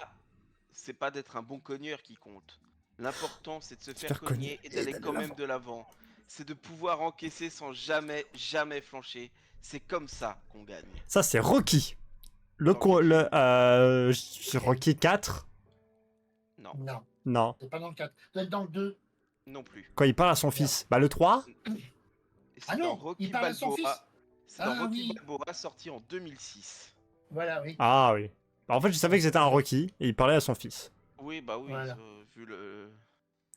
S2: c'est pas d'être un bon cogneur qui compte. L'important, c'est de se faire
S1: faire cogner
S2: cogner et d'aller
S1: d'aller
S2: quand
S1: de
S2: même de l'avant. C'est de pouvoir encaisser sans jamais, jamais flancher. C'est comme ça qu'on gagne.
S1: Ça, c'est Rocky. Le,
S2: Dans
S1: co-
S2: quel
S1: le
S3: film
S1: Rocky 4.
S2: Non,
S3: Non,
S1: Non.
S3: c'est pas dans le 4. Ça doit être dans le 2.
S2: non plus.
S1: Quand il parle à son fils. Bah, le 3.
S2: C'est
S3: Ah
S2: dans
S3: non,
S2: Rocky
S3: il parle à son
S2: Balboa.
S3: fils.
S2: C'est dans
S3: Ah
S2: Rocky
S3: oui.
S2: Balboa sorti en 2006.
S3: Voilà, oui.
S1: Ah oui. Bah, en fait, je savais que c'était un Rocky et il parlait à son fils.
S2: Oui, bah oui,
S3: Voilà.
S2: vu le.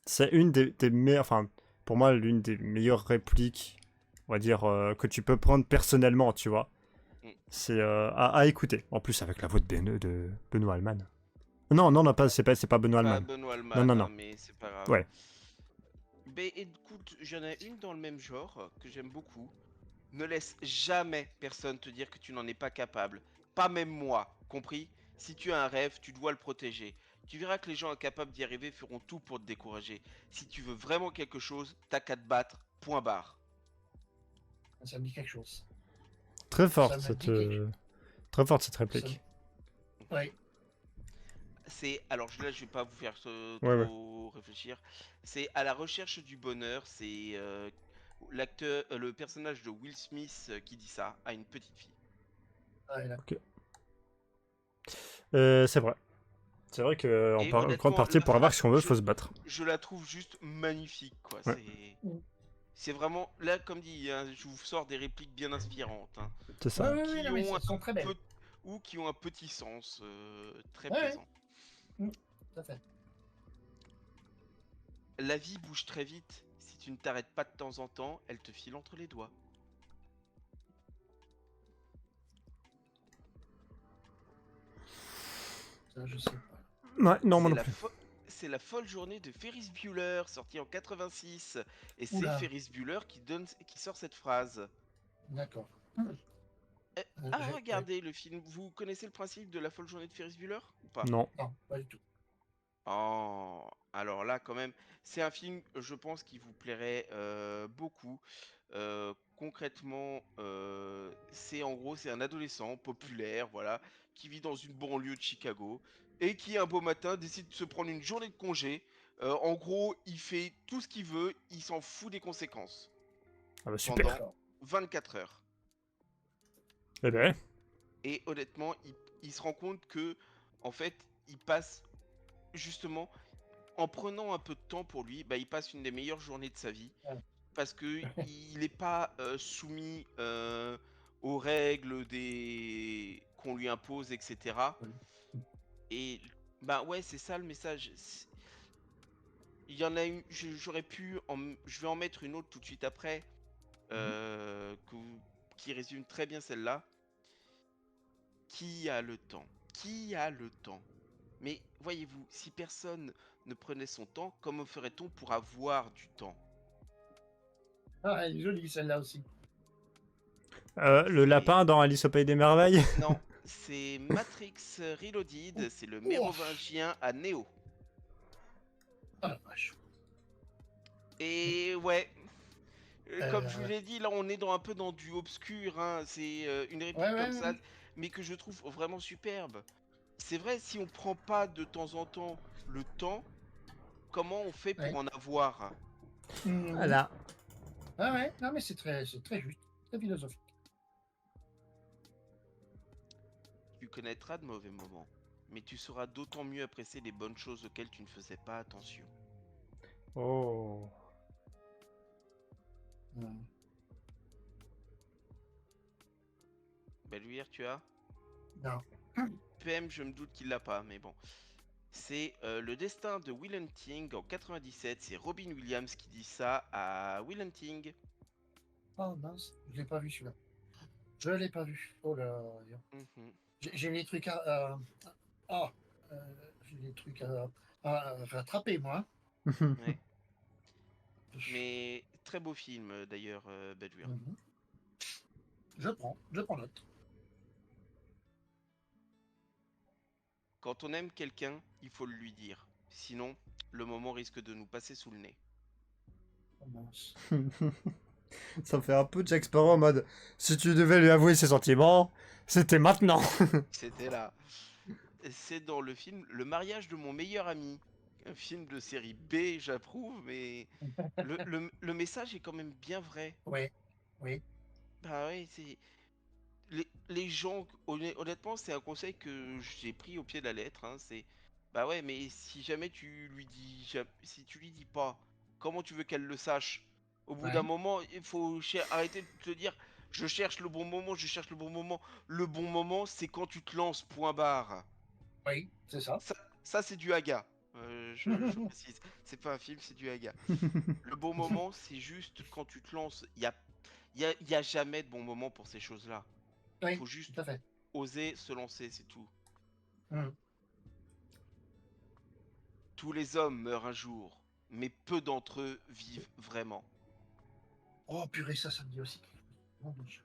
S1: C'est une des meilleures. Enfin, pour moi, l'une des meilleures répliques, on va dire, que tu peux prendre personnellement, tu vois.
S2: Mm.
S1: C'est à écouter. En plus, avec la voix de Benoît Alman. Non, non, non, c'est pas Benoît
S2: Pas
S1: Alman.
S2: Benoît Alman,
S1: Non, non, non.
S2: hein, mais c'est pas grave.
S1: Ouais.
S2: Mais écoute, j'en ai une dans le même genre que j'aime beaucoup. Ne laisse jamais personne te dire que tu n'en es pas capable. Pas même moi, compris? Si tu as un rêve, tu dois le protéger. Tu verras que les gens incapables d'y arriver feront tout pour te décourager. Si tu veux vraiment quelque chose, t'as qu'à te battre, point barre.
S3: Ça me dit quelque chose.
S1: Très
S3: Ça
S1: forte
S3: me
S1: cette,
S3: dit quelque chose.
S1: très forte cette réplique.
S3: Oui.
S2: C'est, alors là je vais pas vous faire
S1: Ouais,
S2: trop réfléchir. C'est à la recherche du bonheur. C'est l'acteur, le personnage de Will Smith qui dit ça à une petite fille.
S3: Ouais, là.
S1: C'est vrai. C'est vrai qu'en
S2: Et
S1: grande
S2: honnêtement,
S1: partie,
S2: la
S1: pour avoir
S2: phrase,
S1: ce qu'on veut, faut se battre.
S2: je la trouve juste magnifique, quoi.
S1: Ouais.
S2: C'est vraiment là, comme dit, hein, je vous sors des répliques bien inspirantes, hein,
S1: C'est ça.
S3: Ouais,
S2: qui
S3: non, mais
S2: ont
S3: elles sont très belles.
S2: ou qui ont un petit sens très
S3: Ouais,
S2: plaisant.
S3: Tout à fait.
S2: La vie bouge très vite. Si tu ne t'arrêtes pas de temps en temps, elle te file entre les doigts.
S3: Ça, je sais pas.
S1: Ouais, non, moi
S2: C'est
S1: non
S2: la
S1: plus.
S2: C'est la folle journée de Ferris Bueller, sorti en 86. Et c'est
S3: Oula.
S2: Ferris Bueller qui sort cette phrase.
S3: D'accord.
S2: Regardez le film. Vous connaissez le principe de la folle journée de Ferris Bueller ou pas?
S1: Non.
S3: Non, pas du tout.
S2: Oh, alors là, quand même, c'est un film, je pense, qui vous plairait beaucoup. Concrètement, c'est en gros, c'est un adolescent populaire, voilà, qui vit dans une banlieue de Chicago et qui, un beau matin, décide de se prendre une journée de congé. En gros, il fait tout ce qu'il veut, il s'en fout des conséquences
S1: Ah bah super.
S2: pendant 24 heures.
S1: Eh ben,
S2: Et honnêtement, il se rend compte que, en fait, il passe justement, en prenant un peu de temps pour lui, bah, il passe une des meilleures journées de sa vie.
S3: Ouais.
S2: Parce que il n'est pas soumis aux règles qu'on lui impose, etc.
S3: Ouais.
S2: Et bah ouais, c'est ça le message. Il y en a une, j'aurais pu, je vais en mettre une autre tout de suite après, qui résume très bien celle-là. Qui a le temps? Qui a le temps? Mais voyez-vous, si personne ne prenait son temps, comment ferait-on pour avoir du temps?
S3: Ah, elle est jolie celle-là aussi.
S1: le lapin dans Alice au Pays des Merveilles.
S2: Non, c'est Matrix Reloaded, c'est le mérovingien à Neo.
S3: Ah la vache.
S2: Et ouais, comme je vous
S3: Euh,
S2: l'ai dit, là on est un peu dans du obscur, hein. C'est une réplique
S3: Ouais, ouais,
S2: comme ça,
S3: ouais.
S2: mais que je trouve vraiment superbe. C'est vrai, si on prend pas de temps en temps le temps, comment on fait pour
S3: Ouais.
S2: en avoir?
S3: Mhm.
S1: Voilà.
S3: Ah ouais, non mais c'est très juste, très philosophique.
S2: Tu connaîtras de mauvais moments, mais tu sauras d'autant mieux apprécier les bonnes choses auxquelles tu ne faisais pas attention.
S1: Oh.
S3: Mhm.
S2: Belluire, tu as?
S3: Non.
S2: PM, je me doute qu'il l'a pas, mais bon. C'est Le destin de Will Hunting en 97. C'est Robin Williams qui dit ça à Will Hunting.
S3: Oh mince, je l'ai pas vu celui-là. Je l'ai pas vu. Oh là là.
S2: Mhm.
S3: J'ai des trucs à. Ah, j'ai des trucs à rattraper, moi.
S2: Ouais. Mais très beau film d'ailleurs, Belluire.
S3: Mhm. Je prends note.
S2: Quand on aime quelqu'un, il faut le lui dire. Sinon, le moment risque de nous passer sous le nez.
S3: Oh mince.
S1: Ça me fait un peu Jack Sparrow en mode si tu devais lui avouer ses sentiments, c'était maintenant.
S2: C'était là. C'est dans le film Le mariage de mon meilleur ami. Un film de série B, j'approuve, mais le message est quand même bien vrai.
S3: Oui, oui.
S2: Bah ouais, c'est. Les gens, honnêtement, c'est un conseil que j'ai pris au pied de la lettre, hein, c'est. Bah ouais, mais si jamais tu lui dis. Si tu lui dis pas, comment tu veux qu'elle le sache? Au bout d'un
S3: Ouais.
S2: moment, il faut arrêter de te dire. Je cherche le bon moment, je cherche le bon moment. Le bon moment, c'est quand tu te lances, point barre.
S3: Oui, c'est ça.
S2: Ça, ça c'est du Haga. Je précise. C'est pas un film, c'est du Haga. Le bon moment, c'est juste quand tu te lances. Il y a jamais de bon moment pour ces choses-là.
S3: Oui,
S2: Faut juste
S3: tout à fait.
S2: oser se lancer, c'est tout.
S3: Mhm.
S2: Tous les hommes meurent un jour, mais peu d'entre eux vivent vraiment.
S3: Oh purée, ça me dit aussi quelque chose. Mon Dieu.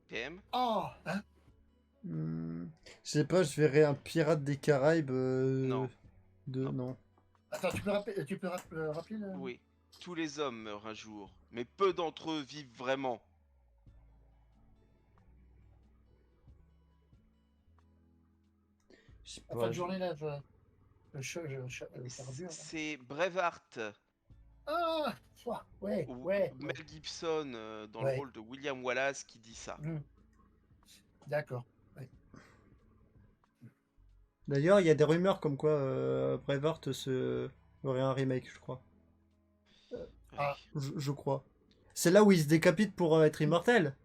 S2: PM?
S3: Oh, hein?
S1: Je sais pas, je verrais un pirate des Caraïbes
S2: Non.
S1: de
S2: Non.
S1: non.
S3: Attends, tu peux rappeler le...
S2: Oui. Tous les hommes meurent un jour, mais peu d'entre eux vivent vraiment.
S1: Je sais
S3: En fin
S1: pas.
S3: de journée, là, le carbure, là.
S2: C'est Braveheart,
S3: Ah, ouais,
S2: ou
S3: ouais, ouais,
S2: Mel Gibson dans le
S3: ouais.
S2: rôle de William Wallace qui dit ça.
S3: Mhm. D'accord. Ouais.
S1: D'ailleurs, il y a des rumeurs comme quoi Braveheart aurait un remake, je crois.
S3: Ah.
S2: Oui.
S1: Je crois. C'est là où il se décapite pour être immortel.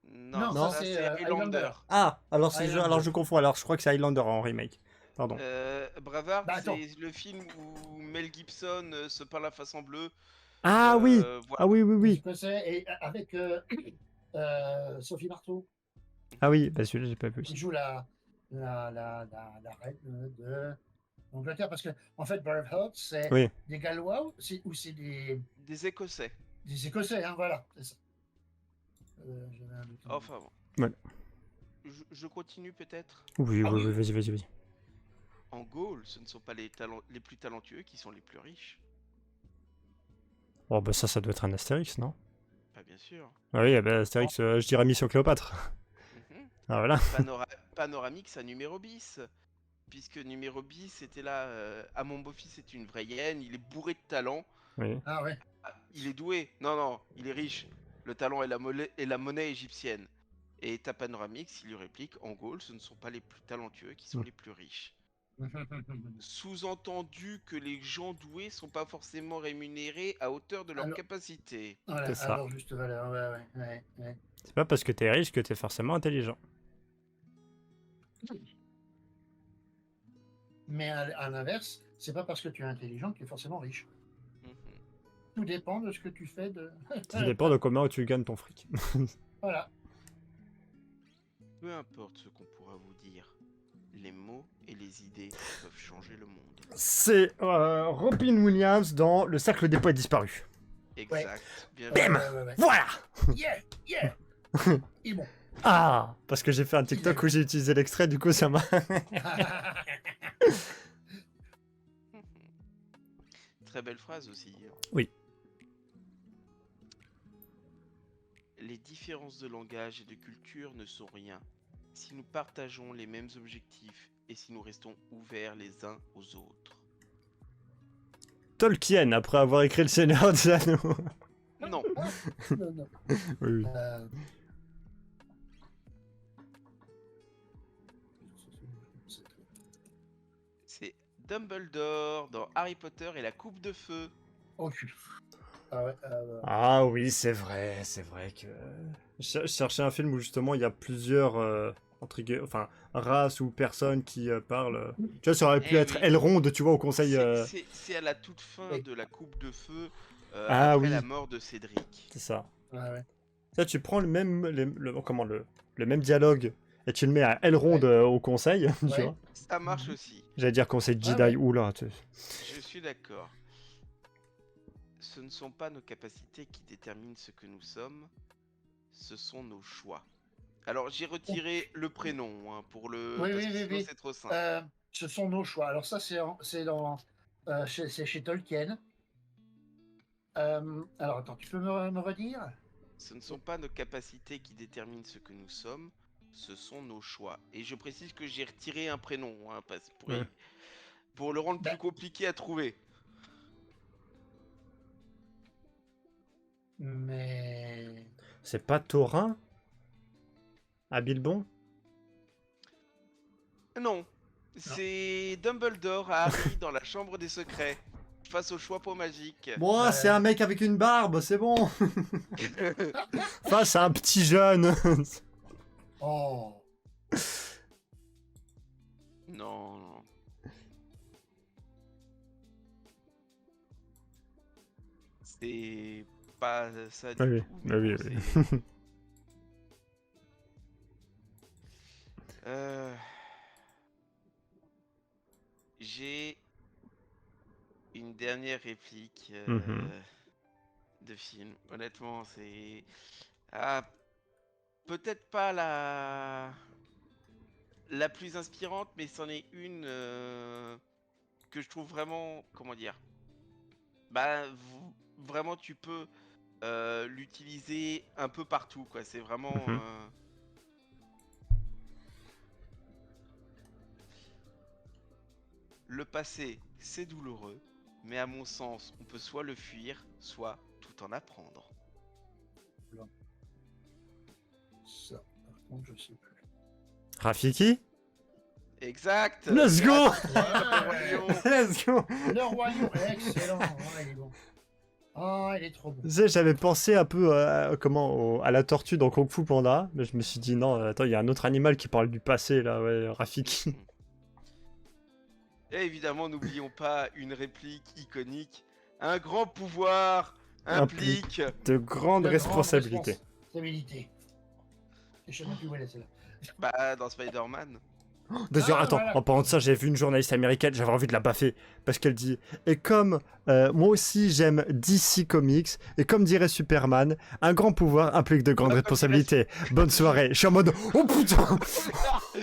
S2: Non,
S3: Non,
S2: ça
S3: ça, c'est,
S2: c'est
S3: Highlander.
S2: Highlander.
S1: Ah, alors c'est
S3: Highlander.
S1: alors je confonds. Alors je crois que c'est Highlander en remake. Pardon.
S2: Braveheart,
S3: Bah, attends.
S2: c'est le film où Mel Gibson se peint la face en bleu.
S1: Ah oui. Ah
S2: Voilà.
S1: oui oui
S3: C'est
S1: oui.
S3: ce que c'est. Et avec Sophie Marceau,
S1: Ah oui, bah celui-là j'ai pas vu
S3: qui
S1: aussi.
S3: joue la reine d'Angleterre. Parce que, en fait, Braveheart, c'est
S1: Oui.
S3: des Gallois ou c'est
S2: Des Écossais.
S3: des Écossais, hein, voilà. C'est ça. J'avais un doute.
S2: Enfin bon.
S1: Voilà.
S2: Je continue peut-être.
S1: Oui
S3: Ah
S1: oui
S3: oui.
S1: oui, vas-y.
S2: En Gaule, ce ne sont pas les plus talentueux qui sont les plus riches.
S1: Oh bah ça doit être un Astérix, non?
S2: Pas bien sûr.
S1: Ah oui, bah Astérix, je dirais Mission Cléopâtre.
S2: Mhm.
S1: Ah voilà.
S2: Panoramix à numéro bis. Puisque numéro bis c'était là. Ah, mon beau-fils est une vraie hyène, il est bourré de talent.
S1: Oui.
S3: Ah ouais.
S2: Ah, il est doué. Non, il est riche. Le talent est la monnaie égyptienne. Et t'as Panoramix, il lui réplique, en Gaule, ce ne sont pas les plus talentueux qui sont les plus riches. Sous-entendu que les gens doués sont pas forcément rémunérés à hauteur de leur
S3: Alors-
S2: capacité.
S3: Voilà,
S1: C'est ça.
S3: alors juste valeur. Ouais.
S1: C'est pas parce que t'es riche que t'es forcément intelligent.
S3: Mais à l'inverse, c'est pas parce que tu es intelligent que tu es forcément riche.
S2: Mhm.
S3: Tout dépend de ce que tu fais de.
S1: Ça dépend de comment tu gagnes ton fric.
S3: Voilà.
S2: Peu importe ce qu'on pourra vous dire, les mots et les idées peuvent changer le monde.
S1: C'est Robin Williams dans Le Cercle des Poètes Disparus.
S2: Exact. Bien
S1: Bam.
S2: joué.
S3: Ouais.
S1: Voilà.
S3: Yeah. Et bon.
S1: Ah, parce que j'ai fait un TikTok où j'ai utilisé l'extrait, du coup ça m'a...
S2: très belle phrase aussi.
S1: Oui.
S2: Les différences de langage et de culture ne sont rien si nous partageons les mêmes objectifs et si nous restons ouverts les uns aux autres.
S1: Tolkien, après avoir écrit Le Seigneur des Anneaux.
S2: Non,
S3: Non, non.
S1: Oui, oui.
S2: c'est Dumbledore dans Harry Potter et la Coupe de Feu.
S3: Oh, putain. Ah ouais,
S1: Ah oui, c'est vrai que... Je cherchais un film où justement il y a plusieurs enfin, races ou personnes qui parlent. Tu vois, ça aurait pu
S2: Eh
S1: être
S2: oui.
S1: Elrond, tu vois, au conseil...
S2: C'est à la toute fin
S3: Oui.
S2: de la Coupe de Feu,
S1: Ah
S2: après
S1: oui.
S2: la mort de Cédric.
S1: C'est ça.
S3: ouais.
S1: Ça, tu prends le même, le même dialogue et tu le mets à Elrond au conseil, tu
S3: Ouais.
S1: vois.
S2: Ça marche aussi,
S1: J'allais dire conseil Jedi,
S3: ouais.
S1: oula.
S2: je suis d'accord. Ce ne sont pas nos capacités qui déterminent ce que nous sommes, ce sont nos choix. Alors j'ai retiré le prénom hein, pour le...
S3: Oui,
S2: parce
S3: oui,
S2: que
S3: oui,
S2: sinon
S3: oui.
S2: c'est trop simple.
S3: Ce sont nos choix. Alors ça, c'est dans... c'est chez Tolkien. Alors attends, tu peux me redire?
S2: Ce ne sont pas nos capacités qui déterminent ce que nous sommes, ce sont nos choix. Et je précise que j'ai retiré un prénom, hein, pour le rendre plus
S3: Ben.
S2: compliqué à trouver.
S3: Mais...
S1: C'est pas Taurin à Bilbon?
S2: Non, c'est Dumbledore à Harry dans la chambre des secrets, face au choix pot magique.
S1: Bon, c'est un mec avec une barbe, c'est bon. Face à un petit jeune.
S3: Oh.
S2: Non, non. C'est pas ça du
S1: Ah oui,
S2: tout.
S1: ah oui,
S2: non,
S1: oui.
S2: c'est- Euh, J'ai une dernière réplique
S1: Mhm.
S2: de film. Honnêtement, c'est... Ah, peut-être pas la plus inspirante, mais c'en est une que je trouve vraiment... Comment dire? Bah, vraiment, tu peux l'utiliser un peu partout, quoi. C'est vraiment...
S1: Mhm.
S2: Le passé, c'est douloureux, mais à mon sens, on peut soit le fuir, soit tout en apprendre.
S3: Ça, par contre, je sais plus.
S1: Rafiki?
S2: Exact.
S1: Let's go.
S3: Ouais.
S1: Let's go.
S3: Le royaume, excellent. Ouais, il est bon. Oh, il est trop bon.
S1: Tu sais, j'avais pensé un peu à la tortue dans Kung Fu Panda, mais je me suis dit non, attends, il y a un autre animal qui parle du passé là, ouais, Rafiki.
S2: Et évidemment, n'oublions pas une réplique iconique. Un grand pouvoir implique...
S1: De grandes
S3: De
S1: responsabilités.
S3: grande responsabilité. Je sais même plus où elle est celle-là.
S2: Bah, dans Spider-Man.
S1: D'ailleurs,
S3: Ah,
S1: attends,
S3: voilà.
S1: en parlant de ça, j'ai vu une journaliste américaine, j'avais envie de la baffer, parce qu'elle dit « Et comme moi aussi j'aime DC Comics, et comme dirait Superman, un grand pouvoir implique de grandes responsabilités. Bonne soirée. » Je suis en mode « Oh putain.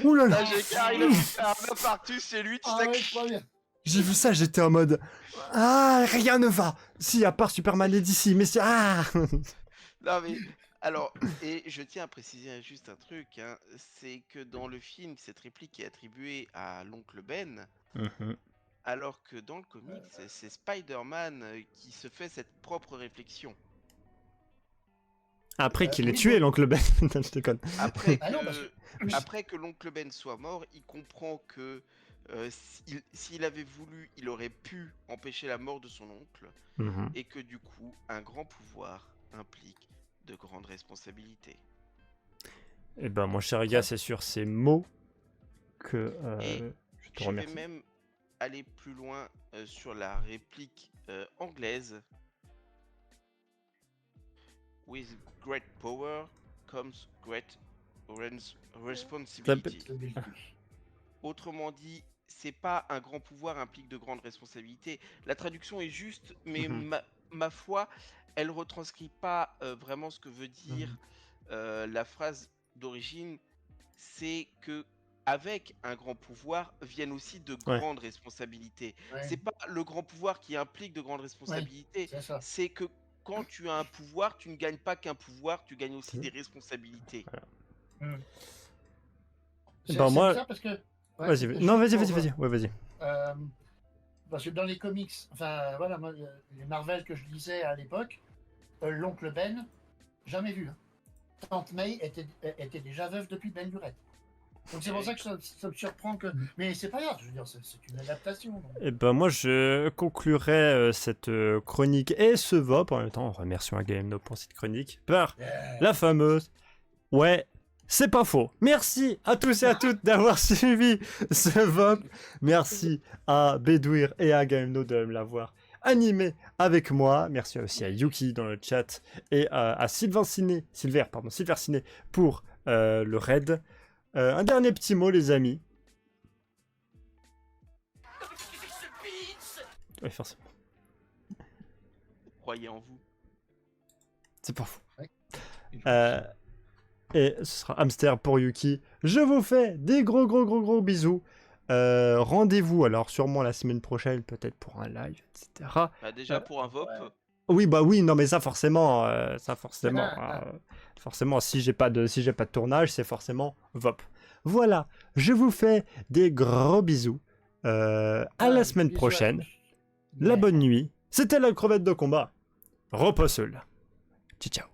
S1: Ouh là là.
S2: Là, j'ai carré le un infarctus chez lui, tu
S3: Ah
S2: sais
S3: ouais,
S2: que...
S3: trop bien.
S1: J'ai vu ça, j'étais en mode « Ah, rien ne va. Si, à part Superman et DC, mais c'est... Ah. »
S2: Non mais, alors, et je tiens à préciser juste un truc, hein, c'est que dans le film, cette réplique est attribuée à l'oncle Ben, alors que dans le comic, c'est Spider-Man qui se fait cette propre réflexion.
S1: Après qu'il ait
S3: oui,
S1: tué
S3: bon.
S1: l'oncle Ben. Non, je déconne.
S2: Après
S3: Ah non, parce que- oui.
S2: après que l'oncle Ben soit mort, il comprend que s'il avait voulu, il aurait pu empêcher la mort de son oncle,
S1: Mhm.
S2: et que du coup, un grand pouvoir implique de grandes responsabilités.
S1: Eh ben, mon cher gars, c'est sur ces mots que
S2: Et
S1: je te
S2: Je vais
S1: remercie.
S2: même aller plus loin sur la réplique anglaise. With great power comes great responsibility. Autrement dit, c'est pas un grand pouvoir implique de grandes responsabilités. La traduction est juste, mais
S1: Mhm.
S2: ma foi, elle retranscrit pas vraiment ce que veut dire la phrase d'origine. C'est que avec un grand pouvoir viennent aussi de
S1: Ouais.
S2: grandes responsabilités.
S3: Ouais,
S2: C'est pas le grand pouvoir qui implique de grandes responsabilités,
S3: c'est ça.
S2: c'est que quand tu as un pouvoir, tu ne gagnes pas qu'un pouvoir, tu gagnes aussi
S1: Mhm.
S2: des responsabilités.
S3: C'est
S1: Ben, moi-
S3: bizarre parce que. Ouais,
S1: Vas-y,
S3: juste
S1: non, vas-y,
S3: pour,
S1: vas-y, vas-y. Ouais, vas-y.
S3: euh, parce que dans les comics, enfin voilà, moi, les Marvel que je lisais à l'époque, l'oncle Ben, jamais vu. Hein. Tante May était déjà veuve depuis belle lurette. Donc c'est pour ça que ça me surprend que. Mais c'est pas grave, je veux dire, c'est une adaptation. Donc.
S1: Et ben moi je conclurai cette chronique et ce VOP en même temps, remercions à GameNo pour cette chronique, par la fameuse ouais, c'est pas faux. Merci à tous et à toutes d'avoir suivi ce VOP. Merci à Bédouir et à GameNo de me l'avoir animé avec moi. Merci aussi à Yuki dans le chat et à Silver Ciné pour le raid. Un dernier petit mot les amis. Oui, forcément.
S2: Croyez en vous.
S1: C'est pas fou.
S3: Ouais.
S1: Et ce sera hamster pour Yuki. Je vous fais des gros bisous. Rendez-vous alors sûrement la semaine prochaine, peut-être pour un live, etc.
S2: Bah, déjà pour un VOP,
S3: Ouais.
S1: Oui, bah oui, non mais ça forcément, forcément, si j'ai pas de tournage, c'est forcément VOP. Voilà, je vous fais des gros bisous. À la semaine
S3: Bisous à
S1: prochaine.
S3: tous.
S1: La bonne nuit. C'était la crevette de combat. Repos seul. Ciao, ciao.